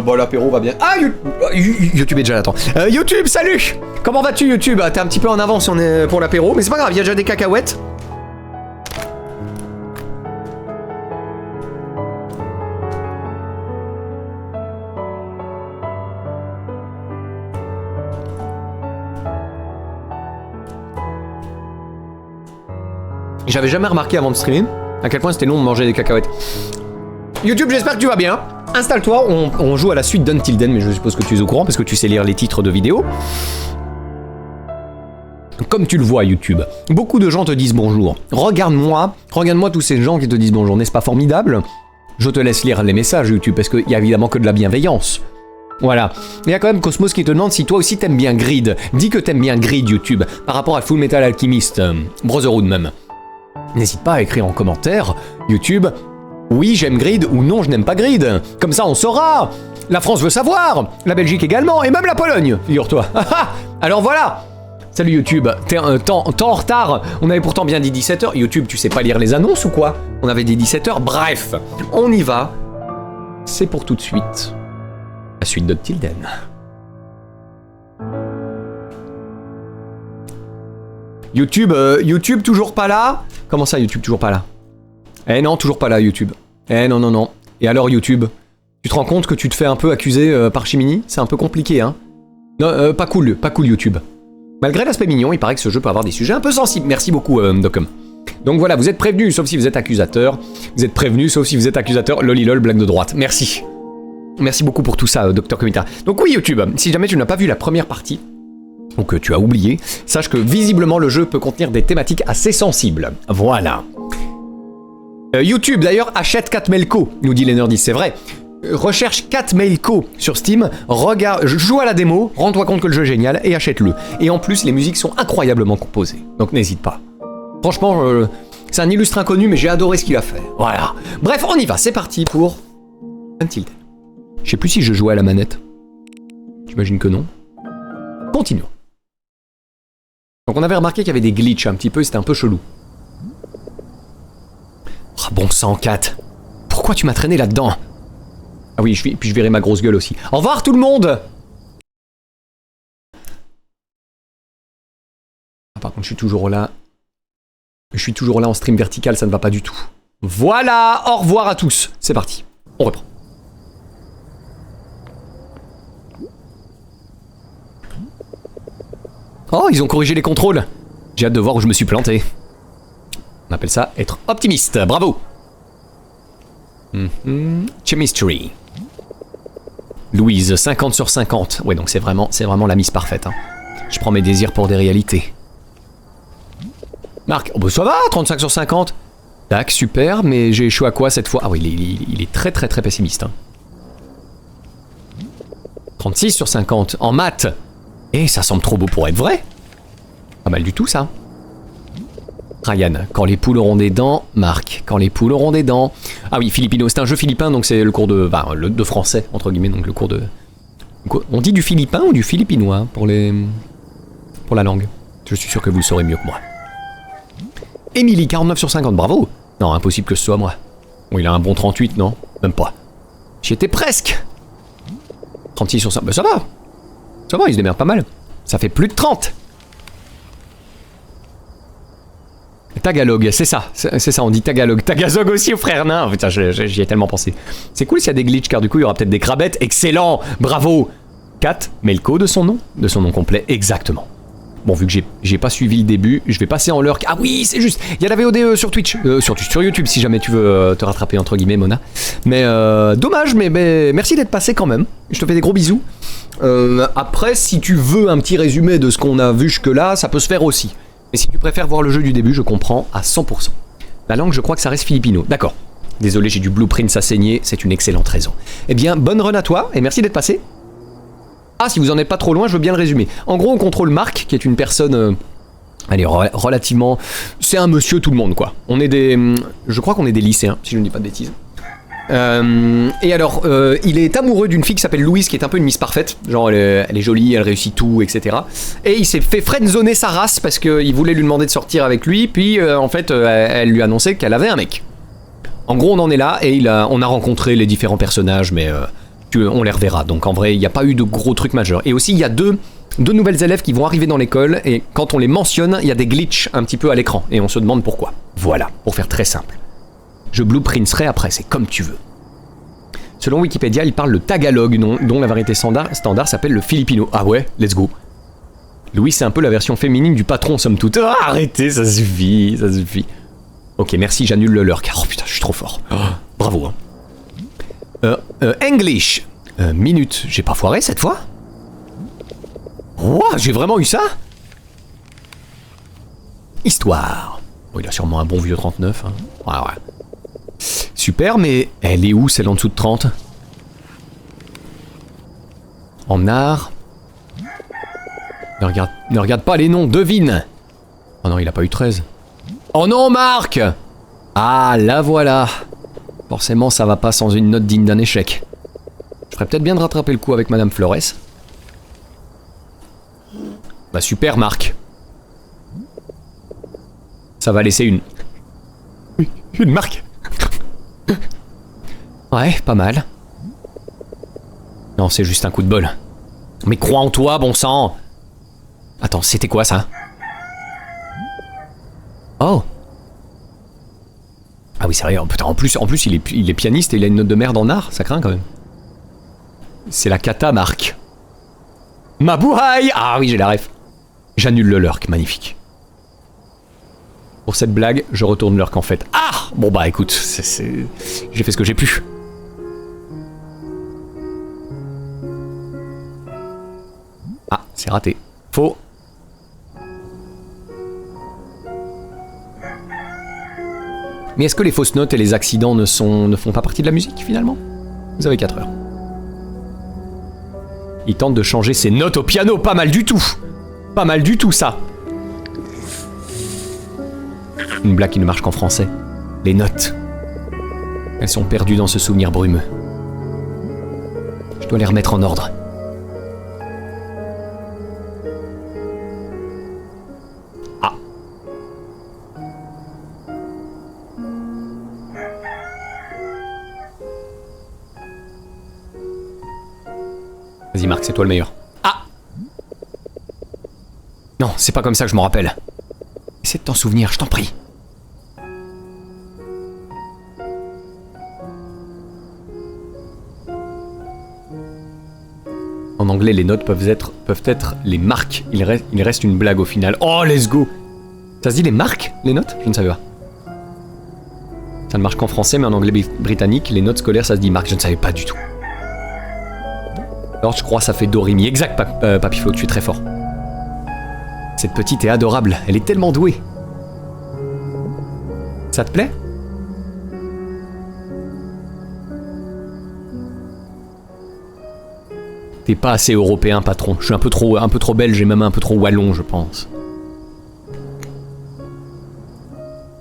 Bon, l'apéro va bien. Ah, YouTube est déjà là, attends. YouTube, salut! Comment vas-tu, YouTube? T'es un petit peu en avance on est pour l'apéro, mais c'est pas grave, il y a déjà des cacahuètes. J'avais jamais remarqué avant de streamer à quel point c'était long de manger des cacahuètes. YouTube, j'espère que tu vas bien. Installe-toi, on joue à la suite d'Until Dawn, mais je suppose que tu es au courant parce que tu sais lire les titres de vidéos. Comme tu le vois, YouTube, beaucoup de gens te disent bonjour. Regarde-moi tous ces gens qui te disent bonjour, n'est-ce pas formidable? Je te laisse lire les messages, YouTube, parce qu'il y a évidemment que de la bienveillance. Voilà. Il y a quand même Cosmos qui te demande si toi aussi t'aimes bien Grid. Dis que t'aimes bien Grid, YouTube, par rapport à Full Metal Alchemist, Brotherhood même. N'hésite pas à écrire en commentaire, YouTube, oui j'aime Grid ou non je n'aime pas Grid. Comme ça on saura. La France veut savoir, la Belgique également, et même la Pologne, figure-toi. Alors voilà. Salut YouTube, t'es temps en retard. On avait pourtant bien dit 17h. YouTube, tu sais pas lire les annonces ou quoi? On avait dit 17h. Bref, on y va. C'est pour tout de suite. La suite de Tilden. YouTube, YouTube toujours pas là? Comment ça, YouTube toujours pas là? Eh non, toujours pas là, YouTube. Eh non, non, non. Et alors, YouTube? Tu te rends compte que tu te fais un peu accuser par Chimini? C'est un peu compliqué, hein? Non, pas cool, YouTube. Malgré l'aspect mignon, il paraît que ce jeu peut avoir des sujets un peu sensibles. Merci beaucoup, Docum. Donc voilà, vous êtes prévenus, sauf si vous êtes accusateur. Vous êtes prévenus, sauf si vous êtes accusateur. Lolilol, blague de droite. Merci. Merci beaucoup pour tout ça, Docteur Comita. Donc oui, YouTube, si jamais tu n'as pas vu la première partie, ou que tu as oublié, sache que visiblement le jeu peut contenir des thématiques assez sensibles. Voilà. YouTube d'ailleurs achète 4 Melco, nous dit les nerdis, c'est vrai. Recherche 4 Melco sur Steam, regarde, joue à la démo, rends-toi compte que le jeu est génial et achète-le. Et en plus, les musiques sont incroyablement composées, donc n'hésite pas. Franchement, c'est un illustre inconnu, mais j'ai adoré ce qu'il a fait. Voilà. Bref, on y va, c'est parti pour Until Dawn. Je sais plus si je jouais à la manette. J'imagine que non. Continuons. Donc on avait remarqué qu'il y avait des glitches un petit peu, c'était un peu chelou. Ah bon sang, Kat. Pourquoi tu m'as traîné là-dedans? Ah oui, puis je verrai ma grosse gueule aussi. Au revoir tout le monde. Ah, par contre, je suis toujours là. Je suis toujours là en stream vertical, ça ne va pas du tout. Voilà, au revoir à tous. C'est parti, on reprend. Oh, ils ont corrigé les contrôles. J'ai hâte de voir où je me suis planté. On appelle ça être optimiste. Bravo. Chemistry. Louise, 50 sur 50. Ouais, donc c'est vraiment la mise parfaite. Hein. Je prends mes désirs pour des réalités. Marc, oh bah ça va, 35 sur 50. Tac, super, mais j'ai échoué à quoi cette fois? Ah oui, il est très pessimiste. Hein. 36 sur 50. En maths. Et ça semble trop beau pour être vrai. Pas mal du tout, ça. Ryan, quand les poules auront des dents. Marc, quand les poules auront des dents. Ah oui, Filipino, c'est un jeu philippin, donc c'est le cours de... Enfin, de français, entre guillemets, donc le cours de... On dit du philippin ou du philippinois pour la langue? Je suis sûr que vous le saurez mieux que moi. Émilie, 49 sur 50, bravo. Non, impossible que ce soit moi. Bon, il a un bon 38, non? Même pas. J'y étais presque. 36 sur 50, bah ça va. Ça va, il se démerde pas mal. Ça fait plus de 30. Tagalog, c'est ça, on dit Tagalog. Tagazog aussi au frère nain. Putain, j'y ai tellement pensé. C'est cool s'il y a des glitches, car du coup, il y aura peut-être des crabettes. Excellent, bravo. Kat Melco de son nom complet, exactement. Bon, vu que j'ai pas suivi le début, je vais passer en lurk. Ah oui, c'est juste, il y a la VOD sur Twitch, sur YouTube, si jamais tu veux te rattraper, entre guillemets, Mona. Mais dommage, mais merci d'être passé quand même. Je te fais des gros bisous. Après, si tu veux un petit résumé de ce qu'on a vu jusque-là, ça peut se faire aussi. Mais si tu préfères voir le jeu du début, je comprends à 100%. La langue, je crois que ça reste filipino. D'accord. Désolé, j'ai du blueprint à saigner, c'est une excellente raison. Eh bien, bonne run à toi, et merci d'être passé. Ah, si vous en êtes pas trop loin, je veux bien le résumer. En gros, on contrôle Marc, qui est une personne... allez, relativement... C'est un monsieur tout le monde, quoi. On est des... Je crois qu'on est des lycéens, si je ne dis pas de bêtises. Et alors, il est amoureux d'une fille qui s'appelle Louise, qui est un peu une miss parfaite. Genre, elle est jolie, elle réussit tout, etc. Et il s'est fait friendzoner sa race parce qu'il voulait lui demander de sortir avec lui. Puis, en fait, elle lui a annoncé qu'elle avait un mec. En gros, on en est là et on a rencontré les différents personnages, mais On les reverra. Donc en vrai, il n'y a pas eu de gros trucs majeurs. Et aussi, il y a deux nouvelles élèves qui vont arriver dans l'école et quand on les mentionne, il y a des glitches un petit peu à l'écran et on se demande pourquoi. Voilà, pour faire très simple. Je blueprinterai après, c'est comme tu veux. Selon Wikipédia, il parle le tagalog, dont la variété standard s'appelle le filipino. Ah ouais, let's go. Louis, c'est un peu la version féminine du patron, somme toute. Ah, arrêtez, ça suffit, ça suffit. Ok, merci, j'annule le lurk. Oh putain, je suis trop fort. Oh, bravo. Hein. English. Minute, j'ai pas foiré cette fois? Wow, j'ai vraiment eu ça? Histoire. Oh, il a sûrement un bon vieux 39. Hein. Ouais. Super, mais elle est où celle en dessous de 30? En art. Ne regarde pas les noms, devine. Oh non, il a pas eu 13. Oh non, Marc! Ah, la voilà. Forcément, ça va pas sans une note digne d'un échec. Je ferais peut-être bien de rattraper le coup avec Madame Flores. Bah super, Marc. Ça va laisser une... Une marque. Ouais, pas mal. Non, c'est juste un coup de bol. Mais crois en toi, bon sang. Attends, c'était quoi ça? Oh. Ah oui, c'est vrai, putain, en plus il est pianiste et il a une note de merde en art, ça craint quand même. C'est la cata, Marc. Mabouhaï! Ah oui, j'ai la ref. J'annule le lurk, magnifique. Pour cette blague, je retourne lurk en fait. Ah! Bon bah écoute, j'ai fait ce que j'ai pu. Ah, c'est raté. Faux. Mais est-ce que les fausses notes et les accidents ne font pas partie de la musique finalement? Vous avez 4 heures. Il tente de changer ses notes au piano, pas mal du tout. Pas mal du tout ça. Une blague qui ne marche qu'en français. Les notes. Elles sont perdues dans ce souvenir brumeux. Je dois les remettre en ordre. Ah. Vas-y Marc, c'est toi le meilleur. Ah. Non, c'est pas comme ça que je m'en rappelle. Essaie de t'en souvenir, je t'en prie. En anglais, les notes peuvent être les marques. Il reste une blague au final. Oh, let's go! Ça se dit les marques, les notes? Je ne savais pas. Ça ne marche qu'en français, mais en anglais britannique, les notes scolaires, ça se dit marque. Je ne savais pas du tout. Alors, je crois que ça fait Dorimi. Exact, Papiflo, tu es très fort. Cette petite est adorable. Elle est tellement douée. Ça te plaît? T'es pas assez européen, patron. Je suis un peu trop belge et même un peu trop wallon, je pense.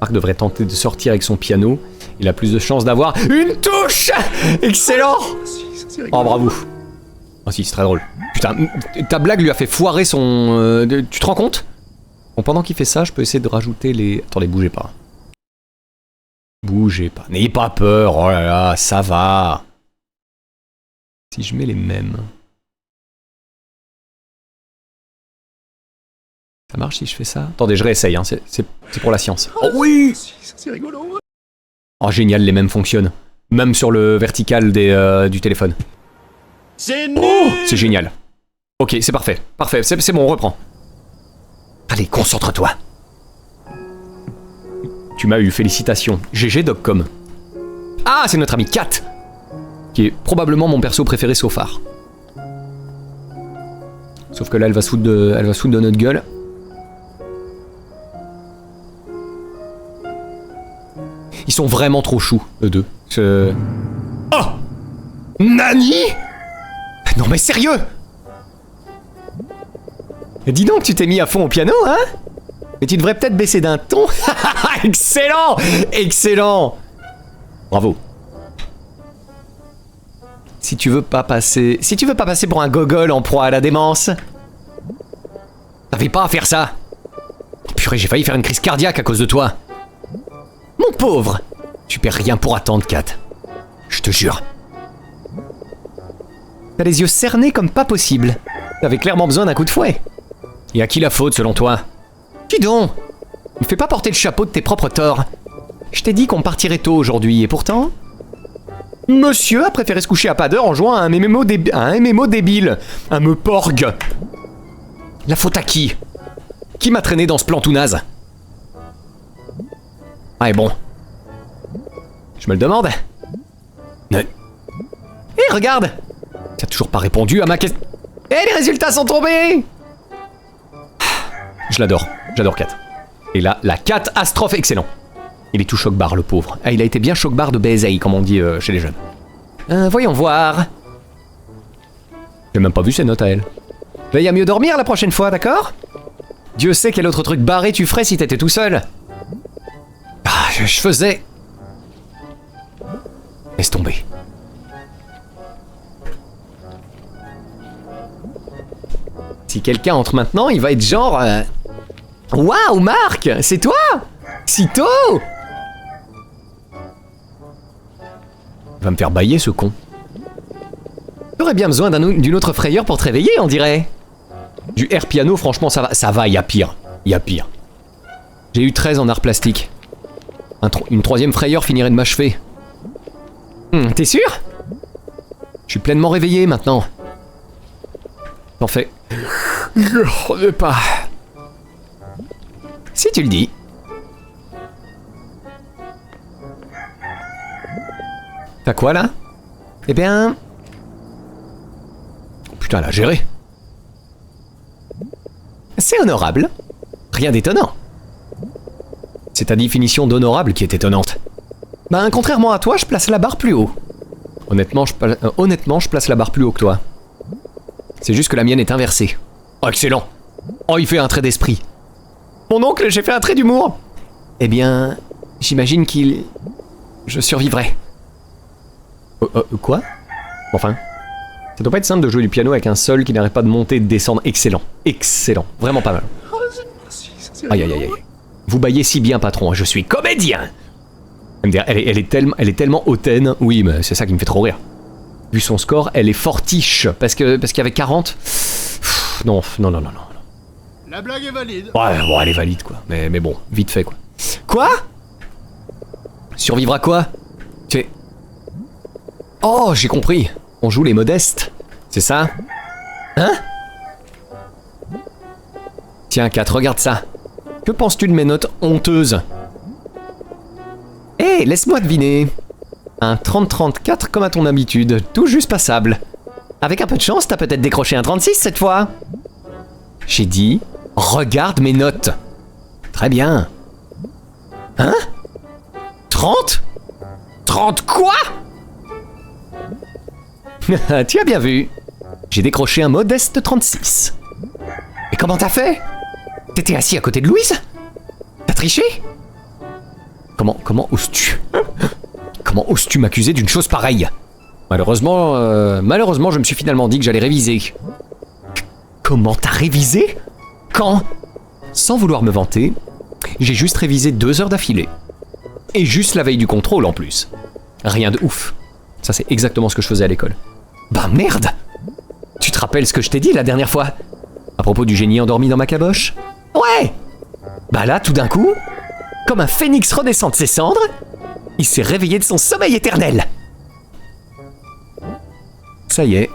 Marc devrait tenter de sortir avec son piano. Il a plus de chances d'avoir une touche. Excellent. Oh, bravo. Oh si, c'est très drôle. Putain, ta blague lui a fait foirer son... tu te rends compte? Bon, pendant qu'il fait ça, je peux essayer de rajouter les... Attendez, bougez pas. Bougez pas. N'ayez pas peur. Oh là là, ça va. Si je mets les mêmes... Ça marche si je fais ça? Attendez, je réessaye, hein. C'est pour la science. Oh oui! C'est rigolo. Oh génial, les mêmes fonctionnent. Même sur le vertical du téléphone. Oh, c'est génial. Ok, c'est parfait. Parfait, c'est bon, on reprend. Allez, concentre-toi. Tu m'as eu, félicitations. GG Dogcom. Ah, c'est notre ami Kat, qui est probablement mon perso préféré so far. Sauf que là, elle va se foutre de notre gueule. Ils sont vraiment trop choux, eux deux. Oh! Nani? Non mais sérieux? Dis donc, tu t'es mis à fond au piano, hein? Mais tu devrais peut-être baisser d'un ton. Excellent! Excellent! Bravo. Si tu veux pas passer pour un gogol en proie à la démence, t'avais pas à faire ça. Purée, j'ai failli faire une crise cardiaque à cause de toi. Mon pauvre! Tu perds rien pour attendre, Kat. Je te jure. T'as les yeux cernés comme pas possible. T'avais clairement besoin d'un coup de fouet. Et à qui la faute selon toi? Dis donc, ne fais pas porter le chapeau de tes propres torts. Je t'ai dit qu'on partirait tôt aujourd'hui, et pourtant... Monsieur a préféré se coucher à pas d'heure en jouant à un MMO, débile. Un me porgue. La faute à qui? Qui m'a traîné dans ce plan tout naze? Ah, et bon. Je me le demande. Hé, regarde! T'as toujours pas répondu à ma question. Eh, les résultats sont tombés! Je l'adore. J'adore Kat. Et là, la catastrophe, excellent. Il est tout choc-barre, le pauvre. Ah, il a été bien choc-barre de baiser, comme on dit chez les jeunes. Voyons voir. J'ai même pas vu ses notes à elle. Veille à mieux dormir la prochaine fois, d'accord? Dieu sait quel autre truc barré tu ferais si t'étais tout seul. Ah, je faisais... Laisse tomber. Si quelqu'un entre maintenant, il va être genre... Waouh, Marc, c'est toi? Si tôt? Il va me faire bailler, ce con. J'aurais bien besoin d'une autre frayeur pour te réveiller, on dirait. Du air piano, franchement, ça va, il y a pire. Il y a pire. J'ai eu 13 en art plastique. Une troisième frayeur finirait de m'achever. T'es sûr? Je suis pleinement réveillé, maintenant. T'en fais. Je veux pas. Si tu le dis. T'as quoi là? Eh bien... Oh, putain, elle a géré. C'est honorable. Rien d'étonnant. C'est ta définition d'honorable qui est étonnante. Ben, contrairement à toi, je place la barre plus haut. Honnêtement, je place la barre plus haut que toi. C'est juste que la mienne est inversée. Oh, excellent. Oh, il fait un trait d'esprit. Mon oncle, j'ai fait un trait d'humour. Eh bien, j'imagine qu'il... Je survivrai. Quoi? Enfin, ça doit pas être simple de jouer du piano avec un sol qui n'arrête pas de monter et de descendre. Excellent. Excellent. Vraiment pas mal. Aïe aïe aïe aïe. Vous baillez si bien, patron. Je suis comédien. Elle est tellement hautaine. Oui, mais c'est ça qui me fait trop rire. Vu son score, elle est fortiche. Parce qu'il y avait 40. Pff, non. La blague est valide. Ouais, bon, elle est valide, quoi. Mais bon, vite fait, quoi. Quoi? Survivre à quoi? C'est... Oh, j'ai compris. On joue les modestes. C'est ça? Hein? Tiens, Kat, regarde ça. Que penses-tu de mes notes honteuses? Hé, laisse-moi deviner. Un 30-34 comme à ton habitude, tout juste passable. Avec un peu de chance, t'as peut-être décroché un 36 cette fois. J'ai dit, regarde mes notes. Très bien. Hein? 30? 30 quoi? Tu as bien vu. J'ai décroché un modeste 36. Et comment t'as fait? T'étais assis à côté de Louise? T'as triché? Comment oses-tu? Comment oses-tu m'accuser d'une chose pareille? Malheureusement, je me suis finalement dit que j'allais réviser. Comment t'as révisé? Quand? Sans vouloir me vanter, j'ai juste révisé 2 heures d'affilée. Et juste la veille du contrôle en plus. Rien de ouf. Ça c'est exactement ce que je faisais à l'école. Bah merde! Tu te rappelles ce que je t'ai dit la dernière fois? À propos du génie endormi dans ma caboche? Ouais! Bah là, tout d'un coup, comme un phénix redescend de ses cendres, il s'est réveillé de son sommeil éternel. Ça y est,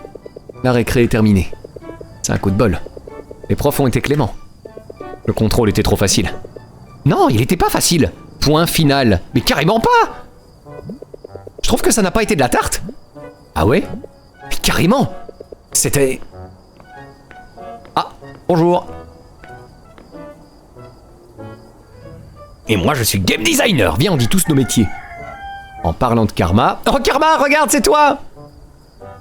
la récré est terminée. C'est un coup de bol. Les profs ont été cléments. Le contrôle était trop facile. Non, il était pas facile. Point final. Mais carrément pas! Je trouve que ça n'a pas été de la tarte. Ah ouais? Mais carrément! C'était... Ah, bonjour. Et moi je suis game designer. Viens, on dit tous nos métiers. En parlant de karma... Oh karma, regarde, c'est toi!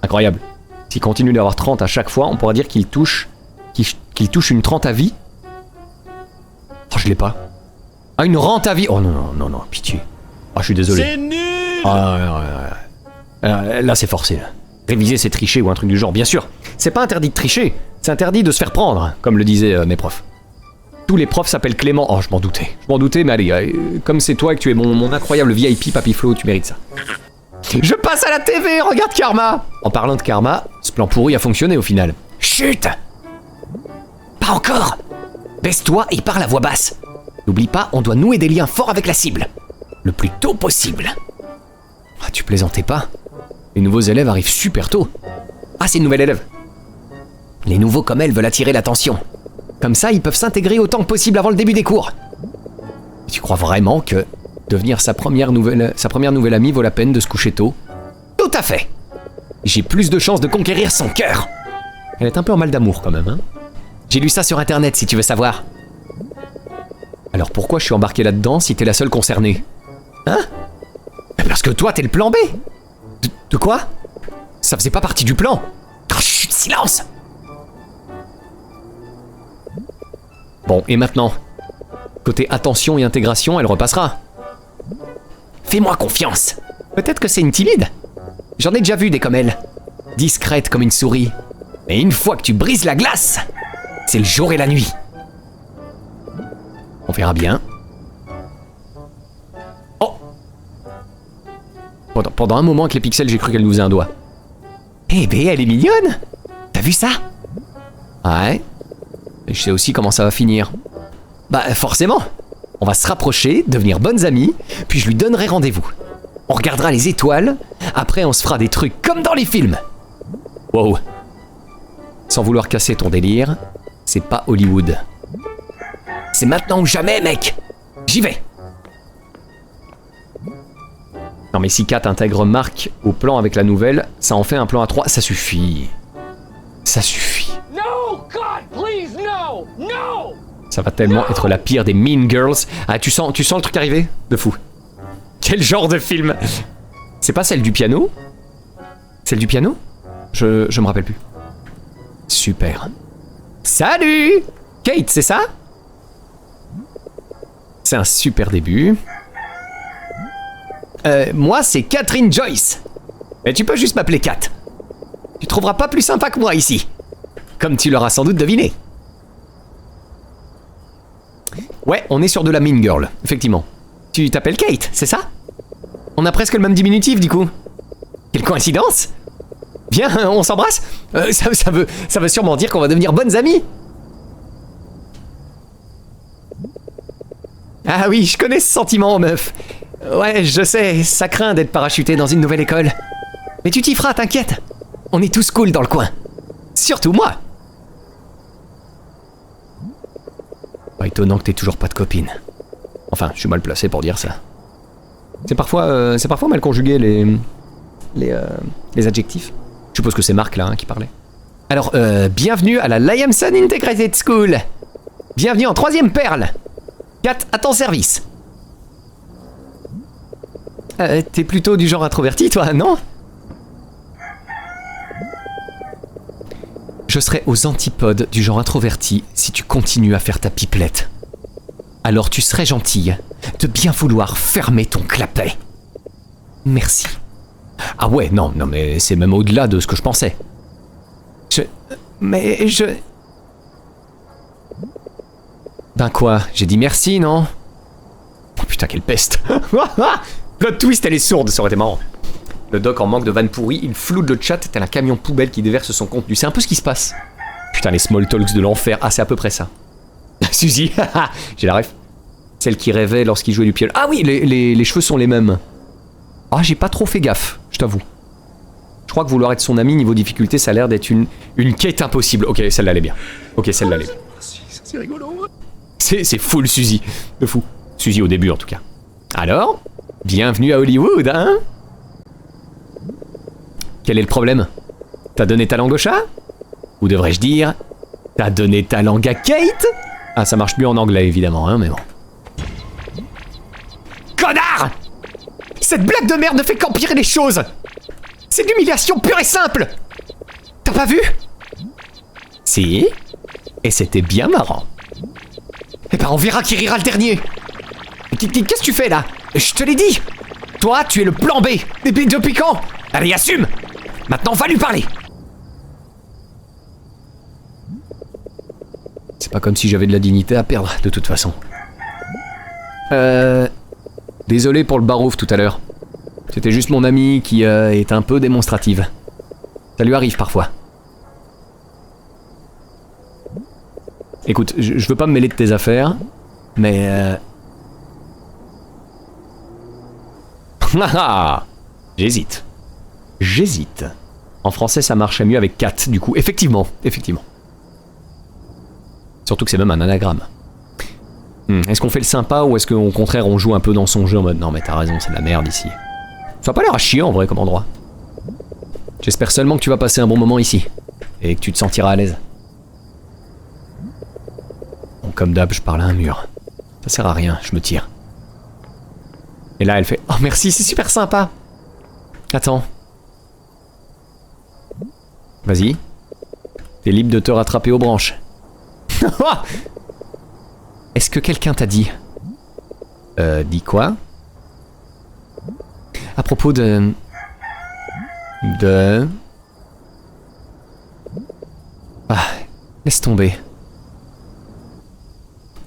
Incroyable. S'il continue d'avoir 30 à chaque fois, on pourra dire qu'il touche... qu'il touche une 30 à vie. Oh, je l'ai pas. Ah, une rente à vie. Oh non, pitié. Ah, je suis désolé. C'est nul! Là, c'est forcé. Là. Réviser, c'est tricher ou un truc du genre. Bien sûr, c'est pas interdit de tricher. C'est interdit de se faire prendre, comme le disaient mes profs. Tous les profs s'appellent Clément. Oh, je m'en doutais, mais allez, comme c'est toi et que tu es mon incroyable VIP, Papy Flo, tu mérites ça. Je passe à la TV, regarde Karma! En parlant de Karma, plan pourri a fonctionné au final. Chut! Pas encore! Baisse-toi et parle à voix basse. N'oublie pas, on doit nouer des liens forts avec la cible. Le plus tôt possible. Ah, tu plaisantais pas? Les nouveaux élèves arrivent super tôt. Ah, c'est une nouvelle élève. Les nouveaux comme elle veulent attirer l'attention. Comme ça, ils peuvent s'intégrer autant que possible avant le début des cours. Et tu crois vraiment que devenir sa première nouvelle amie vaut la peine de se coucher tôt? Tout à fait. J'ai plus de chances de conquérir son cœur. Elle est un peu en mal d'amour quand même, hein. J'ai lu ça sur internet si tu veux savoir. Alors pourquoi je suis embarqué là-dedans si t'es la seule concernée? Hein? Parce que toi t'es le plan B. De quoi? Ça faisait pas partie du plan. Oh, chut, silence. Bon, et maintenant? Côté attention et intégration, elle repassera. Fais-moi confiance. Peut-être que c'est une timide. J'en ai déjà vu des comme elle. Discrète comme une souris. Mais une fois que tu brises la glace, c'est le jour et la nuit. On verra bien. Oh! Pendant un moment avec les pixels, j'ai cru qu'elle nous faisait un doigt. Eh ben, elle est mignonne! T'as vu ça? Ouais. Et je sais aussi comment ça va finir. Bah, forcément. On va se rapprocher, devenir bonnes amies, puis je lui donnerai rendez-vous. On regardera les étoiles, après on se fera des trucs comme dans les films. Wow. Sans vouloir casser ton délire, c'est pas Hollywood. C'est maintenant ou jamais, mec. J'y vais. Non mais si Kat intègre Marc au plan avec la nouvelle, ça en fait un plan à 3, ça suffit. Ça suffit. No, God, please, no, no. Ça va tellement être la pire des Mean Girls. Ah, tu sens le truc arriver? De fou. Quel genre de film? C'est pas celle du piano? Celle du piano? Je me rappelle plus. Super. Salut! Kate, c'est ça? C'est un super début. Moi, c'est Catherine Joyce. Mais tu peux juste m'appeler Kat. Tu trouveras pas plus sympa que moi ici. Comme tu l'auras sans doute deviné. Ouais, on est sur de la Mean Girl, effectivement. Tu t'appelles Kate, c'est ça? On a presque le même diminutif, du coup. Quelle coïncidence! Bien, on s'embrasse? Ça veut sûrement dire qu'on va devenir bonnes amies. Ah oui, je connais ce sentiment, meuf. Ouais, je sais, ça craint d'être parachuté dans une nouvelle école. Mais tu t'y feras, t'inquiète. On est tous cool dans le coin. Surtout moi. Pas étonnant que t'aies toujours pas de copine. Enfin, je suis mal placé pour dire ça. C'est parfois mal conjugué les adjectifs. Je suppose que c'est Marc là qui parlait. Alors, bienvenue à la Liamson Integrated School. Bienvenue en 3e perle. Kat, à ton service. T'es plutôt du genre introverti, toi, non? Je serais aux antipodes du genre introverti si tu continues à faire ta pipelette. Alors tu serais gentille de bien vouloir fermer ton clapet. Merci. Ah ouais, non, mais c'est même au-delà de ce que je pensais. Ben quoi, j'ai dit merci, non? Oh putain, quelle peste. Plot twist, elle est sourde, ça aurait été marrant. Le doc en manque de vannes pourries, il floute le chat tel un camion poubelle qui déverse son contenu. C'est un peu ce qui se passe. Putain, les small talks de l'enfer. Ah, c'est à peu près ça. Suzy, j'ai la ref. Celle qui rêvait lorsqu'il jouait du piano. Ah oui, les cheveux sont les mêmes. Ah, j'ai pas trop fait gaffe, je t'avoue. Je crois que vouloir être son ami niveau difficulté, ça a l'air d'être une quête impossible. Ok, celle-là allait bien. Ok, celle-là allait bien. C'est rigolo. C'est full Suzy. De fou. Suzy au début, en tout cas. Alors, bienvenue à Hollywood, hein? Quel est le problème? T'as donné ta langue au chat? Ou devrais-je dire, t'as donné ta langue à Kate? Ah, ça marche mieux en anglais, évidemment, hein, mais bon. Connard! Cette blague de merde ne fait qu'empirer les choses! C'est de l'humiliation pure et simple! T'as pas vu? Si. Et c'était bien marrant. Eh ben, on verra qui rira le dernier. Qu'est-ce que tu fais, là? Je te l'ai dit! Toi, tu es le plan B! Depuis quand? Allez, assume! Maintenant, va lui parler! C'est pas comme si j'avais de la dignité à perdre, de toute façon. Désolé pour le barouf tout à l'heure. C'était juste mon amie qui est un peu démonstrative. Ça lui arrive parfois. Écoute, je veux pas me mêler de tes affaires, mais j'hésite. J'hésite. En français, ça marchait mieux avec cat, du coup. Effectivement, effectivement. Surtout que c'est même un anagramme. Est-ce qu'on fait le sympa ou est-ce qu'au contraire on joue un peu dans son jeu en mode non mais t'as raison, c'est de la merde ici. Ça a pas l'air à chier en vrai comme endroit. J'espère seulement que tu vas passer un bon moment ici. Et que tu te sentiras à l'aise. Bon, comme d'hab, je parle à un mur. Ça sert à rien, je me tire. Et là elle fait oh merci, c'est super sympa. Attends. Vas-y. T'es libre de te rattraper aux branches. Est-ce que quelqu'un t'a dit dit quoi? À propos de... Ah, laisse tomber.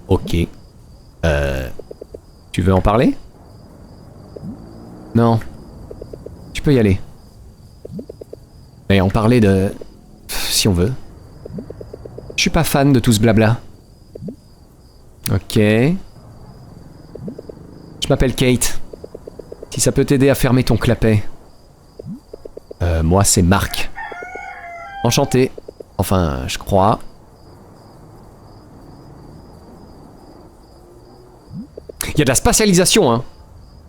Ok. Tu veux en parler? Non. Tu peux y aller. Et en parler de... Si on veut. Je suis pas fan de tout ce blabla. Ok. Je m'appelle Kate. Si ça peut t'aider à fermer ton clapet. Moi c'est Marc. Enchanté. Enfin, je crois. Il y a de la spatialisation, hein.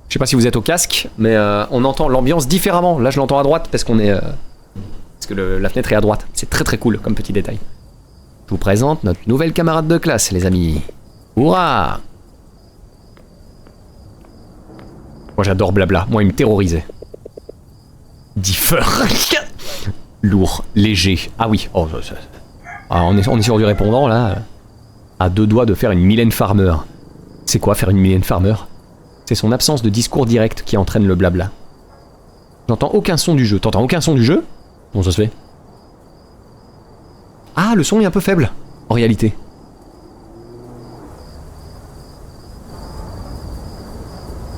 Je sais pas si vous êtes au casque, mais on entend l'ambiance différemment. Là, je l'entends à droite parce qu'on est... parce que la fenêtre est à droite. C'est très très cool comme petit détail. Je vous présente notre nouvelle camarade de classe, les amis. Hurrah! Moi j'adore blabla, moi il me terrorisait. Differ. Lourd, léger. Ah oui, oh, ah, on est sur du répondant là. À deux doigts de faire une Mylène Farmer. C'est quoi faire une Mylène Farmer? C'est son absence de discours direct qui entraîne le blabla. J'entends aucun son du jeu. T'entends aucun son du jeu? Comment ça se fait? Ah, le son est un peu faible, en réalité.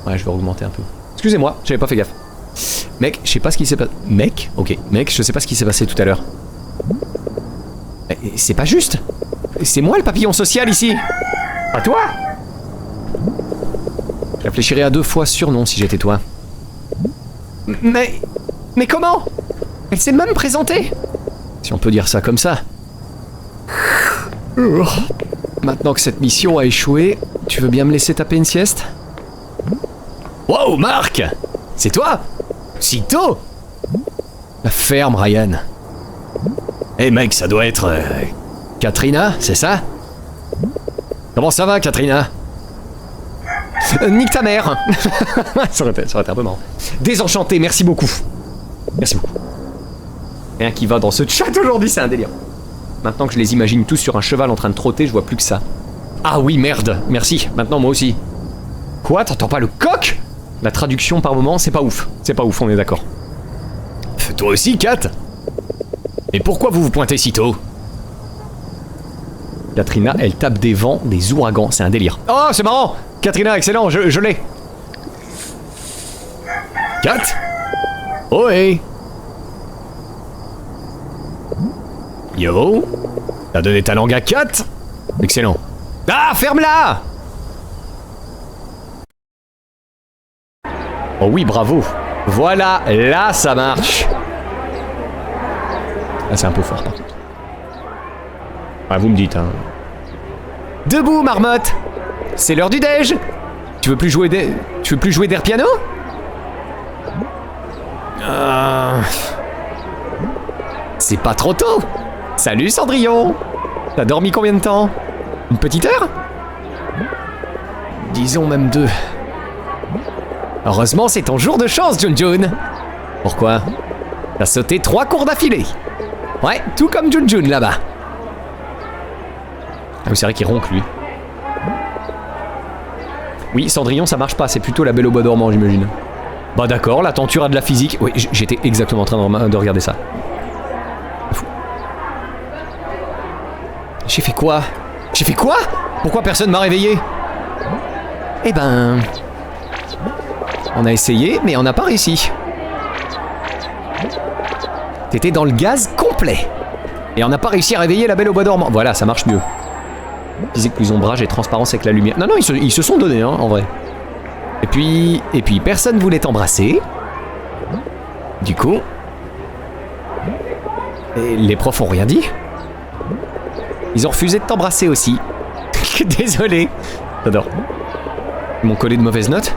Ouais, je vais augmenter un peu. Excusez-moi, j'avais pas fait gaffe. Mec, je sais pas ce qui s'est passé... Mec? Ok, mec, je sais pas ce qui s'est passé tout à l'heure. C'est pas juste. C'est moi le papillon social ici. Pas toi. Je réfléchirais à 2 fois surnom si j'étais toi. Mais comment? Elle s'est même présentée. Si on peut dire ça comme ça. Maintenant que cette mission a échoué, tu veux bien me laisser taper une sieste? Wow, Marc! C'est toi? Si tôt? La ferme, Ryan. Eh mec, ça doit être... Katrina, c'est ça? Comment ça va, Katrina? Nique ta mère. ça aurait été un peu marrant. Désenchanté, merci beaucoup. Merci beaucoup. Rien qui va dans ce chat aujourd'hui, c'est un délire. Maintenant que je les imagine tous sur un cheval en train de trotter, je vois plus que ça. Ah oui, merde, merci, maintenant moi aussi. Quoi, t'entends pas le coq? La traduction par moment, c'est pas ouf. C'est pas ouf, on est d'accord. Toi aussi, Kat? Mais pourquoi vous vous pointez si tôt? Katrina, elle tape des vents, des ouragans, c'est un délire. Oh, c'est marrant! Katrina, excellent, je l'ai. Kat? Oh hey! Yo? T'as donné ta langue à Kat? Excellent. Ah, ferme-la! Oh oui, bravo. Voilà, là ça marche. Là c'est un peu fort par contre. Ah, vous me dites, hein. Debout, marmotte! C'est l'heure du déj! Tu veux plus jouer d'air piano? C'est pas trop tôt! Salut Cendrillon! T'as dormi combien de temps? Une petite heure? Disons même 2. Heureusement, c'est ton jour de chance, Junjun. Pourquoi? T'as sauté 3 cours d'affilée. Ouais, tout comme Junjun là-bas. Ah oui, c'est vrai qu'il ronque, lui. Oui, Cendrillon, ça marche pas, c'est plutôt la Belle au bois dormant, j'imagine. Bah d'accord, la tenture a de la physique. Oui, j'étais exactement en train de regarder ça. J'ai fait quoi? J'ai fait quoi? Pourquoi personne m'a réveillé? Eh ben... On a essayé, mais on n'a pas réussi. T'étais dans le gaz complet. Et on n'a pas réussi à réveiller la Belle au bois dormant. Voilà, ça marche mieux. Physique plus ombrage et transparence avec la lumière. Non, non, ils se sont donnés, hein, en vrai. Et puis, personne voulait t'embrasser. Du coup... Et les profs ont rien dit. Ils ont refusé de t'embrasser aussi. Désolé. J'adore. Ils m'ont collé de mauvaises notes.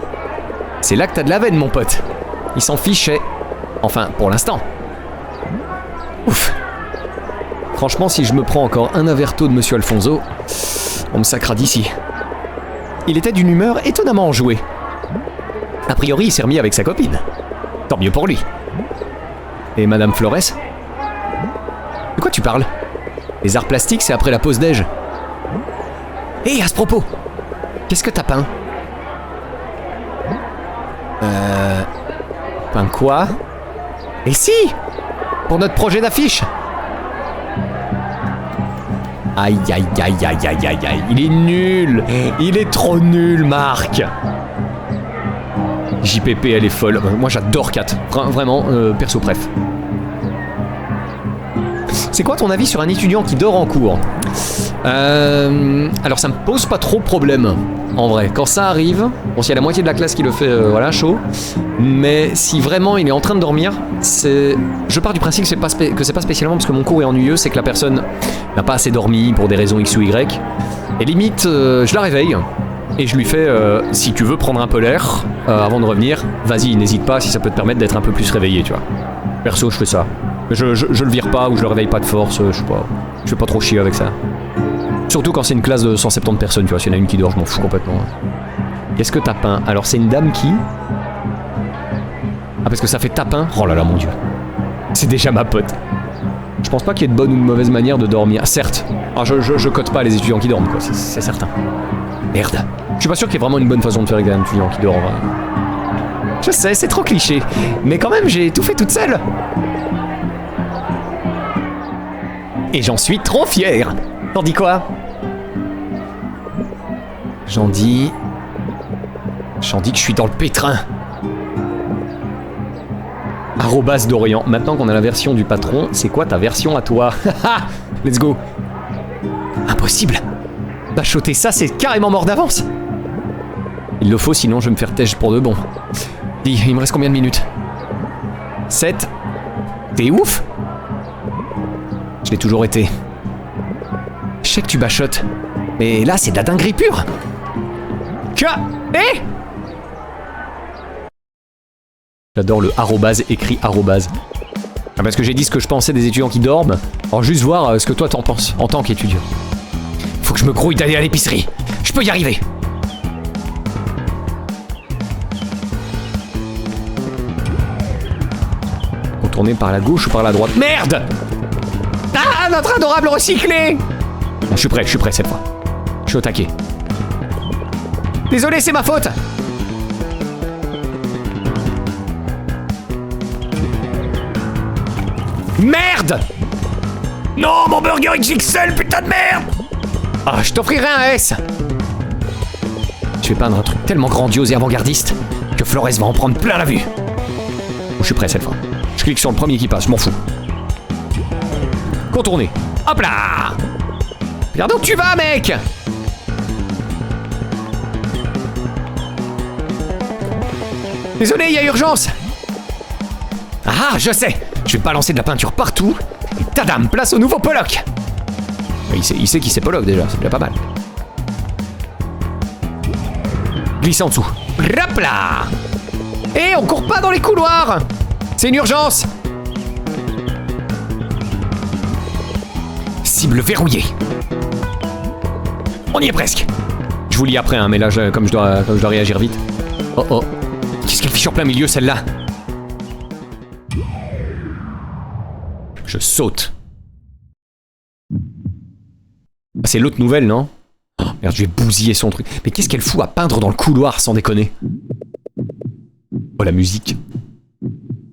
C'est là que t'as de la veine, mon pote. Ils s'en fichaient. Enfin, pour l'instant. Ouf. Franchement, si je me prends encore un averto de Monsieur Alfonso, on me sacra d'ici. Il était d'une humeur étonnamment enjouée. A priori, il s'est remis avec sa copine. Tant mieux pour lui. Et Madame Flores? De quoi tu parles? Les arts plastiques, c'est après la pause déj. Hé, à ce propos, qu'est-ce que t'as peint? Peint quoi? Et si! Pour notre projet d'affiche! Aïe, aïe, aïe, aïe, aïe, aïe, aïe. Il est nul! Il est trop nul, Marc! JPP, elle est folle. Moi, j'adore Kat. Vraiment, perso préf. C'est quoi ton avis sur un étudiant qui dort en cours? Alors ça me pose pas trop problème, en vrai. Quand ça arrive, bon, s'il y a la moitié de la classe qui le fait, voilà, chaud. Mais si vraiment il est en train de dormir, je pars du principe que c'est pas spécialement parce que mon cours est ennuyeux, c'est que la personne n'a pas assez dormi pour des raisons X ou Y. Et limite, je la réveille et je lui fais, si tu veux prendre un peu l'air avant de revenir, vas-y, n'hésite pas si ça peut te permettre d'être un peu plus réveillé, tu vois. Perso, je fais ça. Je le vire pas ou je le réveille pas de force, je fais pas trop chier avec ça. Surtout quand c'est une classe de 170 personnes, tu vois, s'il y en a une qui dort, je m'en fous complètement. Qu'est-ce que t'as peint? Alors c'est une dame qui... Ah, parce que ça fait tapin? Oh là là, mon dieu. C'est déjà ma pote. Je pense pas qu'il y ait de bonne ou de mauvaise manière de dormir. Certes. Ah, je cote pas les étudiants qui dorment, quoi, c'est certain. Merde. Je suis pas sûr qu'il y ait vraiment une bonne façon de faire avec un étudiant qui dort, en vrai. Je sais, c'est trop cliché. Mais quand même, j'ai tout fait toute seule. Et j'en suis trop fier. T'en dis quoi? J'en dis que je suis dans le pétrin. Arrobas Dorian. Maintenant qu'on a la version du patron, c'est quoi ta version à toi? Let's go. Impossible. Bachoter ça, c'est carrément mort d'avance. Il le faut, sinon je vais me faire têche pour de bon. Dis, il me reste combien de minutes? 7. T'es ouf? Je l'ai toujours été. Je sais que tu bachotes, mais là c'est de la dinguerie pure. J'adore le arrobase écrit arrobase. Ah, parce que j'ai dit ce que je pensais des étudiants qui dorment. Alors juste voir ce que toi t'en penses en tant qu'étudiant. Faut que je me grouille d'aller à l'épicerie. Je peux y arriver. Contourner par la gauche ou par la droite? Merde! Ah, notre adorable recyclé! Bon, je suis prêt cette fois. Je suis au taquet. Désolé, c'est ma faute! Merde! Non, mon burger XXL, putain de merde! Ah, je t'offrirai un S! Je vais peindre un truc tellement grandiose et avant-gardiste que Flores va en prendre plein la vue. Bon, je suis prêt cette fois. Je clique sur le premier qui passe, je m'en fous. Contourner. Hop là! Regarde où tu vas, mec! Désolé, il y a urgence! Ah, je sais! Je vais balancer de la peinture partout. Et tadam, place au nouveau Pollock! Il sait qui c'est Pollock déjà, c'est déjà pas mal. Glisse en dessous. Hop là! Eh, on court pas dans les couloirs! C'est une urgence! Cible verrouillée. On y est presque. Je vous lis après, hein, mais là, comme je dois réagir vite. Oh oh. Qu'est-ce qu'elle fiche en plein milieu, celle-là? Je saute. Ah, c'est l'autre nouvelle, non? Oh, merde, je vais bousiller son truc. Mais qu'est-ce qu'elle fout à peindre dans le couloir, sans déconner? Oh, la musique.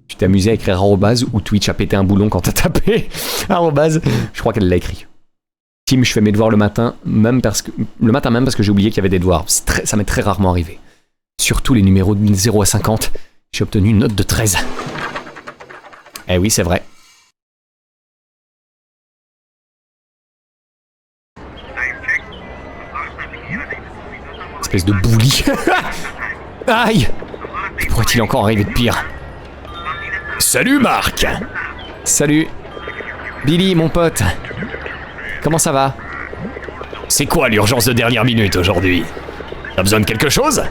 Tu t'es amusé à écrire arrobase ou Twitch a pété un boulon quand t'as tapé arrobase? Je crois qu'elle l'a écrit. Tim, je fais mes devoirs le matin même parce que j'ai oublié qu'il y avait des devoirs. Ça m'est très rarement arrivé. Surtout les numéros de 0 à 50. J'ai obtenu une note de 13. Eh oui, c'est vrai. Espèce de bouli. Aïe! Pourrait-il encore arriver de pire? Salut Marc! Salut. Billy, mon pote. Comment ça va? C'est quoi l'urgence de dernière minute aujourd'hui? T'as besoin de quelque chose?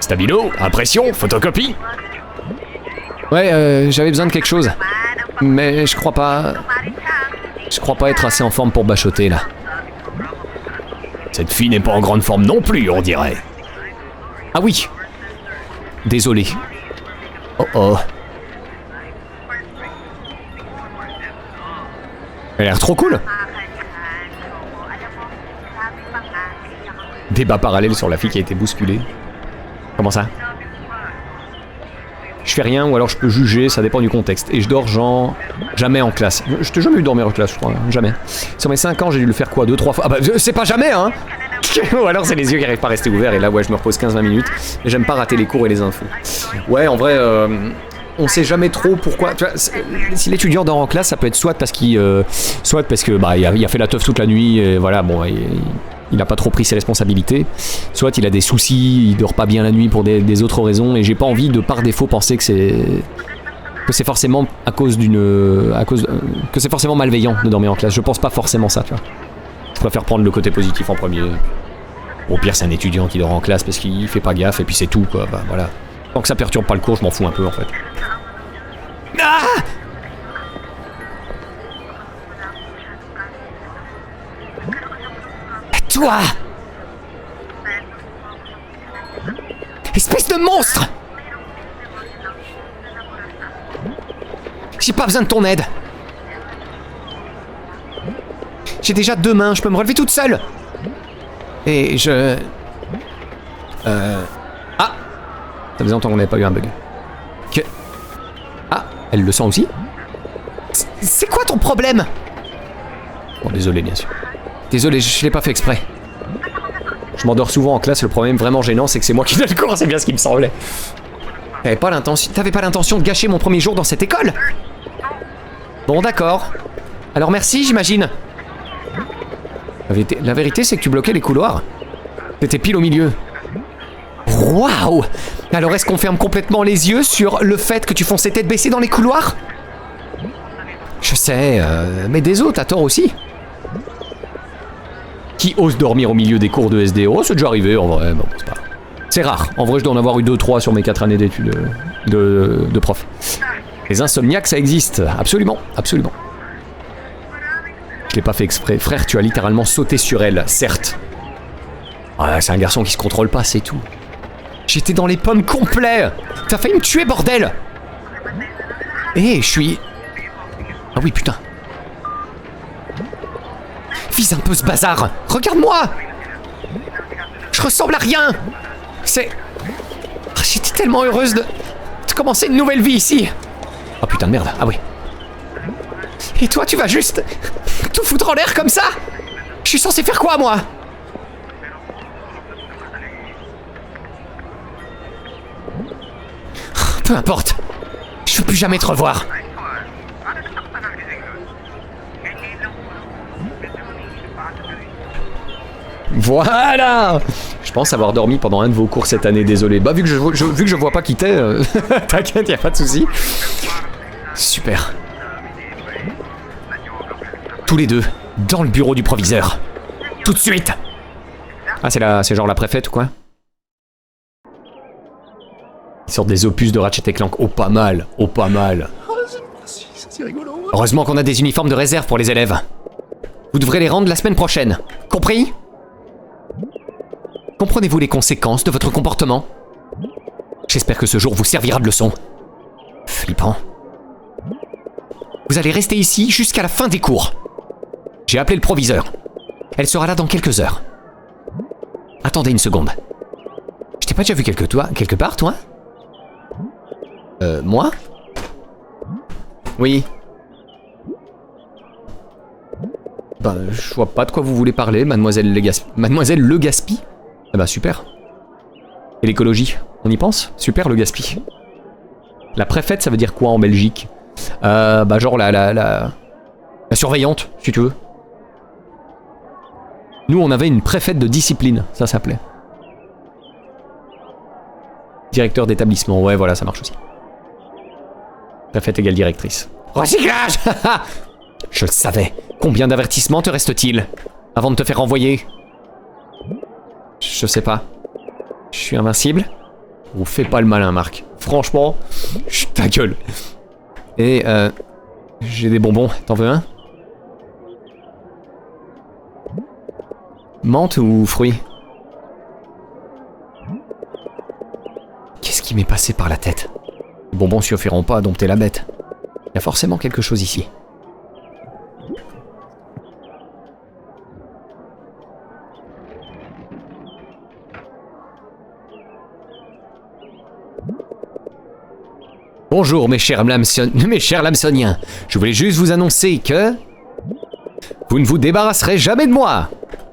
Stabilo? Impression? Photocopie? Ouais, j'avais besoin de quelque chose. Mais je crois pas... Je crois pas être assez en forme pour bachoter, là. Cette fille n'est pas en grande forme non plus, on dirait. Ah oui. Désolé. Oh oh. Elle a l'air trop cool. Débat parallèle sur la fille qui a été bousculée. Comment ça? Je fais rien ou alors je peux juger, ça dépend du contexte. Et je dors genre jamais en classe. Je t'ai jamais eu dormir en classe, je crois. Jamais. Sur mes 5 ans, j'ai dû le faire quoi? 2-3 fois? Ah bah c'est pas jamais, hein. Ou alors c'est les yeux qui arrivent pas à rester ouverts et là ouais je me repose 15-20 minutes. Et j'aime pas rater les cours et les infos. Ouais en vrai on sait jamais trop pourquoi. Tu vois, si l'étudiant dort en classe, ça peut être soit parce qu'il soit parce que bah il a fait la teuf toute la nuit et voilà bon il a pas trop pris ses responsabilités, soit il a des soucis, il dort pas bien la nuit pour des autres raisons et j'ai pas envie de par défaut penser que c'est forcément à cause que c'est forcément malveillant de dormir en classe. Je pense pas forcément ça, tu vois. Je préfère prendre le côté positif en premier. Au pire, c'est un étudiant qui dort en classe parce qu'il fait pas gaffe et puis c'est tout, quoi. Bah voilà. Tant que ça perturbe pas le cours, je m'en fous un peu en fait. Ah! Toi! Espèce de monstre! J'ai pas besoin de ton aide. J'ai déjà 2 mains, je peux me relever toute seule. Et je... Ah! Ça faisait longtemps qu'on n'avait pas eu un bug. Que... Ah! Elle le sent aussi? C'est quoi ton problème? Bon, désolé, bien sûr. Désolé, je l'ai pas fait exprès. Je m'endors souvent en classe, le problème vraiment gênant, c'est que c'est moi qui donne le cours, c'est bien ce qui me semblait. T'avais pas l'intention de gâcher mon premier jour dans cette école? Bon, d'accord. Alors merci, j'imagine. La vérité, c'est que tu bloquais les couloirs. T'étais pile au milieu. Waouh! Alors est-ce qu'on ferme complètement les yeux sur le fait que tu fonçais tête baissée dans les couloirs? Je sais, mais désolé, t'as tort aussi. Qui ose dormir au milieu des cours de SDO? C'est déjà arrivé en vrai, bon, c'est pas... C'est rare, en vrai je dois en avoir eu 2-3 sur mes 4 années d'études de prof. Les insomniaques ça existe, absolument, absolument. Je l'ai pas fait exprès, frère tu as littéralement sauté sur elle, certes. Ah, c'est un garçon qui se contrôle pas, c'est tout. J'étais dans les pommes complets. T'as failli me tuer bordel. Je suis... Ah oui putain. Vise un peu ce bazar. Regarde-moi. Je ressemble à rien. C'est... J'étais tellement heureuse de commencer une nouvelle vie ici. Oh putain de merde, ah oui. Et toi tu vas juste tout foutre en l'air comme ça? Je suis censé faire quoi moi? Peu importe. Je veux plus jamais te revoir. Voilà. Je pense avoir dormi pendant un de vos cours cette année, désolé. Bah vu que je vois pas qui t'es, t'inquiète, y a pas de souci. Super. Tous les deux, dans le bureau du proviseur. Tout de suite. Ah c'est genre la préfète ou quoi? Ils sortent des opus de Ratchet & Clank. Oh pas mal, oh pas mal. C'est rigolo. Heureusement qu'on a des uniformes de réserve pour les élèves. Vous devrez les rendre la semaine prochaine. Compris? Comprenez-vous les conséquences de votre comportement? J'espère que ce jour vous servira de leçon. Flippant. Vous allez rester ici jusqu'à la fin des cours. J'ai appelé le proviseur. Elle sera là dans quelques heures. Attendez une seconde. Je t'ai pas déjà vu quelque part, toi? Moi? Oui. Bah, je vois pas de quoi vous voulez parler, mademoiselle Le Gaspille. Ah bah super. Et l'écologie, on y pense? Super le gaspille. La préfète, ça veut dire quoi en Belgique? Bah genre la surveillante, si tu veux. Nous on avait une préfète de discipline, ça s'appelait. Directeur d'établissement, ouais voilà, ça marche aussi. Préfète égale directrice. Recyclage. Je le savais. Combien d'avertissements te reste-t-il avant de te faire renvoyer? Je sais pas. Je suis invincible? Ou fais pas le malin, Marc. Franchement, ta gueule. Et j'ai des bonbons, t'en veux un? Menthe ou fruits? Qu'est-ce qui m'est passé par la tête? Les bonbons suffiront pas à dompter la bête. Il y a forcément quelque chose ici. Bonjour mes chers Lamsoniens. Je voulais juste vous annoncer que... vous ne vous débarrasserez jamais de moi.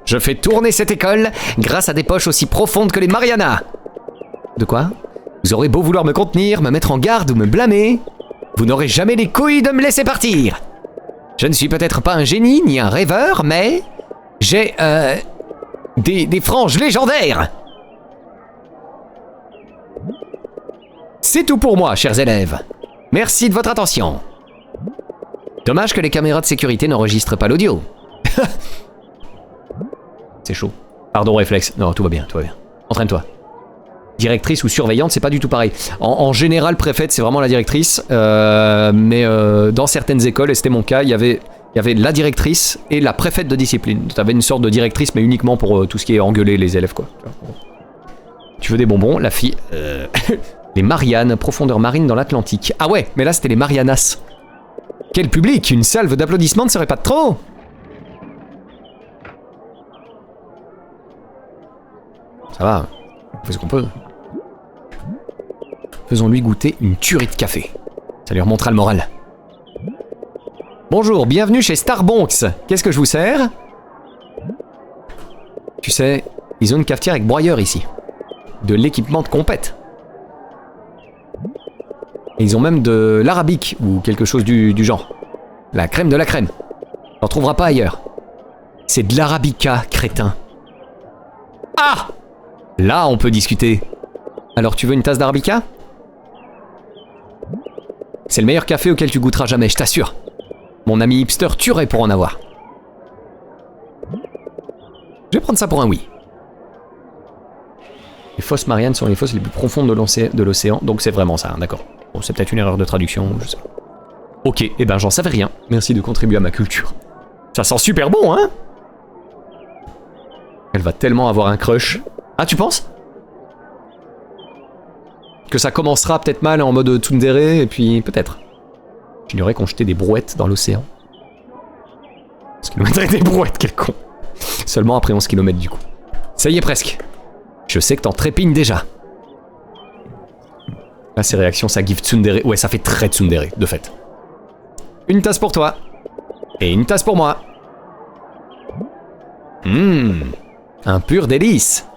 Je fais tourner cette école grâce à des poches aussi profondes que les Marianas. De quoi? Vous aurez beau vouloir me contenir, me mettre en garde ou me blâmer, vous n'aurez jamais les couilles de me laisser partir. Je ne suis peut-être pas un génie ni un rêveur, mais... j'ai, des franges légendaires. C'est tout pour moi, chers élèves. Merci de votre attention. Dommage que les caméras de sécurité n'enregistrent pas l'audio. C'est chaud. Pardon, réflexe. Non, tout va bien, tout va bien. Entraîne-toi. Directrice ou surveillante, c'est pas du tout pareil. En général, préfète, c'est vraiment la directrice. Mais dans certaines écoles, et c'était mon cas, il y avait la directrice et la préfète de discipline. Tu avais une sorte de directrice, mais uniquement pour tout ce qui est engueuler les élèves, quoi. Tu veux des bonbons? La fille... Les Mariannes, profondeur marine dans l'Atlantique. Ah ouais, mais là c'était les Marianas. Quel public! Une salve d'applaudissements ne serait pas de trop? Ça va, on fait ce qu'on peut. Faisons-lui goûter une tuerie de café. Ça lui remontera le moral. Bonjour, bienvenue chez Starbonks. Qu'est-ce que je vous sers? Tu sais, ils ont une cafetière avec broyeur ici. De l'équipement de compète. Et ils ont même de l'arabique, ou quelque chose du genre. La crème de la crème. T'en trouveras pas ailleurs. C'est de l'arabica, crétin. Ah! Là, on peut discuter. Alors, tu veux une tasse d'arabica? C'est le meilleur café auquel tu goûteras jamais, je t'assure. Mon ami hipster tuerait pour en avoir. Je vais prendre ça pour un oui. Les fosses Mariannes sont les fosses les plus profondes de l'océan, donc c'est vraiment ça, hein, d'accord. Bon, c'est peut-être une erreur de traduction, je sais pas. Ok, eh ben j'en savais rien. Merci de contribuer à ma culture. Ça sent super bon, hein? Elle va tellement avoir un crush. Ah, tu penses? Que ça commencera peut-être mal en mode tsundere, et puis peut-être. J'ignorais qu'on jetait des brouettes dans l'océan. 11 km des brouettes, quel con. Seulement après 11 km du coup. Ça y est presque. Je sais que t'en trépignes déjà. Là, ces réactions, ça give tsundere. Ouais, ça fait très tsundere, de fait. Une tasse pour toi. Et une tasse pour moi. Un pur délice.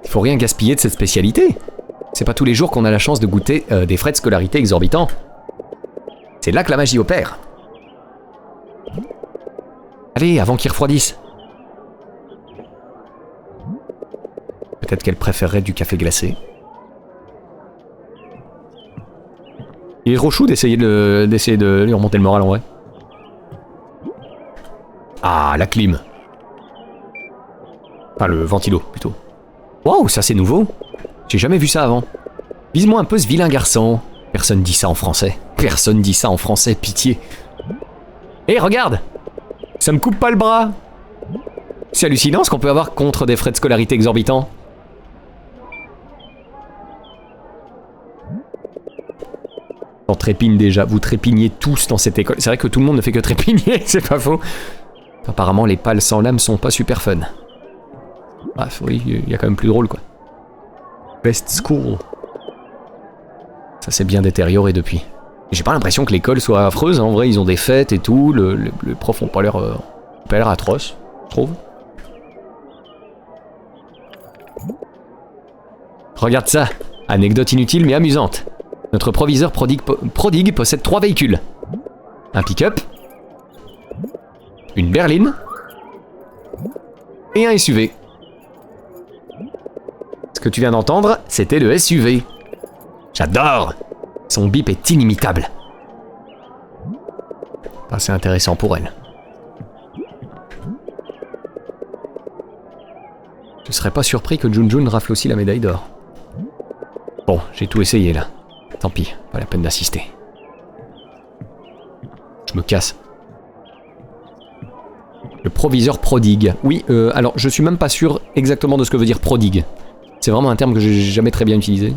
Il faut rien gaspiller de cette spécialité. C'est pas tous les jours qu'on a la chance de goûter des frais de scolarité exorbitants. C'est là que la magie opère. Allez, avant qu'ils refroidissent. Peut-être qu'elle préférerait du café glacé. Il est trop chou d'essayer de lui remonter le moral en vrai. Ah, la clim. Enfin, le ventilo, plutôt. Waouh, ça c'est nouveau. J'ai jamais vu ça avant. Vise-moi un peu ce vilain garçon. Personne dit ça en français. Personne dit ça en français, pitié. Hé, regarde! Ça me coupe pas le bras. C'est hallucinant ce qu'on peut avoir contre des frais de scolarité exorbitants. On trépigne déjà, vous trépignez tous dans cette école. C'est vrai que tout le monde ne fait que trépigner, c'est pas faux. Apparemment les pales sans lame sont pas super fun. Bref, oui, il y a quand même plus drôle quoi. Best school. Ça s'est bien détérioré depuis. J'ai pas l'impression que l'école soit affreuse, en vrai ils ont des fêtes et tout, les profs ont pas l'air atroces, je trouve. Regarde ça, anecdote inutile mais amusante. Notre proviseur prodigue possède 3 véhicules. Un pick-up, une berline et un SUV. Ce que tu viens d'entendre, c'était le SUV. J'adore. Son bip est inimitable. Pas assez intéressant pour elle. Je serais pas surpris que Junjun rafle aussi la médaille d'or. Bon, j'ai tout essayé là. Tant pis, pas la peine d'assister. Je me casse. Le proviseur prodigue. Oui, alors je suis même pas sûr exactement de ce que veut dire prodigue. C'est vraiment un terme que j'ai jamais très bien utilisé.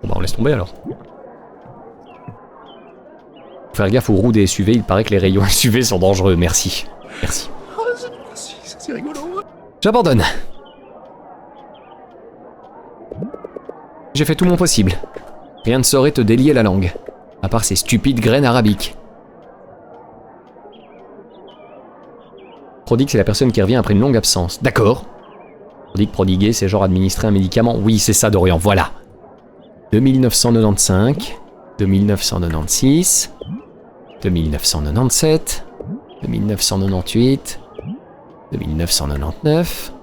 Bon bah on laisse tomber alors. Faut faire gaffe aux roues des SUV, il paraît que les rayons SUV sont dangereux, merci. Merci. Merci, c'est rigolo. J'abandonne. J'ai fait tout mon possible. Rien ne saurait te délier la langue. À part ces stupides graines arabiques. Prodigue, c'est la personne qui revient après une longue absence. D'accord. Prodiguer, c'est genre administrer un médicament. Oui, c'est ça, Dorian, voilà. De 1995, de 1996, de 1997, de 1998, de 1999,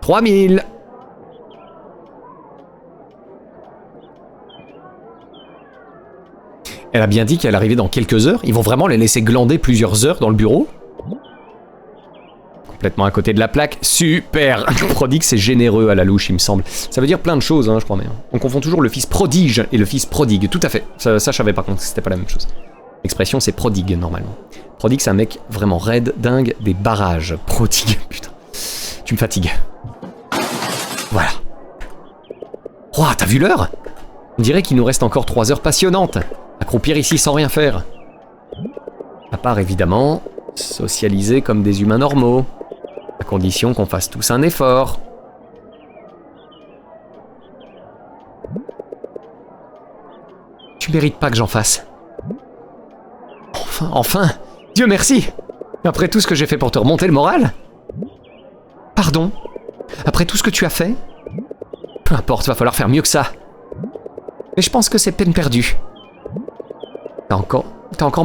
3000. Elle a bien dit qu'elle arrivait dans quelques heures. Ils vont vraiment les laisser glander plusieurs heures dans le bureau. Complètement à côté de la plaque. Super. Prodigue, c'est généreux à la louche, il me semble. Ça veut dire plein de choses, hein, je crois. Mais on confond toujours le fils prodige et le fils prodigue. Tout à fait. Ça je savais par contre que c'était pas la même chose. L'expression, c'est prodigue, normalement. Prodigue, c'est un mec vraiment raide, dingue, des barrages. Prodigue, putain. Tu me fatigues. Voilà. Oh, t'as vu l'heure? On dirait qu'il nous reste encore 3 heures passionnantes. Accroupir ici sans rien faire. À part, évidemment, socialiser comme des humains normaux. À condition qu'on fasse tous un effort. Tu mérites pas que j'en fasse. Enfin, Dieu merci. Après tout ce que j'ai fait pour te remonter le moral. Pardon. Après tout ce que tu as fait. Peu importe, va falloir faire mieux que ça. Mais je pense que c'est peine perdue. Tu n'as encore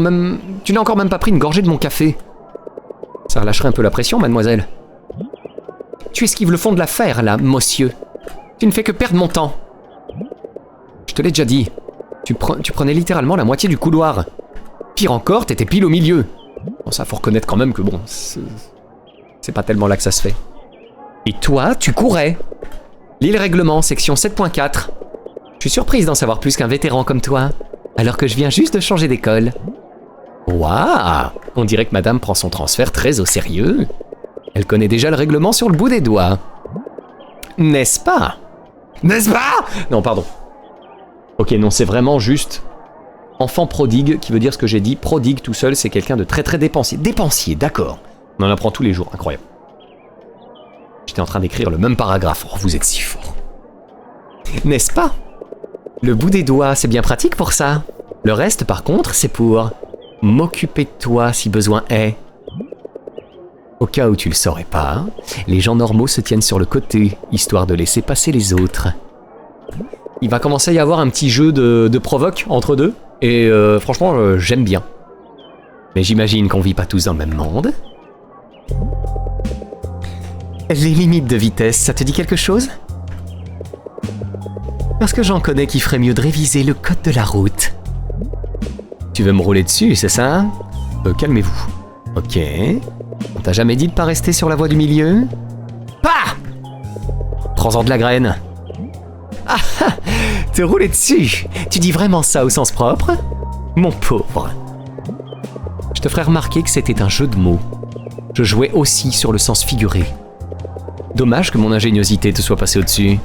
même pas pris une gorgée de mon café. Ça relâcherait un peu la pression, mademoiselle. Tu esquives le fond de l'affaire, là, monsieur. Tu ne fais que perdre mon temps. Je te l'ai déjà dit. Tu prenais littéralement la moitié du couloir. Pire encore, t'étais pile au milieu. Bon, ça, faut reconnaître quand même que bon, c'est pas tellement là que ça se fait. Et toi, tu courais. Lis le règlement, section 7.4. Je suis surprise d'en savoir plus qu'un vétéran comme toi. Alors que je viens juste de changer d'école. Waouh! On dirait que madame prend son transfert très au sérieux. Elle connaît déjà le règlement sur le bout des doigts. N'est-ce pas? N'est-ce pas? Non, pardon. Ok, non, c'est vraiment juste... Enfant prodigue, qui veut dire ce que j'ai dit. Prodigue tout seul, c'est quelqu'un de très très dépensier. Dépensier, d'accord. On en apprend tous les jours, incroyable. J'étais en train d'écrire le même paragraphe. Oh, vous êtes si fort. N'est-ce pas? Le bout des doigts, c'est bien pratique pour ça. Le reste, par contre, c'est pour m'occuper de toi si besoin est. Au cas où tu le saurais pas, les gens normaux se tiennent sur le côté, histoire de laisser passer les autres. Il va commencer à y avoir un petit jeu de provoque entre deux, et franchement, j'aime bien. Mais j'imagine qu'on vit pas tous dans le même monde. Les limites de vitesse, ça te dit quelque chose ? Parce que j'en connais qui ferait mieux de réviser le code de la route. Tu veux me rouler dessus, c'est ça? Calmez-vous. Ok. On t'a jamais dit de pas rester sur la voie du milieu? Pah! Prends-en de la graine. Ah ah! Te rouler dessus! Tu dis vraiment ça au sens propre? Mon pauvre. Je te ferai remarquer que c'était un jeu de mots. Je jouais aussi sur le sens figuré. Dommage que mon ingéniosité te soit passée au-dessus.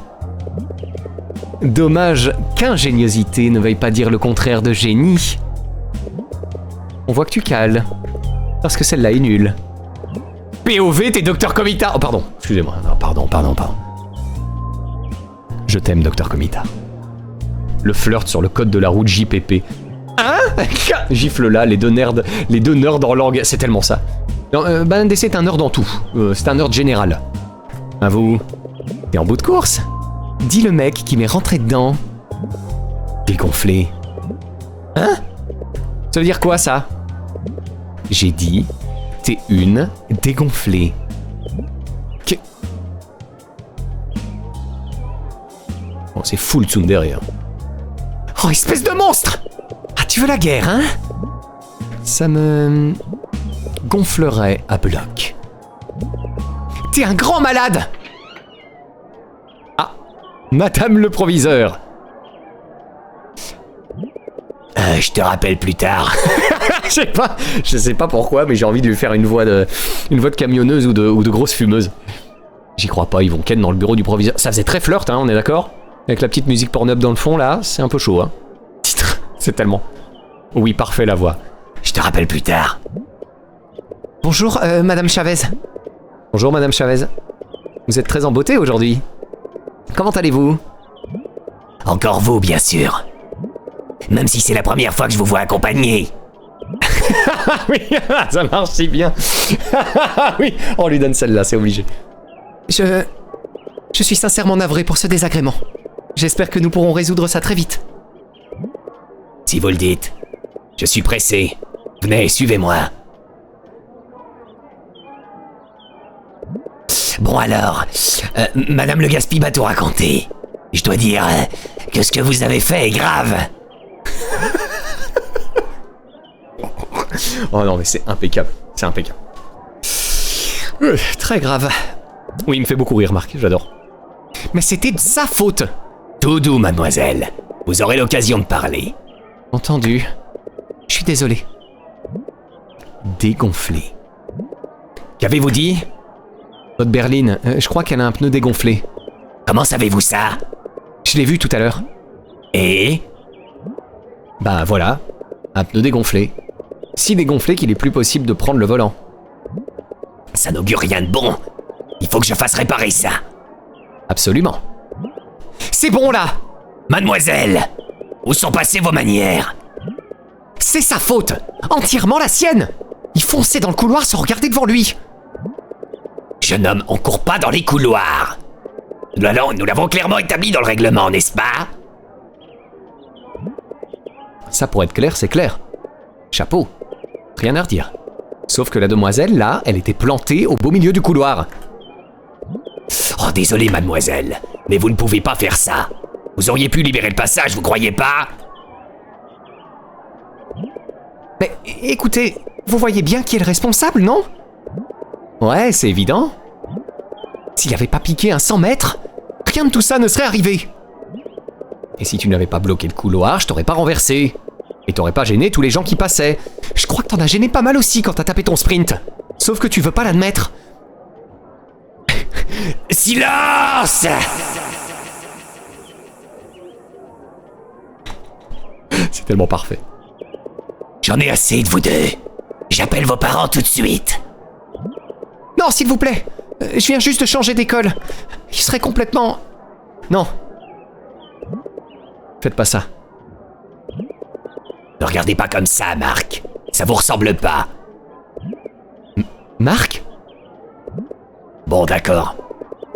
Dommage qu'ingéniosité ne veuille pas dire le contraire de génie. On voit que tu cales. Parce que celle-là est nulle. POV, t'es Dr Komita. Oh pardon, excusez-moi. Non, pardon. Je t'aime, Dr Komita. Le flirt sur le code de la route JPP. Hein? Gifle là, les deux nerds en langue. C'est tellement ça. Non, DC est un nerd dans tout. C'est un nerd général. À vous. T'es en bout de course? Dis le mec qui m'est rentré dedans. Dégonflé. Hein? Ça veut dire quoi, ça? J'ai dit, t'es une dégonflée. Oh, c'est full tsundere. Hein. Oh, espèce de monstre! Ah, tu veux la guerre, hein? Ça me... gonflerait à bloc. T'es un grand malade! Ah, Madame le proviseur. Je te rappelle plus tard. Je sais pas pourquoi, mais j'ai envie de lui faire une voix de camionneuse ou de grosse fumeuse. J'y crois pas, ils vont ken dans le bureau du proviseur. Ça faisait très flirt, hein, on est d'accord? Avec la petite musique Pornhub dans le fond, là, c'est un peu chaud, hein. Titre, c'est tellement... Oui, parfait la voix. Je te rappelle plus tard. Bonjour, Madame Chavez. Bonjour, Madame Chavez. Vous êtes très en beauté aujourd'hui. Comment allez-vous? Encore vous, bien sûr. Même si c'est la première fois que je vous vois accompagné. Oui, ça marche si bien. Oui, on lui donne celle-là, c'est obligé. Je suis sincèrement navré pour ce désagrément. J'espère que nous pourrons résoudre ça très vite. Si vous le dites. Je suis pressé. Venez, suivez-moi. Bon alors, Madame Le Gaspille m'a tout raconté. Je dois dire que ce que vous avez fait est grave. Oh non mais c'est impeccable, c'est impeccable. Très grave. Oui, il me fait beaucoup rire, Marc, j'adore. Mais c'était de sa faute. Tout doux, mademoiselle. Vous aurez l'occasion de parler. Entendu. Je suis désolé. Dégonflé. Qu'avez-vous dit? Votre berline, je crois qu'elle a un pneu dégonflé. Comment savez-vous ça? Je l'ai vu tout à l'heure. Et? Bah voilà, un pneu dégonflé. Si dégonflé qu'il est plus possible de prendre le volant. Ça n'augure rien de bon. Il faut que je fasse réparer ça. Absolument. C'est bon là! Mademoiselle! Où sont passées vos manières? C'est sa faute! Entièrement la sienne! Il fonçait dans le couloir sans regarder devant lui. Jeune homme, on court pas dans les couloirs. Nous l'avons clairement établi dans le règlement, n'est-ce pas? Ça, pour être clair, c'est clair. Chapeau. Rien à redire. Sauf que la demoiselle, là, elle était plantée au beau milieu du couloir. Oh, désolé, mademoiselle, mais vous ne pouvez pas faire ça. Vous auriez pu libérer le passage, vous croyez pas? Mais, écoutez, vous voyez bien qui est le responsable, non? Ouais, c'est évident. S'il avait pas piqué un 100 mètres, rien de tout ça ne serait arrivé. Et si tu n'avais pas bloqué le couloir, je t'aurais pas renversé. Et t'aurais pas gêné tous les gens qui passaient. Je crois que t'en as gêné pas mal aussi quand t'as tapé ton sprint. Sauf que tu veux pas l'admettre. Silence! C'est tellement parfait. J'en ai assez de vous deux. J'appelle vos parents tout de suite. Non, s'il vous plaît. Je viens juste de changer d'école. Il serait complètement... Non. Faites pas ça. Ne regardez pas comme ça, Marc. Ça vous ressemble pas. Marc? Bon, d'accord.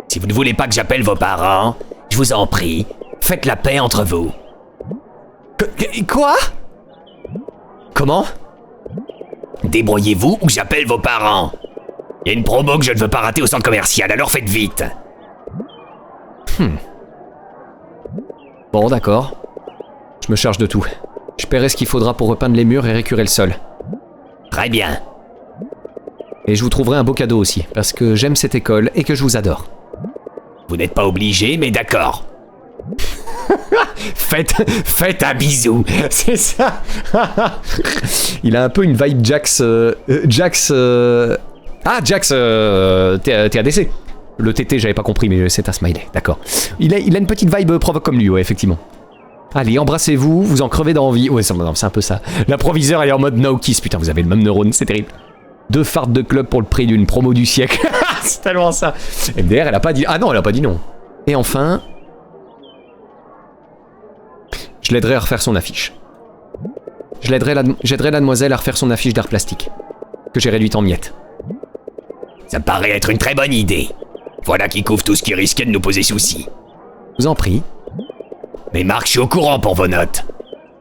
Si vous ne voulez pas que j'appelle vos parents, je vous en prie, faites la paix entre vous. Quoi? Comment? Débrouillez-vous ou j'appelle vos parents. Il y a une promo que je ne veux pas rater au centre commercial, alors faites vite. Bon, d'accord. Je me charge de tout. Je paierai ce qu'il faudra pour repeindre les murs et récurer le sol. Très bien. Et je vous trouverai un beau cadeau aussi, parce que j'aime cette école et que je vous adore. Vous n'êtes pas obligé, mais d'accord. Faites un bisou, c'est ça. Il a un peu une vibe Jax... Ah, Jax TADC. Le TT, j'avais pas compris, mais c'est un smiley, d'accord. Il a une petite vibe provoque comme lui, ouais, effectivement. Allez, embrassez-vous, vous en crevez d'envie. Ouais, c'est un peu ça. La proviseure, elle est en mode no kiss. Putain, vous avez le même neurone, c'est terrible. 2 farts de club pour le prix d'une promo du siècle. C'est tellement ça. MDR, elle a pas dit... Ah non, elle a pas dit non. Et enfin... Je l'aiderai à refaire son affiche. J'aiderai la demoiselle à refaire son affiche d'art plastique. Que j'ai réduite en miettes. Ça me paraît être une très bonne idée. Voilà qui couvre tout ce qui risquait de nous poser souci. Je vous en prie. Mais Marc, je suis au courant pour vos notes.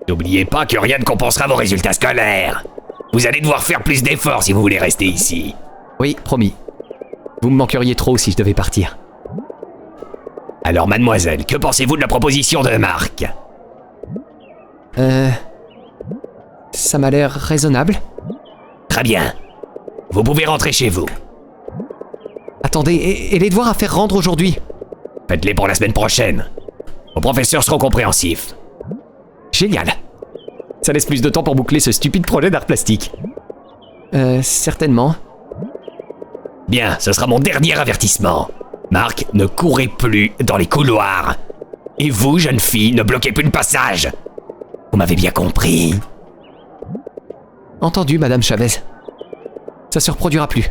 N'oubliez pas que rien ne compensera vos résultats scolaires. Vous allez devoir faire plus d'efforts si vous voulez rester ici. Oui, promis. Vous me manqueriez trop si je devais partir. Alors mademoiselle, que pensez-vous de la proposition de Marc? Ça m'a l'air raisonnable. Très bien. Vous pouvez rentrer chez vous. Attendez, et les devoirs à faire rendre aujourd'hui? Faites-les pour la semaine prochaine. Vos professeurs seront compréhensifs. Génial. Ça laisse plus de temps pour boucler ce stupide projet d'art plastique. Certainement. Bien, ce sera mon dernier avertissement. Marc, ne courez plus dans les couloirs. Et vous, jeune fille, ne bloquez plus le passage. Vous m'avez bien compris. Entendu, Madame Chavez. Ça se reproduira plus.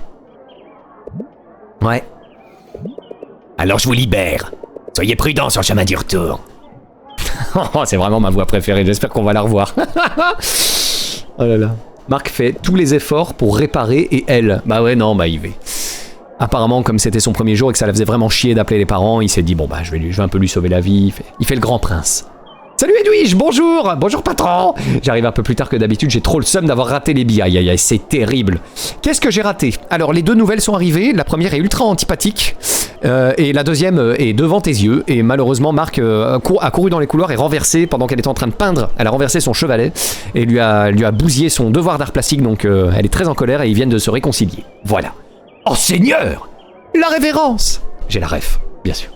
Ouais. Alors je vous libère. Soyez prudents sur le chemin du retour. C'est vraiment ma voix préférée, j'espère qu'on va la revoir. Oh là là. Marc fait tous les efforts pour réparer et elle, bah ouais non, bah il va. Apparemment, comme c'était son premier jour et que ça la faisait vraiment chier d'appeler les parents, il s'est dit bon bah je vais un peu lui sauver la vie. Il fait le grand prince. Salut Edwige, bonjour. Bonjour patron. J'arrive un peu plus tard que d'habitude, j'ai trop le seum d'avoir raté les billes. Aïe aïe aïe, c'est terrible. Qu'est-ce que j'ai raté? Alors les 2 nouvelles sont arrivées, la première est ultra antipathique et la deuxième est devant tes yeux et malheureusement Marc a couru dans les couloirs et renversé pendant qu'elle était en train de peindre. Elle a renversé son chevalet et lui a bousillé son devoir d'art plastique, donc elle est très en colère et ils viennent de se réconcilier. Voilà. Oh Seigneur! La révérence! J'ai la ref, bien sûr.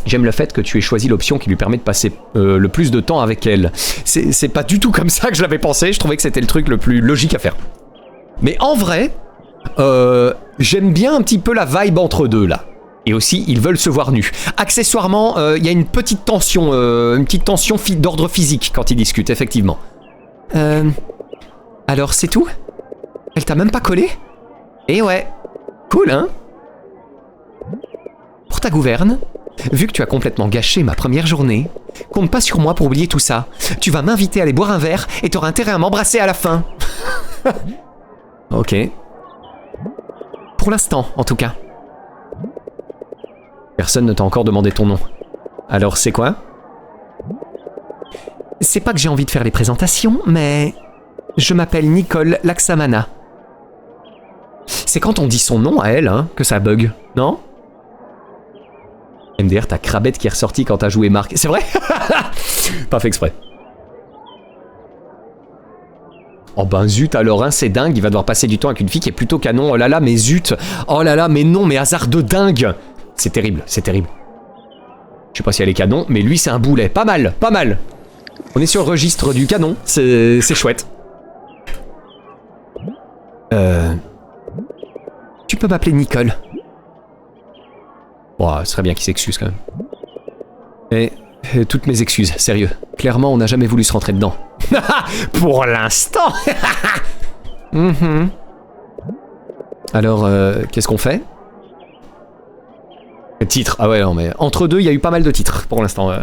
J'aime le fait que tu aies choisi l'option qui lui permet de passer le plus de temps avec elle. C'est pas du tout comme ça que je l'avais pensé, je trouvais que c'était le truc le plus logique à faire. Mais en vrai, j'aime bien un petit peu la vibe entre deux là. Et aussi, ils veulent se voir nus. Accessoirement, il y a une petite tension d'ordre physique quand ils discutent, effectivement. Alors c'est tout? Elle t'a même pas collé? Eh ouais. Cool, hein? Pour ta gouverne, vu que tu as complètement gâché ma première journée, compte pas sur moi pour oublier tout ça. Tu vas m'inviter à aller boire un verre et t'auras intérêt à m'embrasser à la fin. Ok. Pour l'instant, en tout cas. Personne ne t'a encore demandé ton nom. Alors c'est quoi? C'est pas que j'ai envie de faire les présentations, mais... Je m'appelle Nicole Laxamana. C'est quand on dit son nom à elle, hein, que ça bug, non? MDR, ta crabette qui est ressortie quand t'as joué Marc. C'est vrai? Pas fait exprès. Oh ben zut alors, hein, c'est dingue, il va devoir passer du temps avec une fille qui est plutôt canon. Oh là là, mais zut. Oh là là, mais non, mais hasard de dingue. C'est terrible, c'est terrible. Je sais pas si elle est canon, mais lui c'est un boulet. Pas mal, pas mal. On est sur le registre du canon, c'est chouette. Tu peux m'appeler Nicole. Oh, ce serait bien qu'il s'excuse quand même. Et toutes mes excuses, sérieux. Clairement, on n'a jamais voulu se rentrer dedans. Pour l'instant. Alors, qu'est-ce qu'on fait? Titre. Ah ouais, non, mais entre deux, il y a eu pas mal de titres pour l'instant.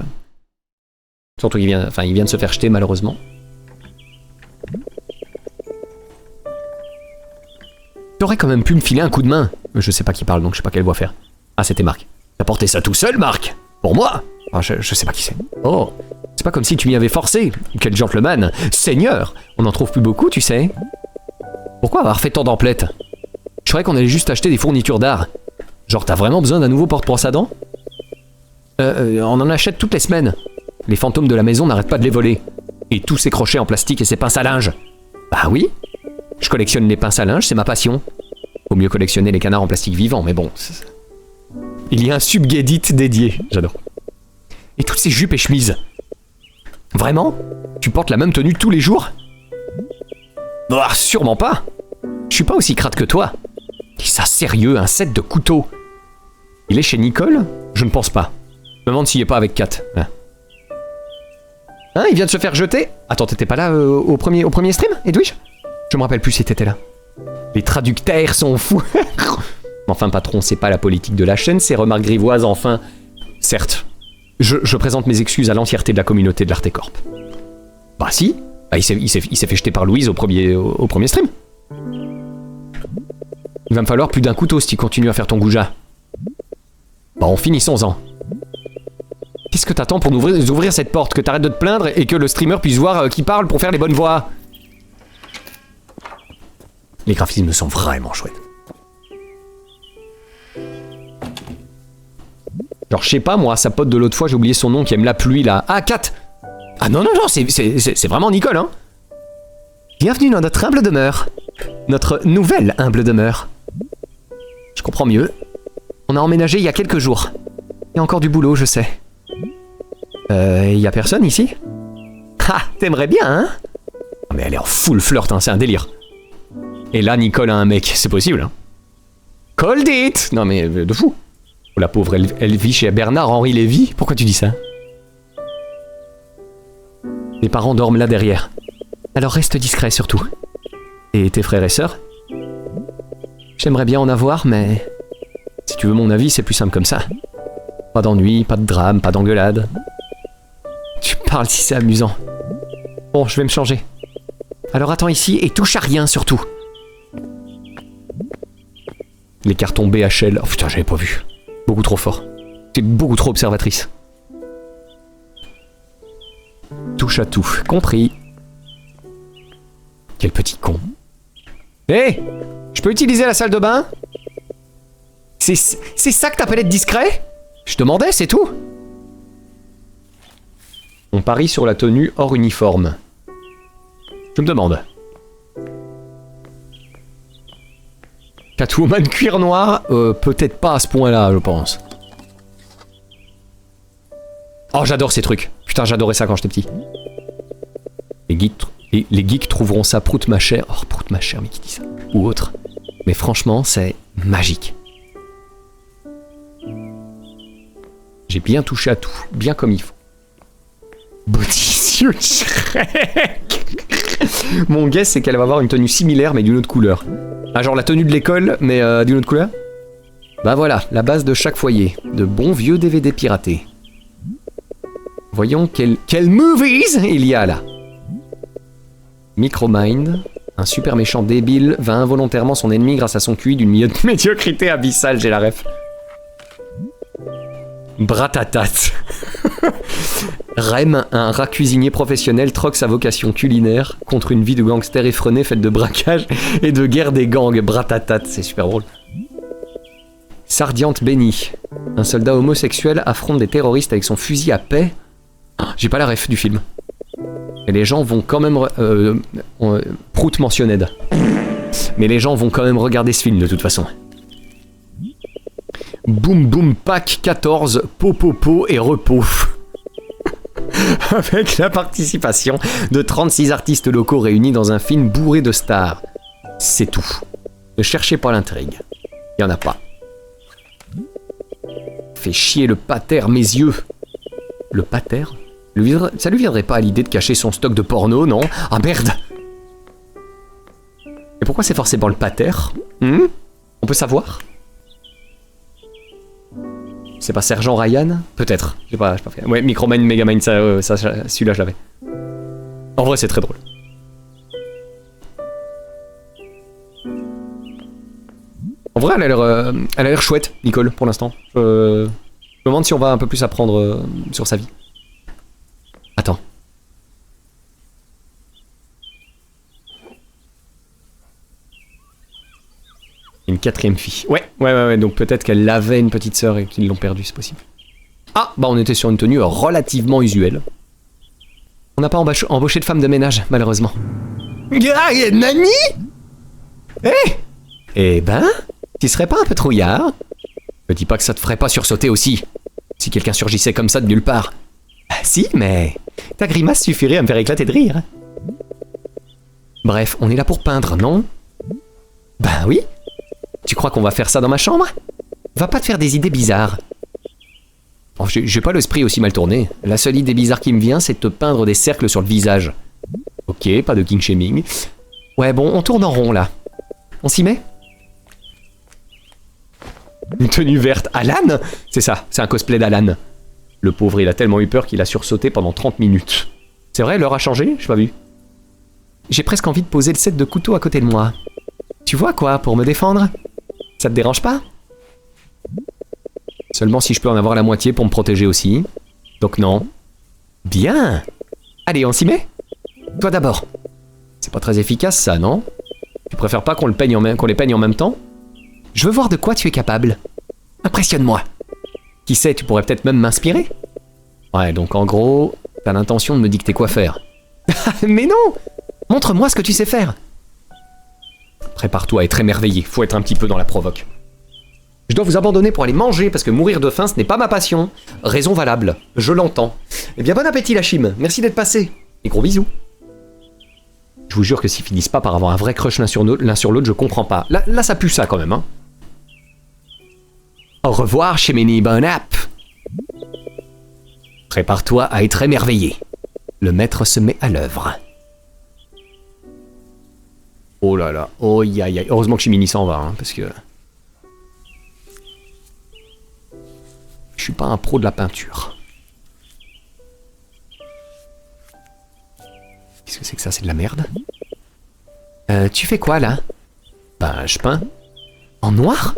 Surtout qu'il vient de se faire jeter, malheureusement. T'aurais quand même pu me filer un coup de main. Je sais pas qui parle, donc je sais pas quelle voix faire. Ah, c'était Marc. T'as porté ça tout seul, Marc? Pour moi? Ah, je sais pas qui c'est. Oh, c'est pas comme si tu m'y avais forcé. Quel gentleman. Seigneur, on n'en trouve plus beaucoup, tu sais. Pourquoi avoir fait tant d'emplettes? Je croyais qu'on allait juste acheter des fournitures d'art. Genre, t'as vraiment besoin d'un nouveau porte-brosse à dents? On en achète toutes les semaines. Les fantômes de la maison n'arrêtent pas de les voler. Et tous ces crochets en plastique et ces pinces à linge. Bah oui. Je collectionne les pinces à linge, c'est ma passion. Faut mieux collectionner les canards en plastique vivant, mais bon. Il y a un subreddit dédié, j'adore. Et toutes ces jupes et chemises. Vraiment? Tu portes la même tenue tous les jours? Bah, sûrement pas. Je suis pas aussi crade que toi. Et ça, sérieux, un set de couteaux. Il est chez Nicole? Je ne pense pas. Je me demande s'il est pas avec Kat. Hein, il vient de se faire jeter? Attends, t'étais pas là au premier stream, Edwige? Je me rappelle plus si t'étais là. Les traducteurs sont fous. Enfin, patron, c'est pas la politique de la chaîne, c'est remarques grivoises, enfin. Certes, je présente mes excuses à l'entièreté de la communauté de l'Artecorp. Bah si, bah, il s'est fait jeter par Louise au premier stream. Il va me falloir plus d'un couteau si tu continues à faire ton goujat. Bon, finissons-en. Qu'est-ce que t'attends pour ouvrir cette porte? Que t'arrêtes de te plaindre et que le streamer puisse voir qui parle pour faire les bonnes voix? Les graphismes sont vraiment chouettes. Genre, je sais pas, moi, sa pote de l'autre fois, j'ai oublié son nom, qui aime la pluie, là. Ah, Kat! Ah non, non, non, c'est vraiment Nicole, hein. Bienvenue dans notre humble demeure. Notre nouvelle humble demeure. Je comprends mieux. On a emménagé il y a quelques jours. Il y a encore du boulot, je sais. Il y a personne ici? Ah, t'aimerais bien, hein? Mais elle est en full flirt, hein, c'est un délire. Et là, Nicole a un mec, c'est possible, hein. Cold it! Non mais, de fou. Oh, la pauvre, elle vit chez Bernard-Henri Lévy. Pourquoi tu dis ça? Les parents dorment là derrière. Alors reste discret surtout. Et tes frères et sœurs? J'aimerais bien en avoir, mais... Si tu veux mon avis, c'est plus simple comme ça. Pas d'ennui, pas de drame, pas d'engueulade. Tu parles si c'est amusant. Bon, je vais me changer. Alors attends ici et touche à rien surtout. Les cartons BHL. Oh putain, j'avais pas vu. Beaucoup trop fort. T'es beaucoup trop observatrice. Touche à tout. Compris. Quel petit con. Hé hey, je peux utiliser la salle de bain? C'est ça que t'appelles être discret? Je demandais, c'est tout. On parie sur la tenue hors uniforme. Je me demande. Catwoman cuir noir, peut-être pas à ce point-là, je pense. Oh, j'adore ces trucs. Putain, j'adorais ça quand j'étais petit. Les geeks trouveront ça prout ma chère. Oh, prout ma chère, mais qui dit ça? Ou autre. Mais franchement, c'est magique. J'ai bien touché à tout, bien comme il faut. Bodysuit Shrek. Mon guess, c'est qu'elle va avoir une tenue similaire, mais d'une autre couleur. Ah, genre la tenue de l'école, mais d'une autre couleur? Bah voilà, la base de chaque foyer. De bons vieux DVD piratés. Voyons quels movies il y a là. Micromind. Un super méchant débile va involontairement son ennemi grâce à son QI d'une médiocrité abyssale, j'ai la ref. Bratatat. Rem, un rat cuisinier professionnel, troque sa vocation culinaire contre une vie de gangster effrené faite de braquage et de guerre des gangs. Bratatat, c'est super drôle. Sardiante Benny. Un soldat homosexuel affronte des terroristes avec son fusil à paix. J'ai pas la ref du film. Et les gens vont quand même... Prout mentionned. Mais les gens vont quand même regarder ce film de toute façon. Boom Boom Pack 14, Popopo et Repos. Avec la participation de 36 artistes locaux réunis dans un film bourré de stars. C'est tout. Ne cherchez pas l'intrigue. Il y en a pas. Fait chier le pater, mes yeux. Le pater? Ça lui viendrait pas à l'idée de cacher son stock de porno, non? Ah merde! Et pourquoi c'est forcément le pater? On peut savoir? C'est pas Sergent Ryan? Peut-être. J'ai pas fait. Ouais, Microman, Megamind, celui-là je l'avais. En vrai, c'est très drôle. En vrai, elle a l'air chouette, Nicole, pour l'instant. Je me demande si on va un peu plus apprendre sur sa vie. Attends. Une quatrième fille. Ouais, donc peut-être qu'elle avait une petite sœur et qu'ils l'ont perdue, c'est possible. Ah, bah on était sur une tenue relativement usuelle. On n'a pas embauché de femme de ménage, malheureusement. Ah, Nani? Eh ben, tu serais pas un peu trouillard? Me dis pas que ça te ferait pas sursauter aussi, si quelqu'un surgissait comme ça de nulle part. Ah si, mais ta grimace suffirait à me faire éclater de rire. Bref, on est là pour peindre, non? Ben oui. Tu crois qu'on va faire ça dans ma chambre? Va pas te faire des idées bizarres. Oh, j'ai pas l'esprit aussi mal tourné. La seule idée bizarre qui me vient, c'est de te peindre des cercles sur le visage. Ok, pas de king shaming. Ouais, bon, on tourne en rond, là. On s'y met? Une tenue verte. Alan? C'est ça, c'est un cosplay d'Alan. Le pauvre, il a tellement eu peur qu'il a sursauté pendant 30 minutes. C'est vrai, l'heure a changé? J'ai pas vu. J'ai presque envie de poser le set de couteau à côté de moi. Tu vois quoi, pour me défendre? Ça te dérange pas? Seulement si je peux en avoir la moitié pour me protéger aussi. Donc non. Bien. Allez, on s'y met? Toi d'abord. C'est pas très efficace ça, non? Tu préfères pas qu'on les peigne en même temps? Je veux voir de quoi tu es capable. Impressionne-moi. Qui sait, tu pourrais peut-être même m'inspirer. Ouais, donc en gros, t'as l'intention de me dicter quoi faire. Mais non! Montre-moi ce que tu sais faire. Prépare-toi à être émerveillé, faut être un petit peu dans la provoque. Je dois vous abandonner pour aller manger parce que mourir de faim ce n'est pas ma passion. Raison valable, je l'entends. Eh bien bon appétit la chime, merci d'être passé. Et gros bisous. Je vous jure que s'ils finissent pas par avoir un vrai crush l'un sur l'autre, je comprends pas. Là ça pue ça quand même, hein. Au revoir Chimini, bon app. Prépare-toi à être émerveillé. Le maître se met à l'œuvre. Oh là là, oh aïe aïe. Heureusement que Chimini s'en va, hein, parce que... Je suis pas un pro de la peinture. Qu'est-ce que c'est que ça? C'est de la merde. Tu fais quoi là? Ben, je peins. En noir?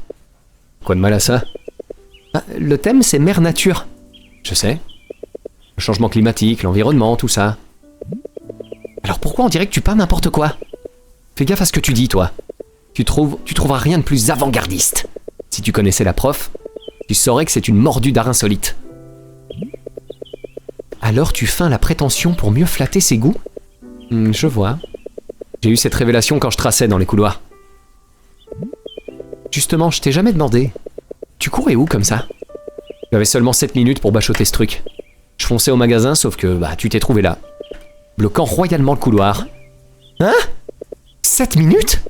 Quoi de mal à ça? Le thème c'est Mère Nature. Je sais. Le changement climatique, l'environnement, tout ça. Alors pourquoi on dirait que tu peins n'importe quoi? Fais gaffe à ce que tu dis, toi. Tu trouveras rien de plus avant-gardiste. Si tu connaissais la prof, tu saurais que c'est une mordue d'art insolite. Alors tu feins la prétention pour mieux flatter ses goûts? Je vois. J'ai eu cette révélation quand je traçais dans les couloirs. Justement, je t'ai jamais demandé. Tu courais où comme ça? J'avais seulement 7 minutes pour bachoter ce truc. Je fonçais au magasin, sauf que, tu t'es trouvé là. Bloquant royalement le couloir. Hein? 7 minutes?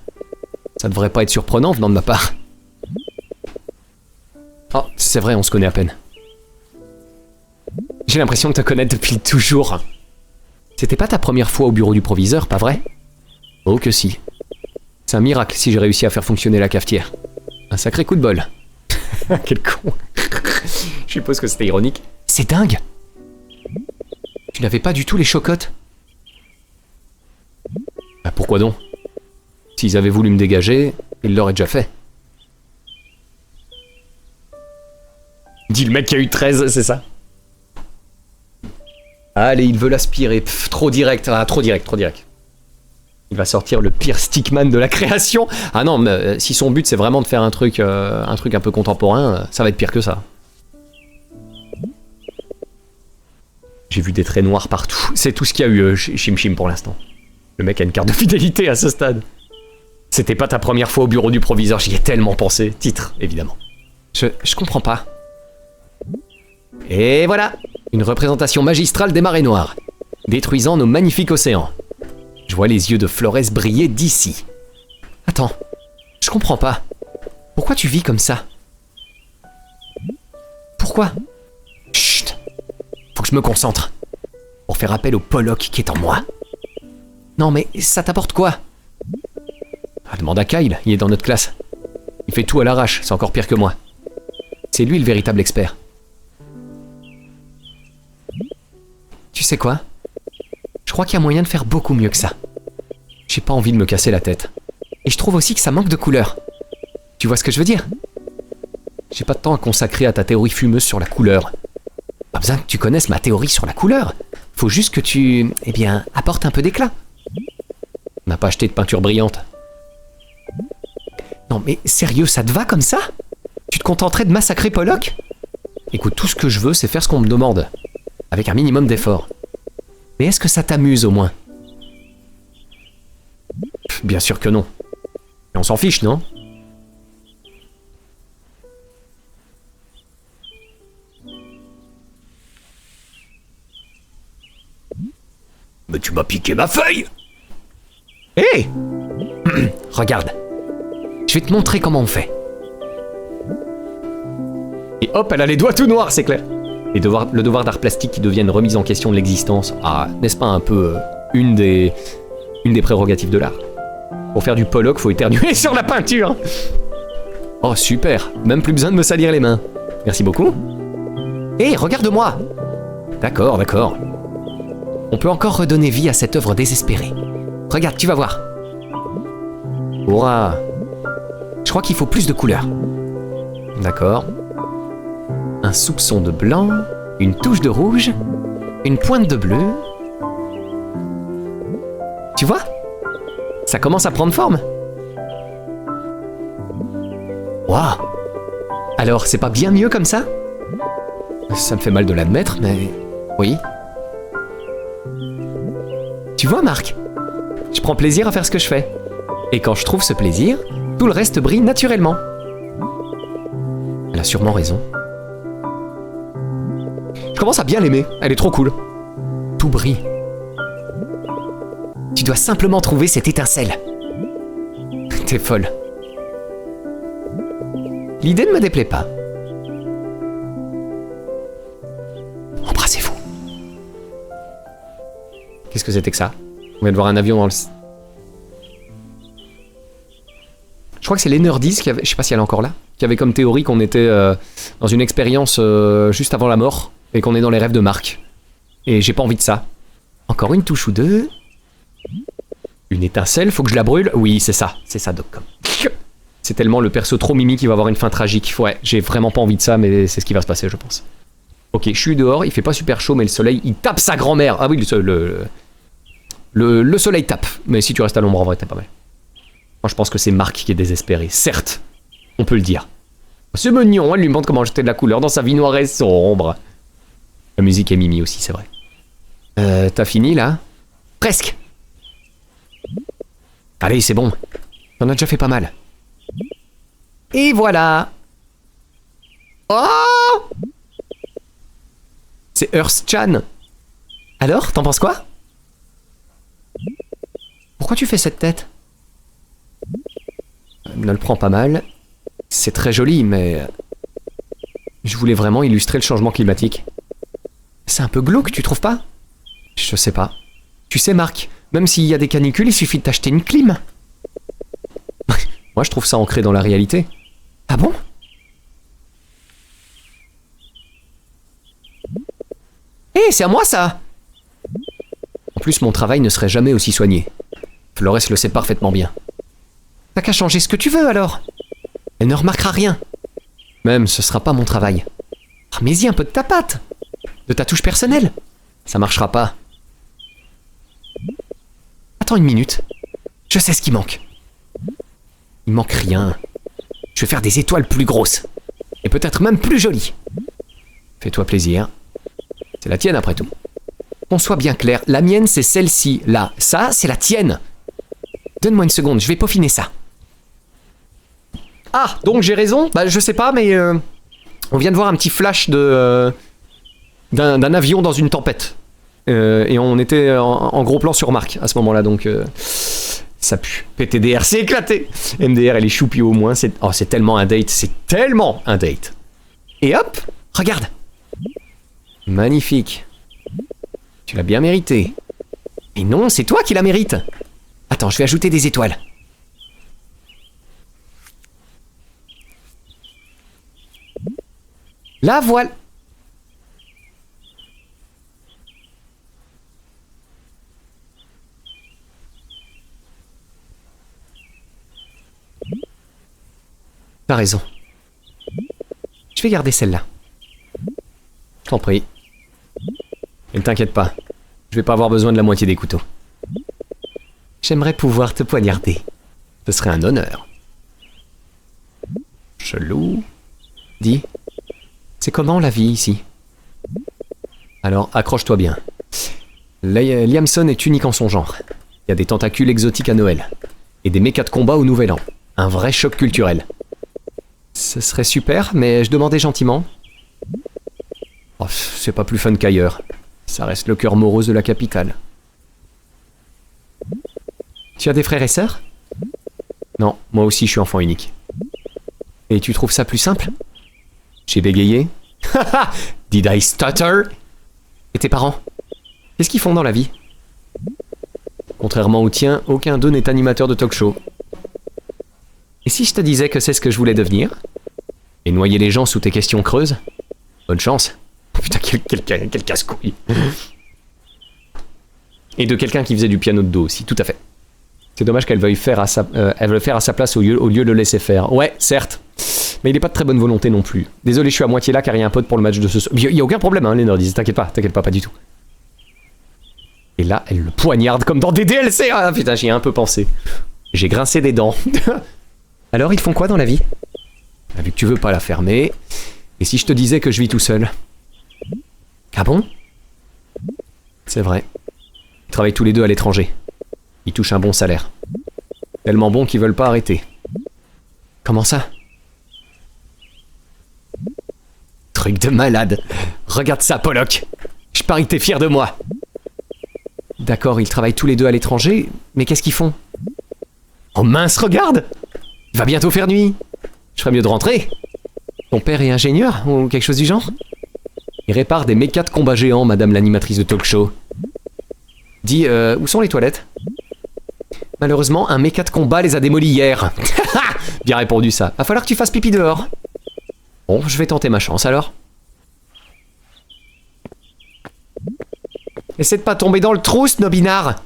Ça devrait pas être surprenant venant de ma part. Oh, c'est vrai, on se connaît à peine. J'ai l'impression de te connaître depuis toujours. C'était pas ta première fois au bureau du proviseur, pas vrai? Oh que si. C'est un miracle si j'ai réussi à faire fonctionner la cafetière. Un sacré coup de bol. Quel con. Je suppose que c'était ironique. C'est dingue. Tu n'avais pas du tout les chocottes. Pourquoi donc? S'ils avaient voulu me dégager, ils l'auraient déjà fait. Dis le mec qui a eu 13, c'est ça? Allez, il veut l'aspirer. Trop direct, trop direct. Il va sortir le pire stickman de la création. Ah non, mais si son but c'est vraiment de faire un truc un peu contemporain, ça va être pire que ça. J'ai vu des traits noirs partout. C'est tout ce qu'il y a eu chez Chim Chim pour l'instant. Le mec a une carte de fidélité à ce stade. C'était pas ta première fois au bureau du proviseur, j'y ai tellement pensé. Titre, évidemment. Je comprends pas. Et voilà, une représentation magistrale des marées noires, détruisant nos magnifiques océans. Je vois les yeux de Flores briller d'ici. Attends, je comprends pas. Pourquoi tu vis comme ça? Pourquoi? Chut! Faut que je me concentre. Pour faire appel au Pollock qui est en moi. Non mais ça t'apporte quoi? Demande à Kyle, il est dans notre classe. Il fait tout à l'arrache, c'est encore pire que moi. C'est lui le véritable expert. Tu sais quoi? Je crois qu'il y a moyen de faire beaucoup mieux que ça. J'ai pas envie de me casser la tête. Et je trouve aussi que ça manque de couleur. Tu vois ce que je veux dire? J'ai pas de temps à consacrer à ta théorie fumeuse sur la couleur. Pas besoin que tu connaisses ma théorie sur la couleur. Faut juste que tu... apportes un peu d'éclat. On n'a pas acheté de peinture brillante. Non mais sérieux, ça te va comme ça? Tu te contenterais de massacrer Pollock? Écoute, tout ce que je veux, c'est faire ce qu'on me demande. Avec un minimum d'effort. Mais est-ce que ça t'amuse au moins? Bien sûr que non. Et on s'en fiche, non? Mais tu m'as piqué ma feuille! Hé! Regarde. Je vais te montrer comment on fait. Et hop, elle a les doigts tout noirs, c'est clair. Le devoir d'art plastique qui devient une remise en question de l'existence. Ah, n'est-ce pas un peu une des prérogatives de l'art? Pour faire du Pollock, faut éternuer sur la peinture. Oh super, même plus besoin de me salir les mains. Merci beaucoup. Hé, regarde-moi. D'accord. On peut encore redonner vie à cette œuvre désespérée. Regarde, tu vas voir. Hurrah. Je crois qu'il faut plus de couleurs. D'accord. Un soupçon de blanc, une touche de rouge, une pointe de bleu. Tu vois? Ça commence à prendre forme. Waouh! Alors, c'est pas bien mieux comme ça? Ça me fait mal de l'admettre, mais... Oui. Tu vois, Marc, je prends plaisir à faire ce que je fais. Et quand je trouve ce plaisir, tout le reste brille naturellement. Elle a sûrement raison. Je commence à bien l'aimer, elle est trop cool. Tout brille. Tu dois simplement trouver cette étincelle. T'es folle. L'idée ne me déplaît pas. Embrassez-vous. Qu'est-ce que c'était que ça? On vient de voir un avion dans le... Je crois que c'est l'Enerdis qui avait... Je sais pas si elle est encore là. Qui avait comme théorie qu'on était dans une expérience juste avant la mort. Et qu'on est dans les rêves de Marc. Et j'ai pas envie de ça. Encore une touche ou deux. Une étincelle, faut que je la brûle. Oui, c'est ça, Doccom. C'est tellement le perso trop mimi qui va avoir une fin tragique. Ouais, j'ai vraiment pas envie de ça, mais c'est ce qui va se passer, je pense. Ok, je suis dehors, il fait pas super chaud, mais le soleil, il tape sa grand-mère. Ah oui, le soleil tape. Mais si tu restes à l'ombre, en vrai, t'es pas mal. Moi, je pense que c'est Marc qui est désespéré. Certes, on peut le dire. C'est mignon, elle lui montre comment jeter de la couleur dans sa vie noire et sombre. La musique est mimi aussi, c'est vrai. T'as fini, là? Presque. Allez, c'est bon. T'en as déjà fait pas mal. Et voilà. Oh! C'est Earth-chan. Alors, t'en penses quoi? Pourquoi tu fais cette tête? Ne le prends pas mal. C'est très joli, mais... Je voulais vraiment illustrer le changement climatique. C'est un peu glauque, tu trouves pas? Je sais pas. Tu sais, Marc, même s'il y a des canicules, il suffit de t'acheter une clim. Moi, je trouve ça ancré dans la réalité. Ah bon? Hé, c'est à moi, ça! En plus, mon travail ne serait jamais aussi soigné. Flores le sait parfaitement bien. T'as qu'à changer ce que tu veux, alors. Elle ne remarquera rien. Même, ce sera pas mon travail. Remets-y un peu de ta patte. De ta touche personnelle. Ça marchera pas. Attends une minute. Je sais ce qui manque. Il manque rien. Je vais faire des étoiles plus grosses. Et peut-être même plus jolies. Fais-toi plaisir. C'est la tienne après tout. Qu'on soit bien clair, la mienne c'est celle-ci, là. Ça, c'est la tienne. Donne-moi une seconde, je vais peaufiner ça. Ah, donc j'ai raison? Bah je sais pas, mais on vient de voir un petit flash de d'un avion dans une tempête. Et on était en gros plan sur Marc à ce moment-là, donc ça pue. PTDR, c'est éclaté. MDR, elle est choupie au moins. Oh, c'est tellement un date, c'est tellement un date. Et hop, regarde. Magnifique. Tu l'as bien mérité. Et non, c'est toi qui la mérites. Attends, je vais ajouter des étoiles. La voile. T'as raison. Je vais garder celle-là. Je t'en prie. Et ne t'inquiète pas, je vais pas avoir besoin de la moitié des couteaux. J'aimerais pouvoir te poignarder. Ce serait un honneur. Chelou. Dis, c'est comment la vie ici? Alors, accroche-toi bien. Liamson est unique en son genre. Il y a des tentacules exotiques à Noël. Et des mécas de combat au Nouvel An. Un vrai choc culturel. Ce serait super, mais je demandais gentiment. Oh, c'est pas plus fun qu'ailleurs. Ça reste le cœur morose de la capitale. Tu as des frères et sœurs? Non, moi aussi je suis enfant unique. Et tu trouves ça plus simple? J'ai bégayé. Haha! Did I stutter? Et tes parents? Qu'est-ce qu'ils font dans la vie? Contrairement au tien, aucun d'eux n'est animateur de talk show. Et si je te disais que c'est ce que je voulais devenir? Et noyer les gens sous tes questions creuses? Bonne chance. Putain, quel casse-couille. Et de quelqu'un qui faisait du piano de dos aussi, tout à fait. C'est dommage qu'elle veuille faire à sa, elle veut le faire à sa place au lieu de le laisser faire. Ouais, certes. Mais il est pas de très bonne volonté non plus. Désolé, je suis à moitié là car il y a un pote pour le match de ce soir. Il y a aucun problème, hein, les Nordis. T'inquiète pas, pas du tout. Et là, elle le poignarde comme dans des DLC. Ah putain, j'y ai un peu pensé. J'ai grincé des dents. Alors, ils font quoi dans la vie? Vu que tu veux pas la fermer. Et si je te disais que je vis tout seul? Ah bon? C'est vrai. Ils travaillent tous les deux à l'étranger. Ils touchent un bon salaire. Tellement bon qu'ils veulent pas arrêter. Comment ça? Truc de malade. Regarde ça, Pollock. Je parie que t'es fier de moi. D'accord, ils travaillent tous les deux à l'étranger, mais qu'est-ce qu'ils font? Oh mince, regarde! Il va bientôt faire nuit. Je ferais mieux de rentrer. Ton père est ingénieur ou quelque chose du genre? Il répare des mechas de combat géants, madame l'animatrice de talk show. Dis, où sont les toilettes? Malheureusement, un mecha de combat les a démolis hier. Bien répondu ça. Va falloir que tu fasses pipi dehors. Bon, je vais tenter ma chance alors. Essaie de pas tomber dans le trou, snobinard.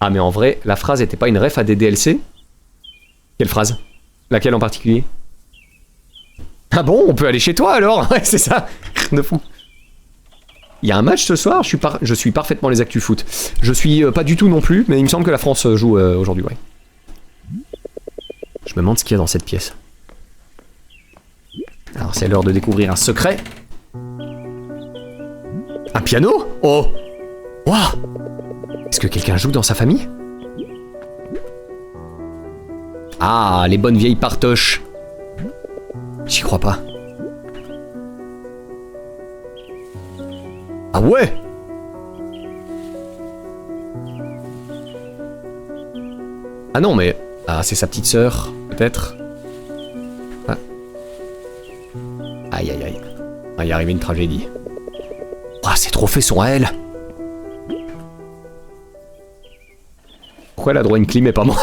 Ah mais en vrai, la phrase était pas une ref à des DLC? Quelle phrase? Laquelle en particulier? Ah bon, on peut aller chez toi alors? Ouais, c'est ça. De fou. Il y a un match ce soir, je suis parfaitement les actus foot. Je suis pas du tout non plus, mais il me semble que la France joue aujourd'hui, ouais. Je me demande ce qu'il y a dans cette pièce. Alors c'est l'heure de découvrir un secret. Un piano? Oh! Waouh! Est-ce que quelqu'un joue dans sa famille? Ah, les bonnes vieilles partoches. J'y crois pas. Ah ouais! Ah non, mais... Ah, c'est sa petite sœur, peut-être. Ah. Aïe aïe aïe. Ah, il est arrivé une tragédie. Ah, ses trophées sont à elle. Pourquoi elle a droit à une clim et pas moi?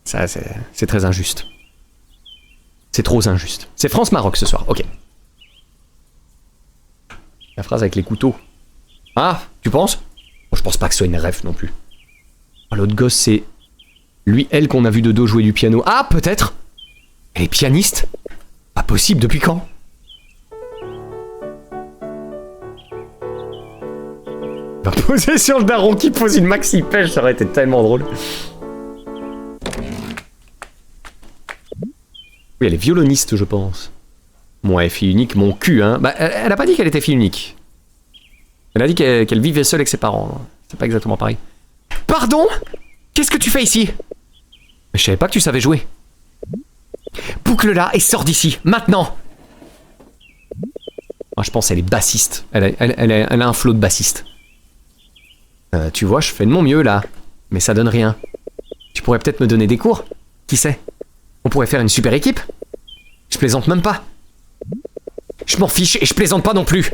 Ça, c'est très injuste. C'est trop injuste. C'est France-Maroc ce soir, ok. La phrase avec les couteaux. Ah, tu penses? Bon, je pense pas que ce soit une ref non plus. Ah, l'autre gosse, c'est... Lui, elle qu'on a vu de dos jouer du piano. Ah, peut-être? Elle est pianiste? Pas possible, depuis quand? Va poser sur le daron qui pose une maxi pêche, ça aurait été tellement drôle. Oui, elle est violoniste, je pense. Moi, fille unique, mon cul, hein. Bah, elle a pas dit qu'elle était fille unique. Elle a dit qu'elle vivait seule avec ses parents. C'est pas exactement pareil. Pardon? Qu'est-ce que tu fais ici? Je savais pas que tu savais jouer. Boucle-la et sors d'ici, maintenant! Moi, je pense qu'elle est bassiste. Elle a un flow de bassiste. Tu vois, je fais de mon mieux, là. Mais ça donne rien. Tu pourrais peut-être me donner des cours? Qui sait? On pourrait faire une super équipe? Je plaisante même pas. Je m'en fiche et je plaisante pas non plus.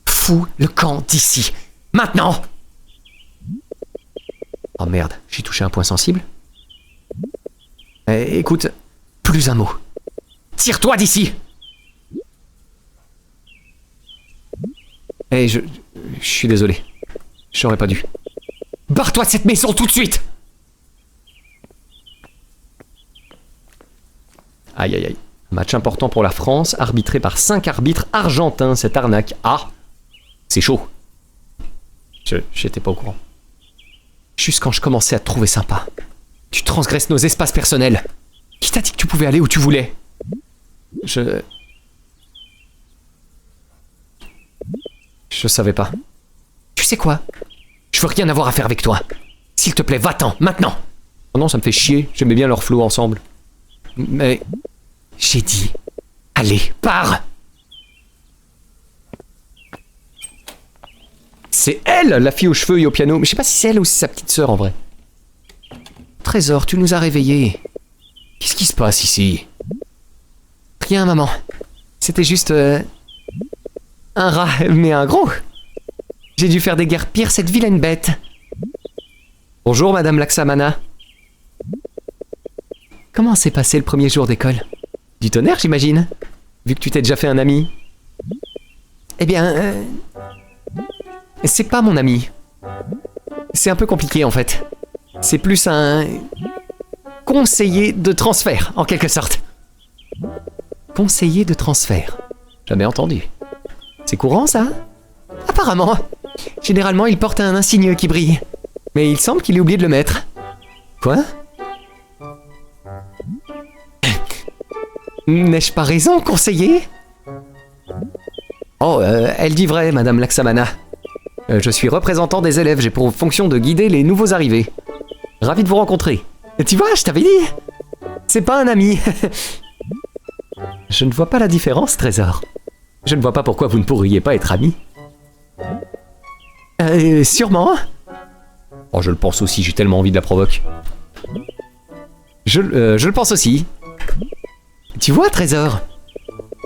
Fous le camp d'ici. Maintenant! Oh merde, j'ai touché un point sensible. Écoute, plus un mot. Tire-toi d'ici! Je suis désolé. J'aurais pas dû. Barre-toi de cette maison tout de suite! Aïe aïe aïe. Match important pour la France, arbitré par 5 arbitres argentins, cette arnaque. Ah! C'est chaud. J'étais pas au courant. Juste quand je commençais à te trouver sympa. Tu transgresses nos espaces personnels. Qui t'a dit que tu pouvais aller où tu voulais? Je savais pas. Tu sais quoi? Je veux rien avoir à faire avec toi. S'il te plaît, va-t'en, maintenant! Oh non, ça me fait chier, j'aimais bien leur flow ensemble. Mais... J'ai dit... Allez, pars! C'est elle, la fille aux cheveux et au piano. Mais je sais pas si c'est elle ou si c'est sa petite sœur en vrai. Trésor, tu nous as réveillés. Qu'est-ce qui se passe ici? Rien, maman. C'était juste... un rat, mais un gros. J'ai dû faire des guerres pires, cette vilaine bête. Bonjour, madame Laksamana. Comment s'est passé le premier jour d'école? Du tonnerre, j'imagine. Vu que tu t'es déjà fait un ami. Eh bien... c'est pas mon ami. C'est un peu compliqué, en fait. C'est plus un... conseiller de transfert, en quelque sorte. Conseiller de transfert. Jamais entendu. C'est courant, ça? Apparemment. Généralement, il porte un insigne qui brille. Mais il semble qu'il ait oublié de le mettre. Quoi? N'ai-je pas raison, conseiller? Oh, elle dit vrai, Madame Laksamana. Je suis représentant des élèves, j'ai pour fonction de guider les nouveaux arrivés. Ravi de vous rencontrer. Et tu vois, je t'avais dit. C'est pas un ami. Je ne vois pas la différence, Trésor. Je ne vois pas pourquoi vous ne pourriez pas être amis. Sûrement. Oh, je le pense aussi, j'ai tellement envie de la provoquer. Je le pense aussi. Tu vois, Trésor.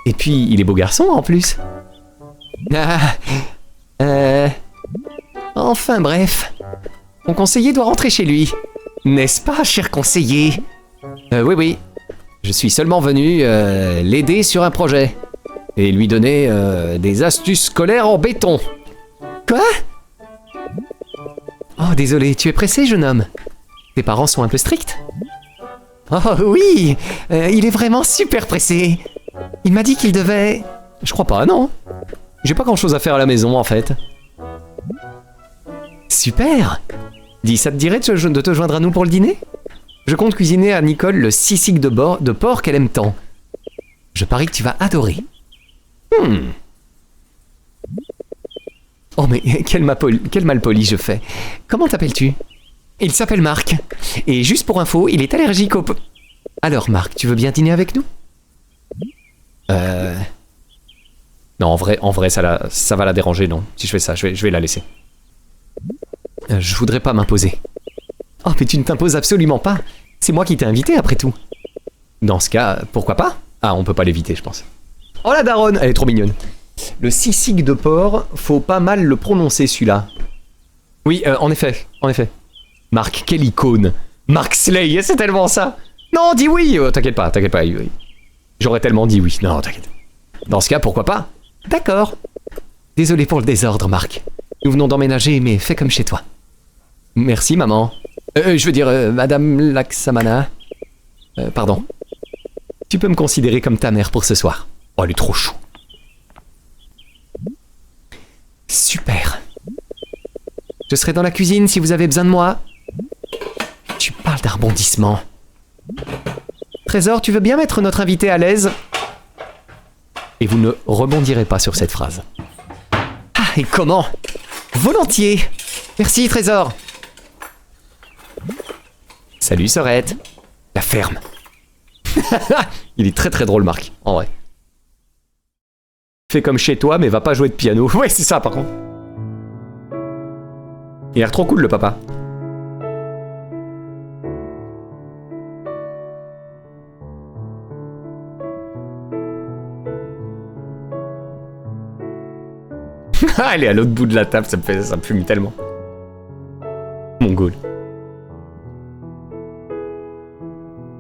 Et puis, il est beau garçon, en plus. Enfin, bref. Mon conseiller doit rentrer chez lui. N'est-ce pas, cher conseiller? Oui. Je suis seulement venu l'aider sur un projet. Et lui donner des astuces scolaires en béton. Quoi? Oh, désolé, tu es pressé, jeune homme? Tes parents sont un peu stricts? Oh oui, il est vraiment super pressé. Il m'a dit qu'il devait... Je crois pas, non. J'ai pas grand-chose à faire à la maison, en fait. Super. Dis, ça te dirait de te joindre à nous pour le dîner? Je compte cuisiner à Nicole le sisig de porc qu'elle aime tant. Je parie que tu vas adorer. Oh mais quel malpoli je fais. Comment t'appelles-tu? Il s'appelle Marc. Et juste pour info, il est allergique au... Alors Marc, tu veux bien dîner avec nous? Non, en vrai, ça va la déranger, non. Si je fais ça, je vais la laisser. Je voudrais pas m'imposer. Oh, mais tu ne t'imposes absolument pas. C'est moi qui t'ai invité, après tout. Dans ce cas, pourquoi pas? Ah, on peut pas l'éviter, je pense. Oh la daronne, elle est trop mignonne. Le sisig de porc, faut pas mal le prononcer, celui-là. Oui, en effet. Marc, quelle icône. Marc Slay, c'est tellement ça. Non, dis oui. T'inquiète pas. Oui. J'aurais tellement dit oui. Non, t'inquiète. Dans ce cas, pourquoi pas? D'accord. Désolé pour le désordre, Marc. Nous venons d'emménager, mais fais comme chez toi. Merci, maman. Je veux dire, Madame Laksamana. Pardon. Tu peux me considérer comme ta mère pour ce soir. Oh, elle est trop chou. Super. Je serai dans la cuisine si vous avez besoin de moi. Tu parles d'un rebondissement. Trésor, tu veux bien mettre notre invité à l'aise? Et vous ne rebondirez pas sur cette phrase. Ah, et comment? Volontiers. Merci, Trésor. Salut, Sorette. La ferme. Il est très très drôle, Marc, en vrai. Fais comme chez toi, mais va pas jouer de piano. Ouais, c'est ça, par contre. Il a l'air trop cool, le papa. Elle est à l'autre bout de la table, ça me fume tellement. Mongol.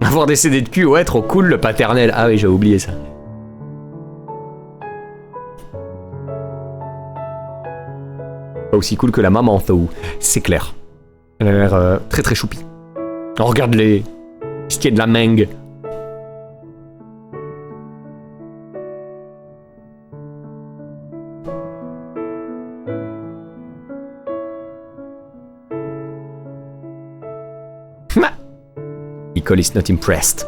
Avoir des CD de cul, ouais, trop cool, le paternel. Ah oui, j'ai oublié ça. Pas aussi cool que la maman, though. C'est clair. Elle a l'air très très choupie. Oh, regarde-les. Ce qui est de la mangue. Nicole is not impressed.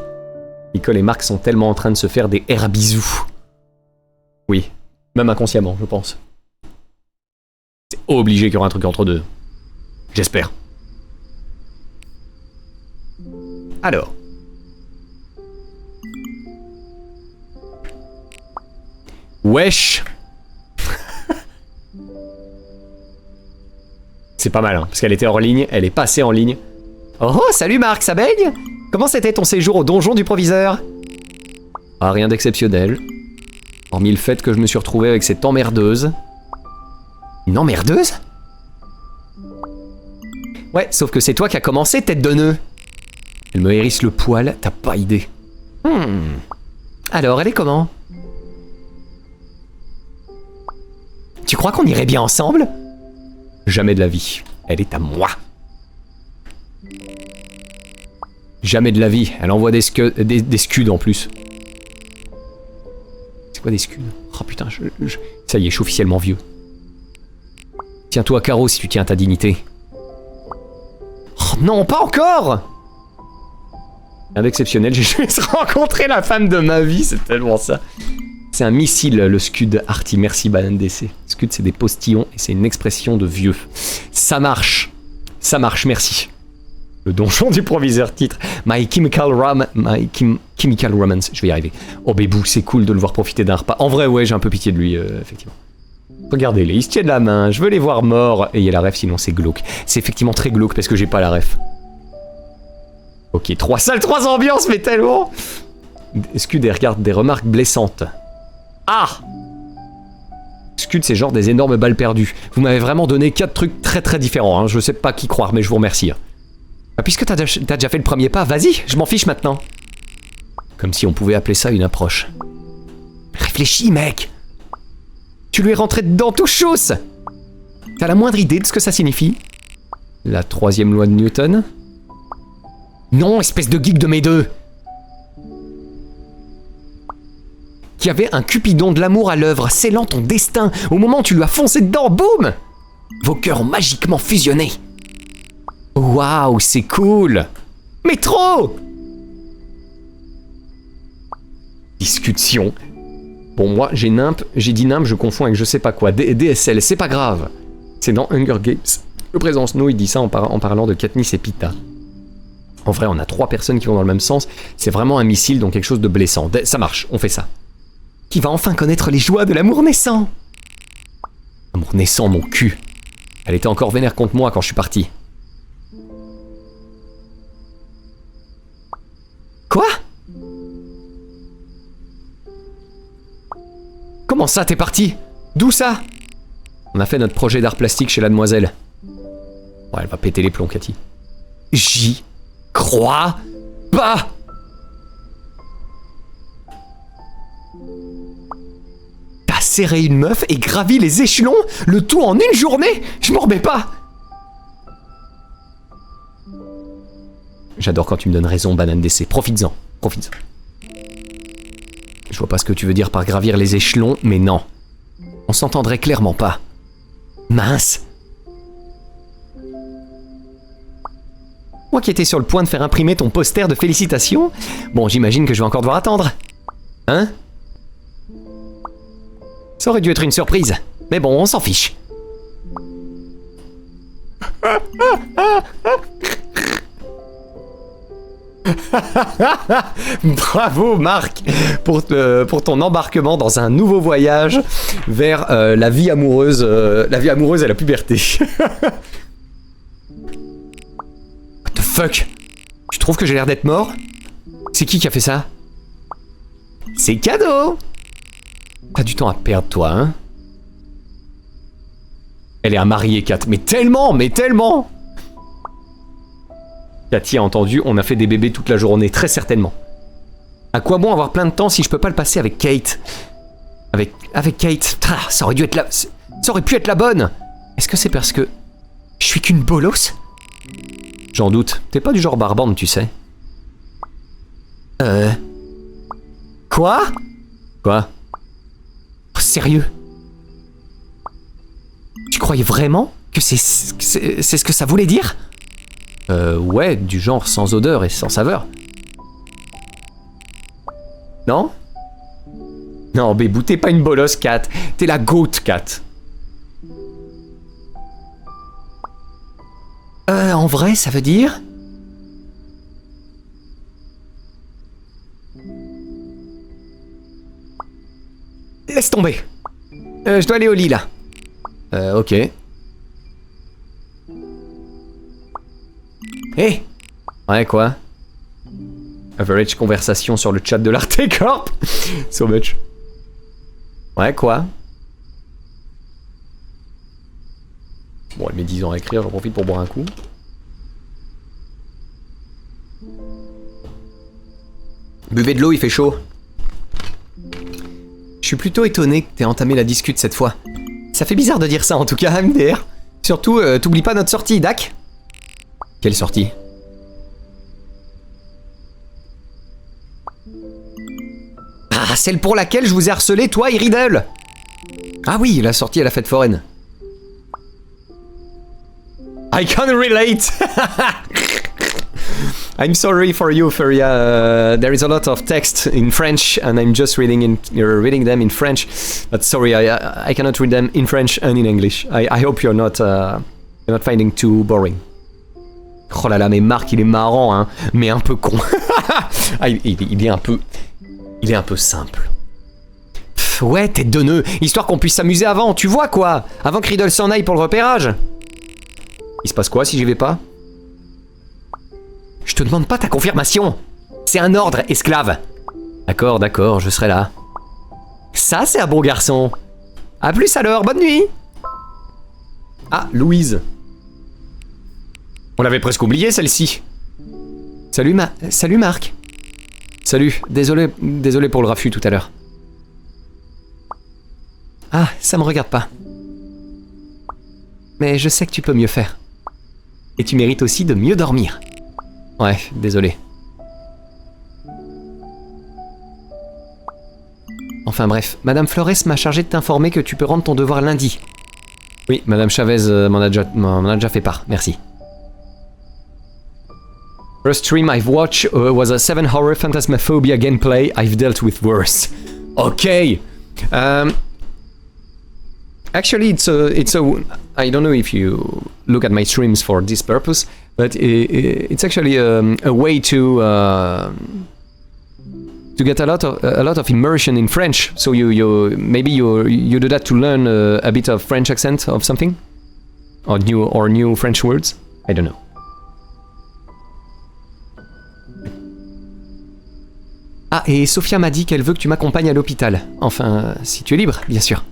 Nicole et Marc sont tellement en train de se faire des airs bisous. Oui, même inconsciemment, je pense. C'est obligé qu'il y aura un truc entre deux. J'espère. Alors. Wesh. C'est pas mal, hein, parce qu'elle était hors ligne, elle est passée en ligne. Oh, salut Marc, ça baigne? Comment c'était ton séjour au donjon du proviseur? Ah, rien d'exceptionnel. Hormis le fait que je me suis retrouvé avec cette emmerdeuse. Une emmerdeuse? Ouais, sauf que c'est toi qui as commencé, tête de nœud. Elle me hérisse le poil, t'as pas idée. Alors, elle est comment? Tu crois qu'on irait bien ensemble? Jamais de la vie. Elle est à moi. Jamais de la vie. Elle envoie des scuds en plus. C'est quoi des scuds? Oh putain, ça y est, je suis officiellement vieux. Tiens-toi, Caro, si tu tiens à ta dignité. Oh non, pas encore! Rien d'exceptionnel, j'ai juste rencontré la femme de ma vie, c'est tellement ça. C'est un missile, le Scud Arty. Merci, Banane DC. Scud, c'est des postillons et c'est une expression de vieux. Ça marche. Ça marche, merci. Le donjon du proviseur titre. My Chemical Romance. Je vais y arriver. Oh, Bébou, c'est cool de le voir profiter d'un repas. En vrai, ouais, j'ai un peu pitié de lui, effectivement. Regardez-les, ils se tiennent la main. Je veux les voir morts. Et il y a la ref, sinon c'est glauque. C'est effectivement très glauque parce que j'ai pas la ref. Ok, 3 salles, 3 ambiances, mais tellement. Scud, regarde des remarques blessantes. Ah! Scud, c'est genre des énormes balles perdues. Vous m'avez vraiment donné 4 trucs très très différents. Hein. Je sais pas qui croire, mais je vous remercie. Ah, puisque t'as déjà fait le premier pas, vas-y, je m'en fiche maintenant. Comme si on pouvait appeler ça une approche. Réfléchis, mec. Tu lui es rentré dedans tout chausse. T'as la moindre idée de ce que ça signifie? La 3e loi de Newton? Non, espèce de geek de mes deux. Qui avait un Cupidon de l'amour à l'œuvre, scellant ton destin. Au moment où tu lui as foncé dedans, boum! Vos cœurs ont magiquement fusionné. Waouh, c'est cool! Mais trop! Discussion. Bon, moi, j'ai dit nimp, je confonds avec je sais pas quoi. DSL, c'est pas grave. C'est dans Hunger Games. Le présent Snow, il dit ça en parlant de Katniss et Pita. En vrai, on a 3 personnes qui vont dans le même sens. C'est vraiment un missile, donc quelque chose de blessant. Ça marche, on fait ça. Qui va enfin connaître les joies de l'amour naissant. Amour naissant, mon cul. Elle était encore vénère contre moi quand je suis parti. Quoi? Comment ça, t'es parti? D'où ça? On a fait notre projet d'art plastique chez la demoiselle. Ouais, elle va péter les plombs, Cathy. J'y crois pas! T'as serré une meuf et gravi les échelons? Le tout en une journée? Je m'en remets pas! J'adore quand tu me donnes raison, Banane DC. Profites-en, profites-en. Je vois pas ce que tu veux dire par gravir les échelons, mais non. On s'entendrait clairement pas. Mince. Moi qui étais sur le point de faire imprimer ton poster de félicitations, bon, j'imagine que je vais encore devoir attendre. Hein? Ça aurait dû être une surprise. Mais bon, on s'en fiche. Bravo Marc pour ton embarquement dans un nouveau voyage vers la vie amoureuse et la puberté. What the fuck? Tu trouves que j'ai l'air d'être mort? C'est qui a fait ça? C'est cadeau. T'as du temps à perdre toi, hein? Elle est à marier, Kat. Mais tellement, mais tellement! Cathy a entendu, on a fait des bébés toute la journée, très certainement. À quoi bon avoir plein de temps si je peux pas le passer avec Kate? Avec Kate, ça aurait pu être la bonne. Est-ce que c'est parce que je suis qu'une bolos? J'en doute, t'es pas du genre barbante, tu sais. Quoi? Quoi? Oh, sérieux? Tu croyais vraiment que c'est ce que ça voulait dire? Ouais, du genre sans odeur et sans saveur. Non? Non, Bébou, t'es pas une bolosse, Kat. T'es la goat, Kat. En vrai, ça veut dire... Laisse tomber. Je dois aller au lit, là. Ok. Hé! Ouais, quoi? Average conversation sur le chat de l'Artecorp. So much. Ouais, quoi? Bon, elle met 10 ans à écrire, j'en profite pour boire un coup. Buvez de l'eau, il fait chaud. Je suis plutôt étonné que t'aies entamé la discute cette fois. Ça fait bizarre de dire ça en tout cas, MDR. Surtout, t'oublies pas notre sortie, Dak? Quelle sortie? Ah, celle pour laquelle je vous ai harcelé, toi et Riddle. Ah oui, la sortie à la fête foraine. I can relate. I'm sorry for you, Furia. There is a lot of text in French, and I'm just reading them in French. But sorry, I cannot read them in French and in English. I hope you're not finding too boring. Oh là là, mais Marc, il est marrant, hein, mais un peu con. Ah, il est un peu simple. Pff, ouais, tête de nœud, histoire qu'on puisse s'amuser avant, tu vois quoi? Avant que Riddle s'en aille pour le repérage. Il se passe quoi si j'y vais pas? Je te demande pas ta confirmation. C'est un ordre, esclave. D'accord, je serai là. Ça, c'est un bon garçon. A plus alors, bonne nuit. Ah, Louise. On l'avait presque oublié, celle-ci. Salut Marc. Salut, désolé pour le raffut tout à l'heure. Ah, ça me regarde pas. Mais je sais que tu peux mieux faire. Et tu mérites aussi de mieux dormir. Ouais, désolé. Enfin bref, Madame Flores m'a chargé de t'informer que tu peux rendre ton devoir lundi. Oui, Madame Chavez m'en a déjà fait part, merci. First stream I've watched was a 7-hour Phantasmaphobia gameplay. I've dealt with worse. Okay. Actually, it's a. I don't know if you look at my streams for this purpose, but it's actually a way to get a lot of immersion in French. So you do that to learn a bit of French accent of something, or new French words. I don't know. Ah, et Sophia m'a dit qu'elle veut que tu m'accompagnes à l'hôpital. Enfin, si tu es libre, bien sûr.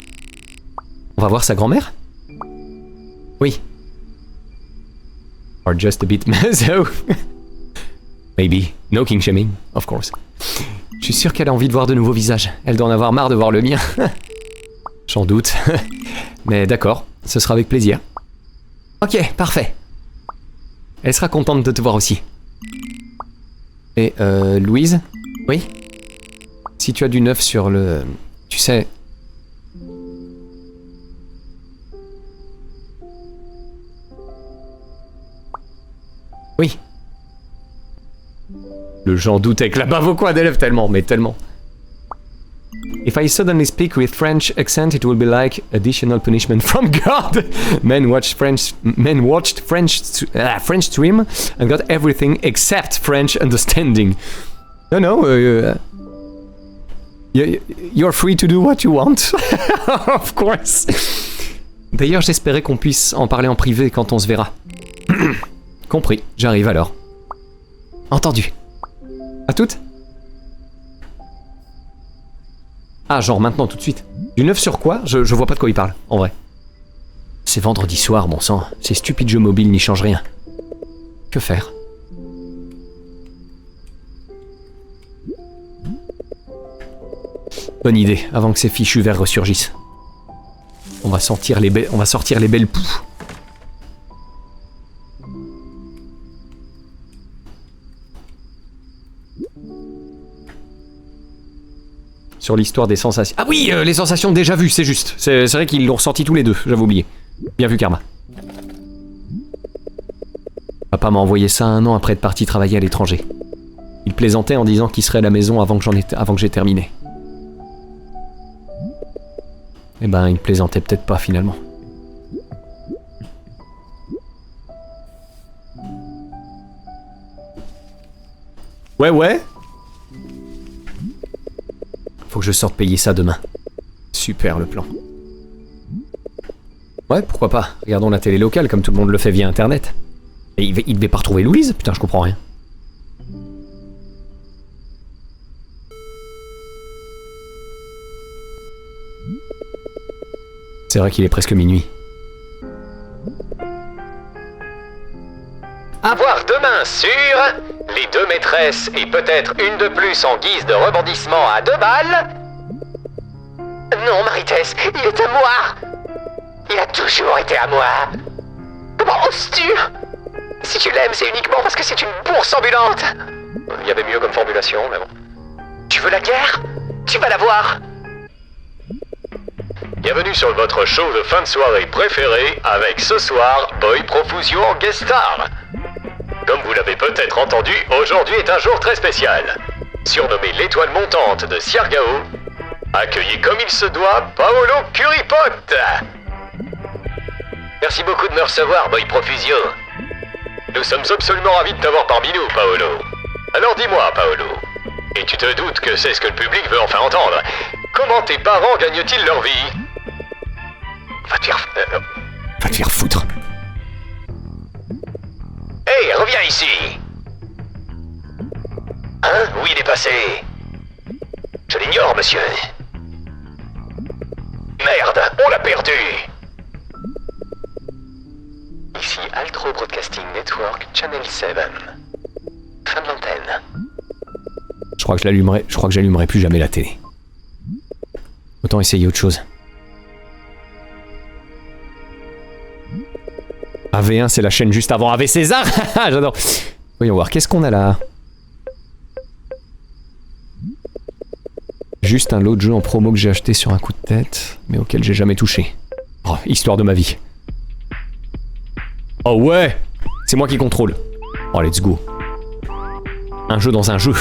On va voir sa grand-mère? Oui. Or just a bit so. Maybe. No king shaming, of course. Je suis sûr qu'elle a envie de voir de nouveaux visages. Elle doit en avoir marre de voir le mien. J'en doute. Mais d'accord, ce sera avec plaisir. Ok, parfait. Elle sera contente de te voir aussi. Et Louise? Oui? Si tu as du neuf sur le... Tu sais... Oui. Le j'en doute avec la bave au coin des lèvres tellement, mais tellement. If I suddenly speak with French accent, it will be like additional punishment from God. Men watched French stream and got everything except French understanding. No, you're free to do what you want. Of course. D'ailleurs, j'espérais qu'on puisse en parler en privé quand on se verra. Compris, j'arrive alors. Entendu. À toutes. Ah, genre maintenant, tout de suite. Du neuf sur quoi? Je vois pas de quoi il parle, en vrai. C'est vendredi soir, bon sang. Ces stupides jeux mobiles n'y changent rien. Que faire? Bonne idée, avant que ces fichus vers ressurgissent. On va sortir les belles poux. Sur l'histoire des sensations. Ah oui, les sensations déjà vues, c'est juste. C'est vrai qu'ils l'ont ressenti tous les deux, j'avais oublié. Bien vu, Karma. Papa m'a envoyé ça 1 an après être parti travailler à l'étranger. Il plaisantait en disant qu'il serait à la maison avant que j'ai terminé. Eh ben, il plaisantait peut-être pas finalement. Ouais. Faut que je sorte payer ça demain. Super le plan. Ouais, pourquoi pas. Regardons la télé locale comme tout le monde le fait via internet. Et il devait pas retrouver Louise? Putain, je comprends rien. C'est vrai qu'il est presque minuit. À voir demain sur les 2 maîtresses et peut-être une de plus en guise de rebondissement à 2 balles. Non, Marie-Thèse, il est à moi. Il a toujours été à moi. Comment oses-tu? Si tu l'aimes, c'est uniquement parce que c'est une bourse ambulante. Il y avait mieux comme formulation, mais bon. Tu veux la guerre? Tu vas la voir. Bienvenue sur votre show de fin de soirée préféré avec ce soir Boy Profusion en guest star. Comme vous l'avez peut-être entendu, aujourd'hui est un jour très spécial. Surnommé l'étoile montante de Siargao, accueillez comme il se doit Paolo Curipot. Merci beaucoup de me recevoir, Boy Profusio. Nous sommes absolument ravis de t'avoir parmi nous, Paolo. Alors dis-moi, Paolo, et tu te doutes que c'est ce que le public veut enfin entendre, comment tes parents gagnent-ils leur vie? Va te faire foutre. Hey, reviens ici. Hein? Où il est passé? Je l'ignore, monsieur. Merde, on l'a perdu. Ici Altro Broadcasting Network Channel 7. Fin de l'antenne. Je crois que j'allumerai plus jamais la télé. Autant essayer autre chose. AV1, c'est la chaîne juste avant AV César. J'adore. Voyons voir, qu'est-ce qu'on a là? Juste un lot de jeu en promo que j'ai acheté sur un coup de tête, mais auquel j'ai jamais touché. Oh, histoire de ma vie. Oh ouais! C'est moi qui contrôle. Oh, let's go. Un jeu dans un jeu.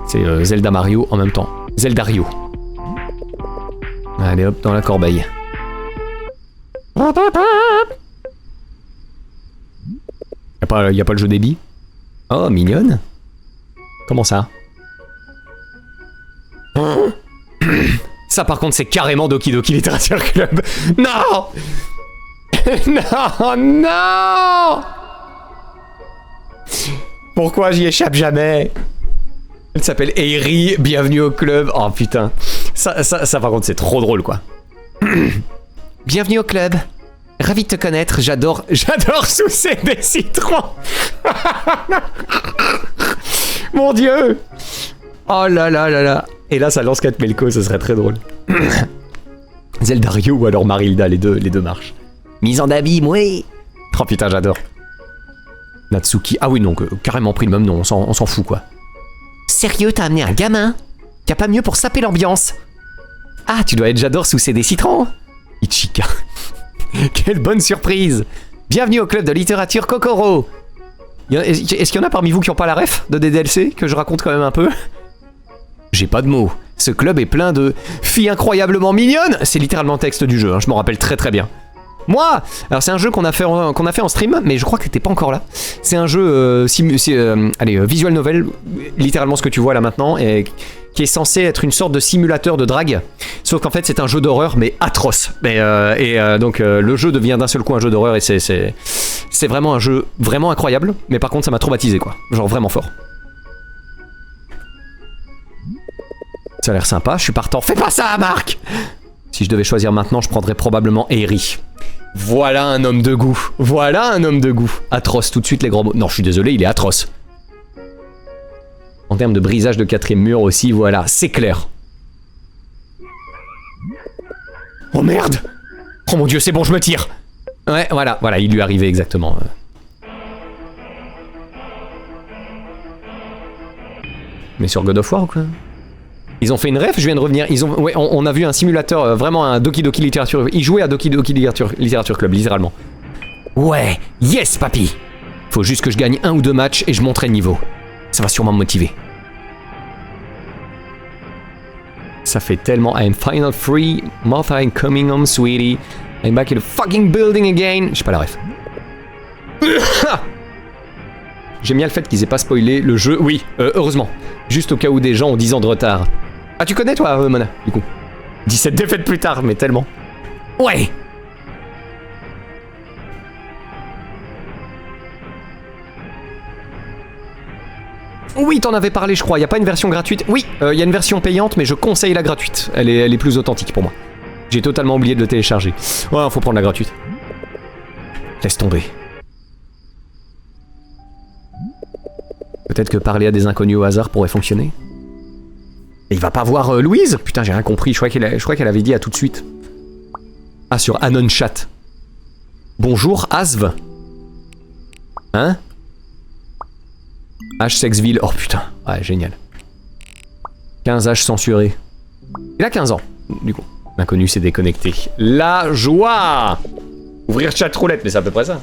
C'est Zelda Mario en même temps. Zeldario. Allez hop, dans la corbeille. Y'a pas le jeu des billes? Oh, mignonne. Comment ça? Ça par contre c'est carrément Doki Doki Literature Club. Non. Non, non. Pourquoi j'y échappe jamais? Elle s'appelle Eiri, bienvenue au club. Oh putain. Ça par contre c'est trop drôle quoi. Bienvenue au club. Ravi de te connaître, j'adore sucer des citrons. Mon dieu. Oh là là là là. Et là ça lance 4 Melko, ce serait très drôle. Zeldario ou alors Marilda, les deux marchent. Mise en abîme, oui. Oh putain j'adore. Natsuki, ah oui donc carrément pris le même nom, on s'en fout quoi. Sérieux, t'as amené un gamin? Y'a pas mieux pour saper l'ambiance. Ah, tu dois être j'adore sucer des citrons. Ichika. Quelle bonne surprise. Bienvenue au club de littérature Kokoro. Est-ce qu'il y en a parmi vous qui n'ont pas la ref de DDLC, que je raconte quand même un peu? J'ai pas de mots. Ce club est plein de filles incroyablement mignonnes. C'est littéralement le texte du jeu, hein, je m'en rappelle très très bien. Moi, alors c'est un jeu qu'on a fait en stream, mais je crois que t'étais pas encore là. C'est un jeu visual novel, littéralement ce que tu vois là maintenant, et qui est censé être une sorte de simulateur de drague. Sauf qu'en fait c'est un jeu d'horreur mais atroce. Donc le jeu devient d'un seul coup un jeu d'horreur et c'est vraiment un jeu vraiment incroyable. Mais par contre ça m'a traumatisé quoi, genre vraiment fort. Ça a l'air sympa, je suis partant. Fais pas ça Marc. Si je devais choisir maintenant, je prendrais probablement Eiri. Voilà un homme de goût. Voilà un homme de goût. Atroce, tout de suite les gros mots. Non, je suis désolé, il est atroce. En termes de brisage de 4ème mur aussi, voilà, c'est clair. Oh merde! Oh mon dieu, c'est bon, je me tire! Ouais, voilà, il lui est arrivé exactement. Mais sur God of War ou quoi? Ils ont fait une ref, je viens de revenir. On a vu un simulateur, vraiment un Doki Doki Literature. Ils jouaient à Doki Doki Literature Club, littéralement. Ouais, yes, papy. Faut juste que je gagne 1 ou 2 matchs et je monterai le niveau. Ça va sûrement me motiver. Ça fait tellement. I'm final free. Martha, I'm coming home, sweetie. I'm back in the fucking building again. J'ai pas la ref. J'aime bien le fait qu'ils aient pas spoilé le jeu. Oui, heureusement. Juste au cas où des gens ont 10 ans de retard. Ah, tu connais toi, Mona, du coup 17 défaites plus tard, mais tellement. Ouais. Oui, t'en avais parlé, je crois. Y a pas une version gratuite? Oui, y a une version payante, mais je conseille la gratuite. Elle est plus authentique pour moi. J'ai totalement oublié de le télécharger. Ouais, faut prendre la gratuite. Laisse tomber. Peut-être que parler à des inconnus au hasard pourrait fonctionner. Et il va pas voir Louise? Putain, j'ai rien compris. Je crois qu'elle avait dit à tout de suite. Ah, sur Anon Chat. Bonjour, Asv. Hein? H Sexville. Oh putain. Ouais, génial. 15 H censuré. Il a 15 ans, du coup. L'inconnu s'est déconnecté. La joie! Ouvrir chatroulette, mais c'est à peu près ça.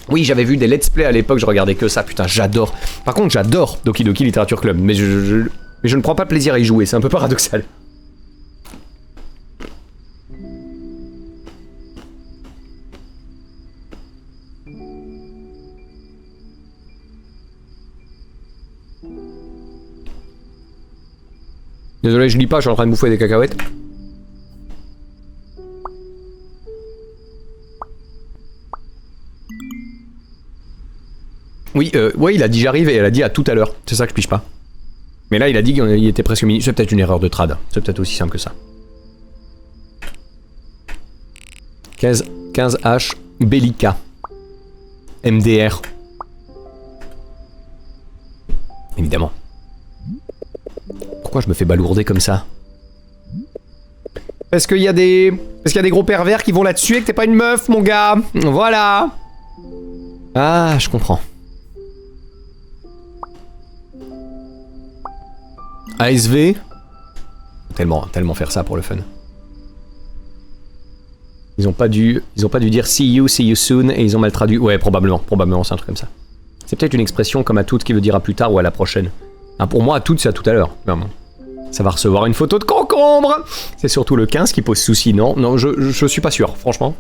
Oui, j'avais vu des let's play à l'époque, je regardais que ça, putain, j'adore. Par contre, j'adore Doki Doki Literature Club, mais je ne prends pas plaisir à y jouer, c'est un peu paradoxal. Désolé, je lis pas, je suis en train de bouffer des cacahuètes. Oui, ouais, il a dit j'arrive et elle a dit à tout à l'heure. C'est ça que je pige pas. Mais là, il a dit qu'il était presque midi. C'est peut-être une erreur de trad. C'est peut-être aussi simple que ça. 15H Bellica. MDR. Évidemment. Pourquoi je me fais balourder comme ça? Parce qu'il y a des gros pervers qui vont là-dessus et que t'es pas une meuf, mon gars. Voilà. Ah, je comprends. ASV. Tellement faire ça pour le fun. Ils ont pas dû dire see you soon et ils ont mal traduit. Ouais, probablement c'est un truc comme ça. C'est peut-être une expression comme à toutes qui veut dire à plus tard ou à la prochaine. Hein, pour moi, à toutes, c'est à tout à l'heure. Ça va recevoir une photo de concombre. C'est surtout le 15 qui pose souci, non? Non, je suis pas sûr, franchement.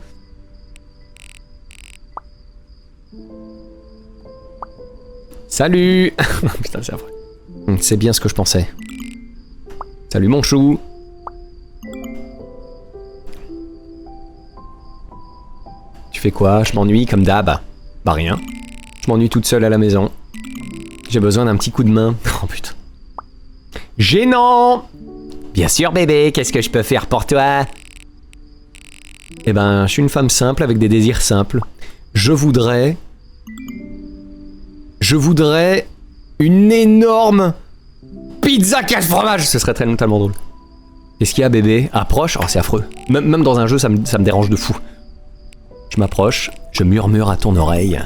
Salut. Putain, c'est affreux. C'est bien ce que je pensais. Salut mon chou. Tu fais quoi? Je m'ennuie comme d'hab. Bah rien. Je m'ennuie toute seule à la maison. J'ai besoin d'un petit coup de main. Oh putain. Gênant! Bien sûr bébé, qu'est-ce que je peux faire pour toi? Eh ben, je suis une femme simple avec des désirs simples. Je voudrais une énorme pizza 4 fromages. Ce serait tellement drôle. Qu'est-ce qu'il y a bébé? Approche. Oh c'est affreux. Même dans un jeu ça me dérange de fou. Je m'approche, je murmure à ton oreille.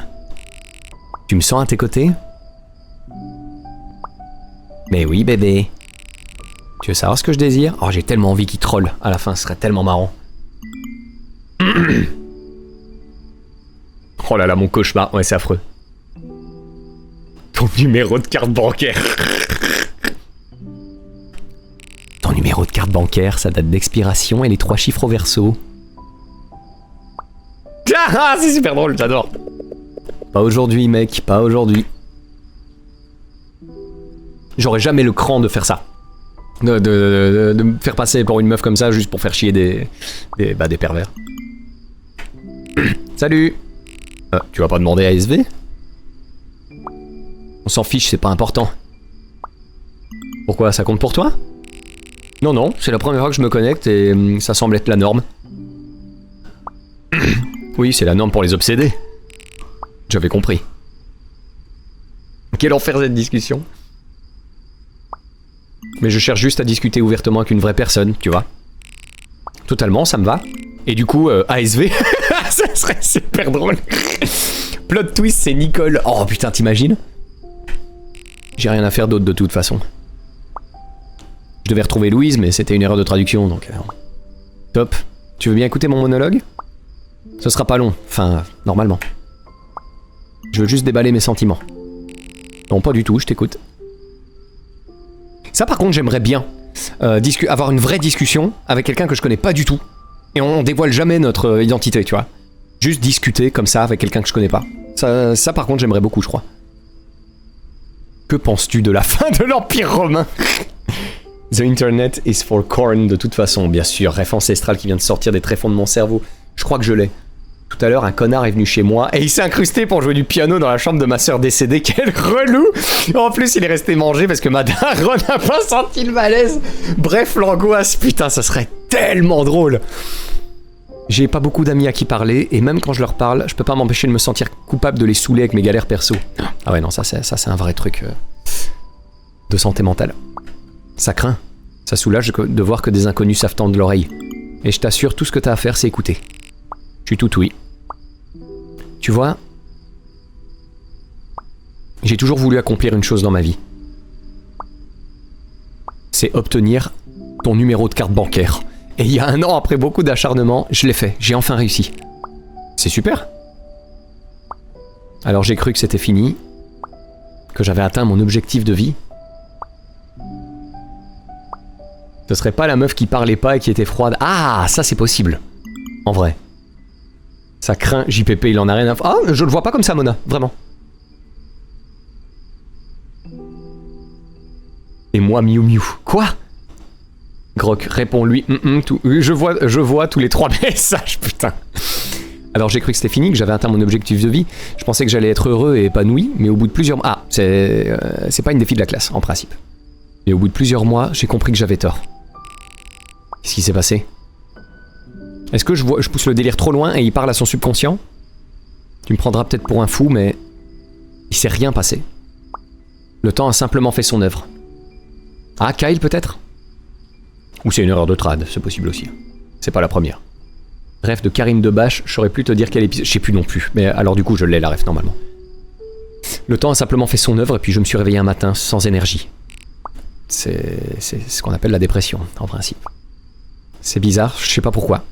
Tu me sens à tes côtés? Mais oui bébé. Tu veux savoir ce que je désire? Oh j'ai tellement envie qu'il troll à la fin, ce serait tellement marrant. Oh là là mon cauchemar, ouais c'est affreux. Ton numéro de carte bancaire. Ton numéro de carte bancaire, sa date d'expiration et les 3 chiffres au verso. Ah c'est super drôle, j'adore. Pas aujourd'hui mec, pas aujourd'hui. J'aurais jamais le cran de faire ça. De me faire passer pour une meuf comme ça juste pour faire chier des pervers. Salut. Tu vas pas demander à ASV? On s'en fiche, c'est pas important. Pourquoi, ça compte pour toi? Non, non, c'est la première fois que je me connecte et ça semble être la norme. Oui, c'est la norme pour les obsédés. J'avais compris. Quel enfer cette discussion. Mais je cherche juste à discuter ouvertement avec une vraie personne, tu vois. Totalement, ça me va. Et du coup, ASV, ça serait super drôle. Plot twist, c'est Nicole. Oh putain, t'imagines? J'ai rien à faire d'autre de toute façon. Je devais retrouver Louise, mais c'était une erreur de traduction, donc... Top. Tu veux bien écouter mon monologue? Ce sera pas long, enfin, normalement. Je veux juste déballer mes sentiments. Non, pas du tout, je t'écoute. Ça par contre j'aimerais bien avoir une vraie discussion avec quelqu'un que je connais pas du tout. Et on dévoile jamais notre identité, tu vois. Juste discuter comme ça avec quelqu'un que je connais pas. Ça par contre j'aimerais beaucoup, je crois. Que penses-tu de la fin de l'Empire romain? The Internet is for corn, de toute façon, bien sûr. Ref ancestral qui vient de sortir des tréfonds de mon cerveau. Je crois que je l'ai. Tout à l'heure, un connard est venu chez moi et il s'est incrusté pour jouer du piano dans la chambre de ma sœur décédée. Quel relou! En plus, il est resté manger parce que ma daronne n'a pas senti le malaise. Bref, l'angoisse, putain, ça serait tellement drôle. J'ai pas beaucoup d'amis à qui parler et même quand je leur parle, je peux pas m'empêcher de me sentir coupable de les saouler avec mes galères perso. Ah ouais, non, ça c'est un vrai truc de santé mentale. Ça craint. Ça soulage de voir que des inconnus savent tendre l'oreille. Et je t'assure, tout ce que t'as à faire, c'est écouter. Je suis tout oui. Tu vois, j'ai toujours voulu accomplir une chose dans ma vie. C'est obtenir ton numéro de carte bancaire. Et il y a 1 an, après beaucoup d'acharnement, je l'ai fait. J'ai enfin réussi. C'est super. Alors j'ai cru que c'était fini, que j'avais atteint mon objectif de vie. Ce serait pas la meuf qui parlait pas et qui était froide. Ah, ça c'est possible. En vrai. Ça craint. JPP, il en a rien à... Ah, je le vois pas comme ça, Mona. Vraiment. Et moi, Miu Miu. Quoi? Grok, réponds-lui. Je vois tous les 3 messages, putain. Alors j'ai cru que c'était fini, que j'avais atteint mon objectif de vie. Je pensais que j'allais être heureux et épanoui, mais au bout de plusieurs mois... Ah, c'est pas une défi de la classe, en principe. Mais au bout de plusieurs mois, j'ai compris que j'avais tort. Qu'est-ce qui s'est passé? Est-ce que je pousse le délire trop loin et il parle à son subconscient? Tu me prendras peut-être pour un fou, mais... il s'est rien passé. Le temps a simplement fait son œuvre. Ah, Kyle peut-être? Ou c'est une erreur de trad, c'est possible aussi. C'est pas la première. Ref de Karim Debache, je saurais plus te dire quel épisode... Je sais plus non plus, mais alors du coup je l'ai la ref normalement. Le temps a simplement fait son œuvre et puis je me suis réveillé un matin sans énergie. C'est ce qu'on appelle la dépression, en principe. C'est bizarre, je sais pas pourquoi.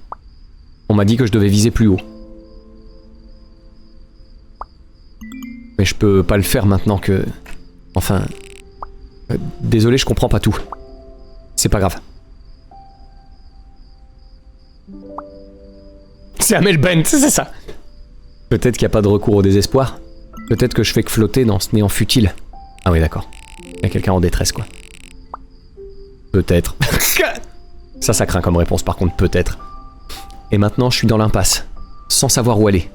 On m'a dit que je devais viser plus haut. Mais je peux pas le faire maintenant que... Enfin... désolé, je comprends pas tout. C'est pas grave. C'est Amel Bent, c'est ça. Peut-être qu'il n'y a pas de recours au désespoir. Peut-être que je fais que flotter dans ce néant futile. Ah oui, d'accord. Il y a quelqu'un en détresse, quoi. Peut-être. Ça craint comme réponse, par contre, peut-être. Et maintenant, je suis dans l'impasse, sans savoir où aller.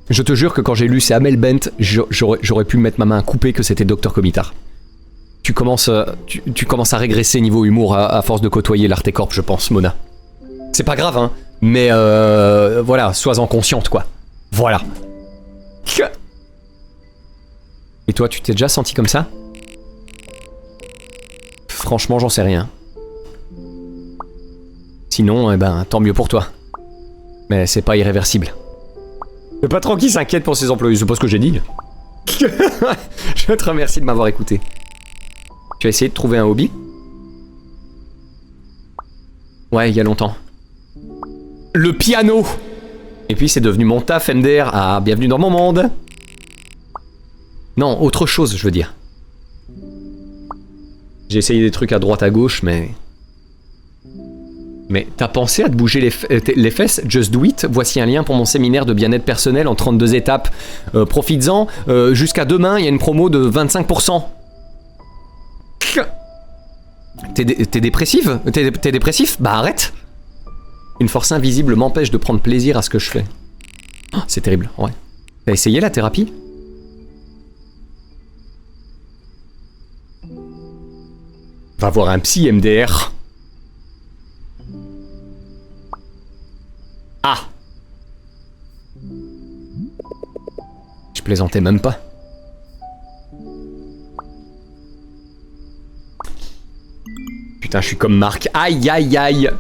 Je te jure que quand j'ai lu c'est Amel Bent, j'aurais pu me mettre ma main à couper que c'était Dr Komitar. Tu commences à régresser niveau humour à force de côtoyer l'Artecorp, je pense, Mona. C'est pas grave, hein, mais voilà, sois-en consciente, quoi. Voilà. Et toi, tu t'es déjà senti comme ça? Franchement, j'en sais rien. Sinon, eh ben, tant mieux pour toi. Mais c'est pas irréversible. Le patron qui s'inquiète pour ses employés, c'est pas ce que j'ai dit. Je te remercie de m'avoir écouté. Tu as essayé de trouver un hobby? Ouais, il y a longtemps. Le piano! Et puis c'est devenu mon taf, MDR. Ah, bienvenue dans mon monde! Non, autre chose, je veux dire. J'ai essayé des trucs à droite à gauche, mais... Mais t'as pensé à te bouger les fesses? Just do it. Voici un lien pour mon séminaire de bien-être personnel en 32 étapes. Profites-en. Jusqu'à demain, il y a une promo de 25%. T'es dépressive? T'es dépressif? Bah arrête! Une force invisible m'empêche de prendre plaisir à ce que je fais. Oh, c'est terrible, ouais. T'as essayé la thérapie? Va voir un psy, MDR. Ah! Je plaisantais même pas. Putain, je suis comme Marc. Aïe aïe aïe!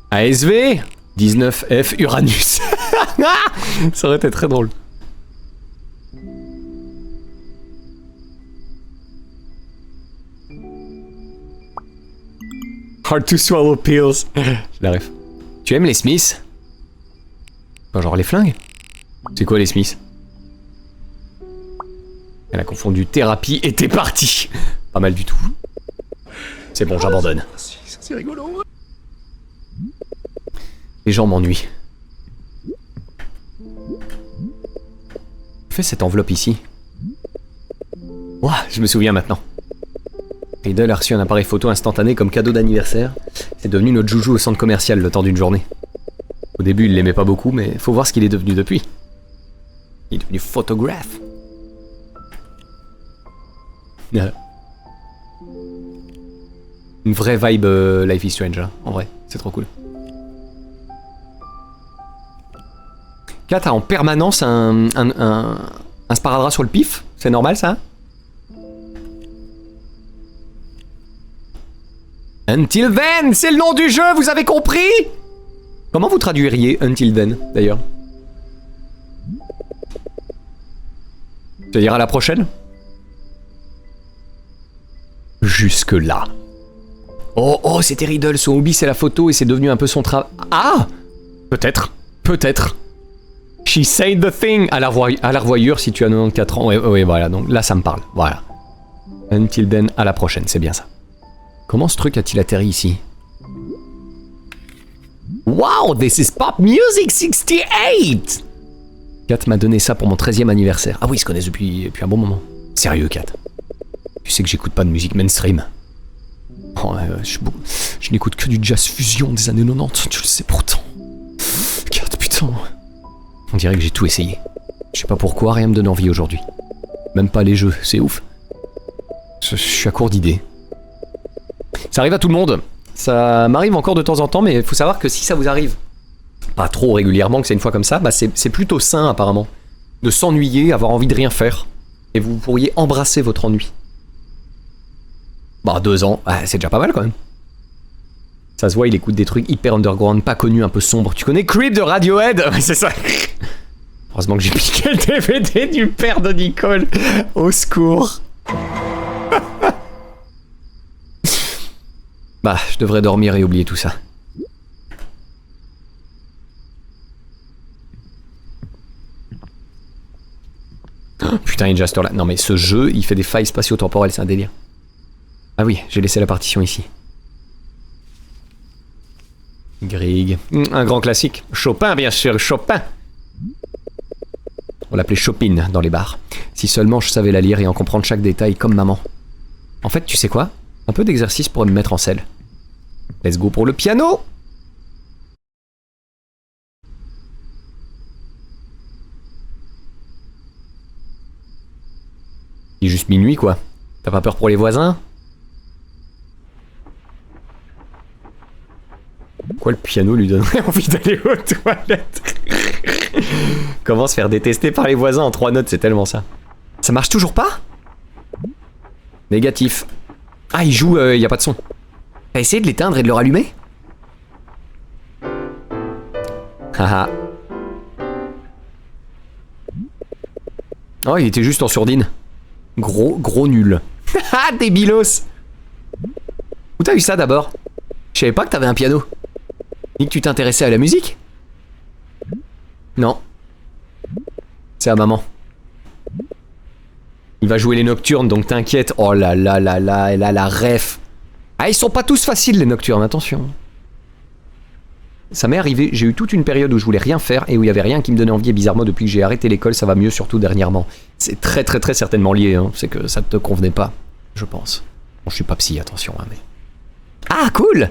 ASV 19F Uranus. Ça aurait été très drôle. Hard to swallow pills. Je la ref. Tu aimes les Smiths? Pas genre les flingues? C'est quoi les Smiths? Elle a confondu thérapie et t'es parti. Pas mal du tout. C'est bon, j'abandonne. C'est rigolo. Les gens m'ennuient. Fais cette enveloppe ici. Ouah, je me souviens maintenant. Riddle a reçu un appareil photo instantané comme cadeau d'anniversaire. C'est devenu notre joujou au centre commercial le temps d'une journée. Au début, il l'aimait pas beaucoup, mais faut voir ce qu'il est devenu depuis. Il est devenu photographe. Une vraie vibe Life is Strange, hein, en vrai. C'est trop cool. Kat a en permanence un sparadrap sur le pif. C'est normal, ça? Until then, c'est le nom du jeu, vous avez compris? Comment vous traduiriez Until then, d'ailleurs? C'est-à-dire à la prochaine? Jusque-là. Oh, c'était Riddle, son hobby c'est la photo et c'est devenu un peu son travail. Ah! Peut-être. Peut-être. She said the thing à la revoyure si tu as 94 ans. Ouais, voilà, donc là ça me parle. Voilà. Until then, à la prochaine, c'est bien ça. Comment ce truc a-t-il atterri ici? Wow, this is Pop Music 68! Kat m'a donné ça pour mon 13e anniversaire. Ah oui, ils se connaissent depuis un bon moment. Sérieux, Kat. Tu sais que j'écoute pas de musique mainstream. Oh, je n'écoute que du jazz fusion des années 90, tu le sais pourtant. Kat, putain. On dirait que j'ai tout essayé. Je sais pas pourquoi, rien me donne envie aujourd'hui. Même pas les jeux, c'est ouf. Je suis à court d'idées. Ça arrive à tout le monde. Ça m'arrive encore de temps en temps, mais il faut savoir que si ça vous arrive pas trop régulièrement, que c'est une fois comme ça, bah c'est plutôt sain apparemment. De s'ennuyer, avoir envie de rien faire. Et vous pourriez embrasser votre ennui. Bah 2 ans, c'est déjà pas mal quand même. Ça se voit, il écoute des trucs hyper underground, pas connus, un peu sombres. Tu connais Creep de Radiohead? Ouais, c'est ça. Heureusement que j'ai piqué le DVD du père de Nicole. Au secours. Bah, je devrais dormir et oublier tout ça. Oh, putain, il est déjà cette heure-là. Non mais ce jeu, il fait des failles spatio-temporelles, c'est un délire. Ah oui, j'ai laissé la partition ici. Grieg. Un grand classique. Chopin, bien sûr, Chopin. On l'appelait Chopin dans les bars. Si seulement je savais la lire et en comprendre chaque détail comme maman. En fait, tu sais quoi? Un peu d'exercice pourrait me mettre en selle. Let's go pour le piano! Il est juste minuit, quoi. T'as pas peur pour les voisins? Pourquoi le piano lui donnerait envie d'aller aux toilettes? Comment se faire détester par les voisins en 3 notes, c'est tellement ça. Ça marche toujours pas? Négatif. Ah, il joue, y a pas de son. T'as essayé de l'éteindre et de le rallumer? Haha. Oh, il était juste en sourdine. Gros nul. Haha, débilos. Où t'as eu ça d'abord? Je savais pas que t'avais un piano. Ni que tu t'intéressais à la musique? Non. C'est à maman. Il va jouer les nocturnes, donc t'inquiète. Oh là là là là, et là la ref. Ah, ils sont pas tous faciles les nocturnes, attention. Ça m'est arrivé, j'ai eu toute une période où je voulais rien faire et où il y avait rien qui me donnait envie, et bizarrement depuis que j'ai arrêté l'école ça va mieux, surtout dernièrement. C'est très certainement lié, hein. C'est que ça te convenait pas, je pense. Bon, je suis pas psy, attention, hein, mais... Ah, cool!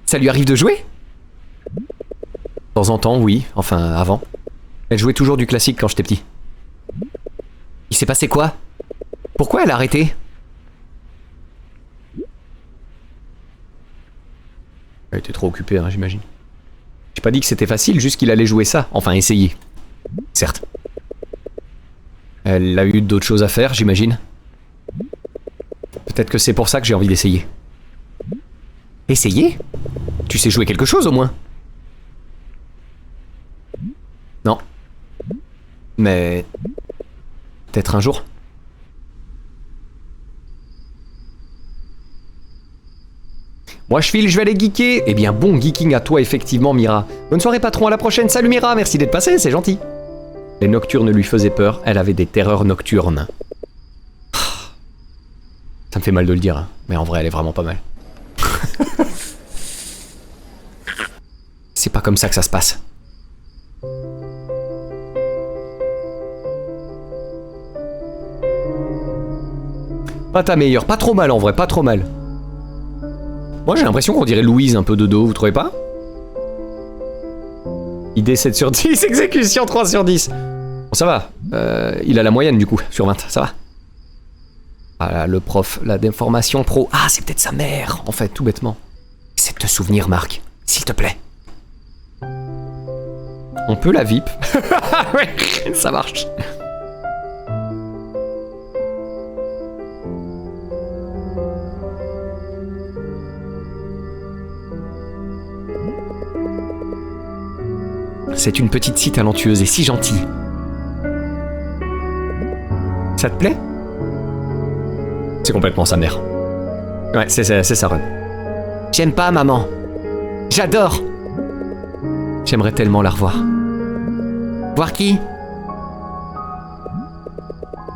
Ça lui arrive de jouer? De temps en temps, oui, enfin, avant. Elle jouait toujours du classique quand j'étais petit. Il s'est passé quoi? Pourquoi elle a arrêté? Elle était trop occupée, hein, j'imagine. J'ai pas dit que c'était facile, juste qu'il allait jouer ça. Enfin, essayer. Certes. Elle a eu d'autres choses à faire, j'imagine. Peut-être que c'est pour ça que j'ai envie d'essayer. Essayer? Tu sais jouer quelque chose, au moins? Non. Mais... peut-être un jour. Moi je file, je vais aller geeker. Eh bien bon geeking à toi effectivement Mira. Bonne soirée patron, à la prochaine. Salut Mira, merci d'être passé, c'est gentil. Les nocturnes lui faisaient peur, elle avait des terreurs nocturnes. Ça me fait mal de le dire, hein. Mais en vrai elle est vraiment pas mal. C'est pas comme ça que ça se passe. Pas ta meilleure, pas trop mal en vrai, pas trop mal. Moi j'ai l'impression qu'on dirait Louise un peu de dos, vous trouvez pas? Idée 7 sur 10, exécution 3 sur 10. Bon ça va, il a la moyenne du coup, sur 20, ça va. Ah là, le prof, la déformation pro. Ah c'est peut-être sa mère, en fait, tout bêtement. Essaie de te souvenir Marc, s'il te plaît. On peut la VIP. Ouais, ça marche. C'est une petite si talentueuse et si gentille. Ça te plaît? C'est complètement sa mère. Ouais, c'est sa run. J'aime pas maman. J'adore. J'aimerais tellement la revoir. Voir qui?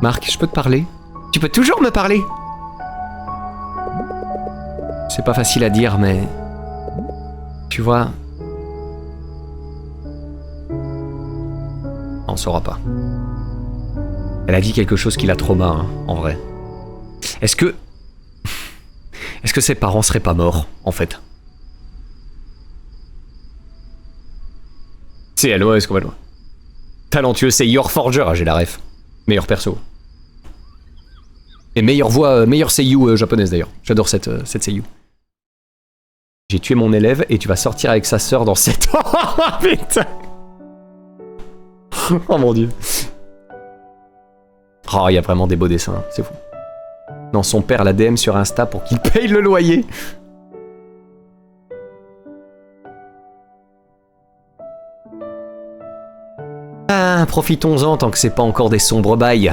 Marc, je peux te parler? Tu peux toujours me parler? C'est pas facile à dire, mais... Tu vois... On saura pas. Elle a dit quelque chose qui la trauma, hein, en vrai. Est-ce que ses parents seraient pas morts, en fait? C'est elle, ouais, c'est complètement. Talentueux, c'est Yor Forger, ah, j'ai la ref. Meilleur perso. Et meilleure voix, meilleure seiyuu japonaise d'ailleurs. J'adore cette seiyuu. J'ai tué mon élève et tu vas sortir avec sa sœur dans 7 ans. Putain. Oh mon dieu. Oh, il y a vraiment des beaux dessins, c'est fou. Non, son père la DM sur Insta pour qu'il paye le loyer. Ah, profitons-en tant que c'est pas encore des sombres bails.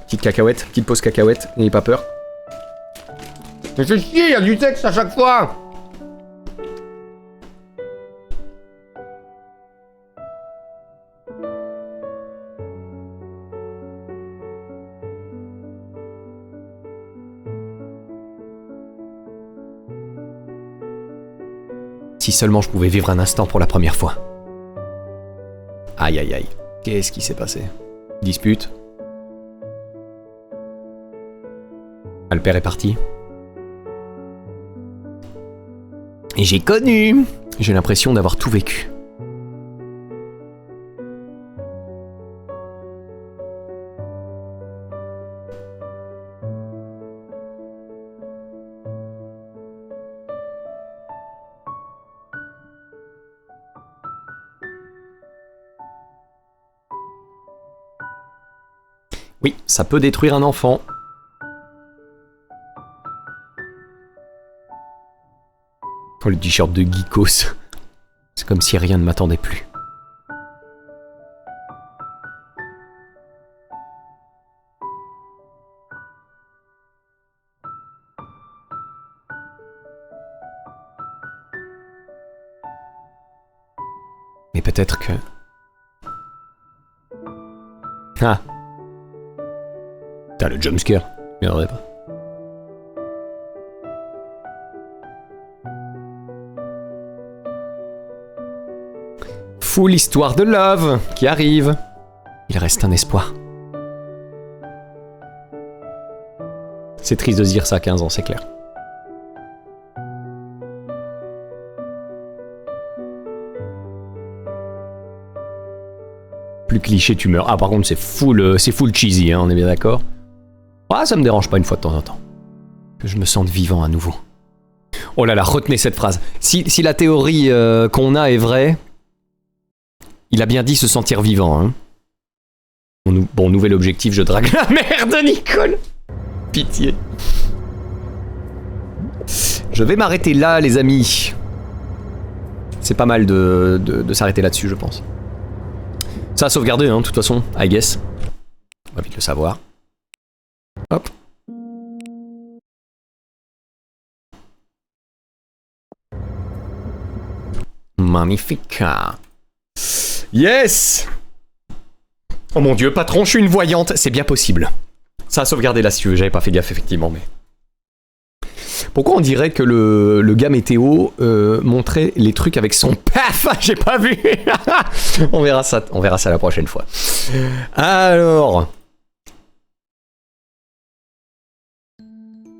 Petite cacahuète, petite pause cacahuète, n'ayez pas peur. Mais c'est chier, il y a du texte à chaque fois. Si seulement je pouvais vivre un instant pour la première fois. Aïe aïe aïe. Qu'est-ce qui s'est passé? Dispute. Alper est parti. Et j'ai connu. J'ai l'impression d'avoir tout vécu. Oui, ça peut détruire un enfant. Oh, le t-shirt de Geekos. C'est comme si rien ne m'attendait plus. Mais peut-être que... Ah. T'as le jumpscare. Il n'y en aurait pas. Full histoire de love qui arrive. Il reste un espoir. C'est triste de se dire ça à 15 ans, c'est clair. Plus cliché, tu meurs. Ah, par contre, c'est full cheesy, hein, on est bien d'accord. Ah, ça me dérange pas une fois de temps en temps. Que je me sente vivant à nouveau. Oh là là, retenez cette phrase. Si la théorie qu'on a est vraie, il a bien dit se sentir vivant. Hein. Bon, nouvel objectif, je drague la merde, Nicole. Pitié. Je vais m'arrêter là, les amis. C'est pas mal de s'arrêter là-dessus, je pense. Ça a sauvegardé, hein, de toute façon, I guess. On va vite le savoir. Hop. Magnifique. Yes. Oh mon dieu, patron, je suis une voyante. C'est bien possible. Ça a sauvegardé là, si tu veux. J'avais pas fait gaffe, effectivement, mais... Pourquoi on dirait que le gars météo montrait les trucs avec son paf? J'ai pas vu. On verra ça la prochaine fois. Alors...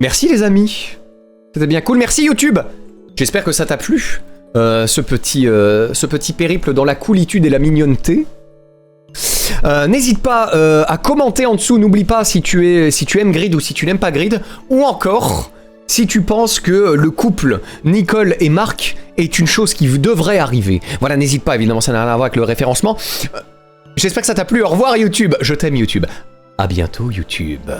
Merci les amis. C'était bien cool. Merci YouTube. J'espère que ça t'a plu. Ce petit périple dans la coolitude et la mignonneté. N'hésite pas à commenter en dessous. N'oublie pas si tu aimes Grid ou si tu n'aimes pas Grid. Ou encore, si tu penses que le couple Nicole et Marc est une chose qui devrait arriver. Voilà, n'hésite pas. Évidemment, ça n'a rien à voir avec le référencement. J'espère que ça t'a plu. Au revoir YouTube. Je t'aime YouTube. À bientôt YouTube.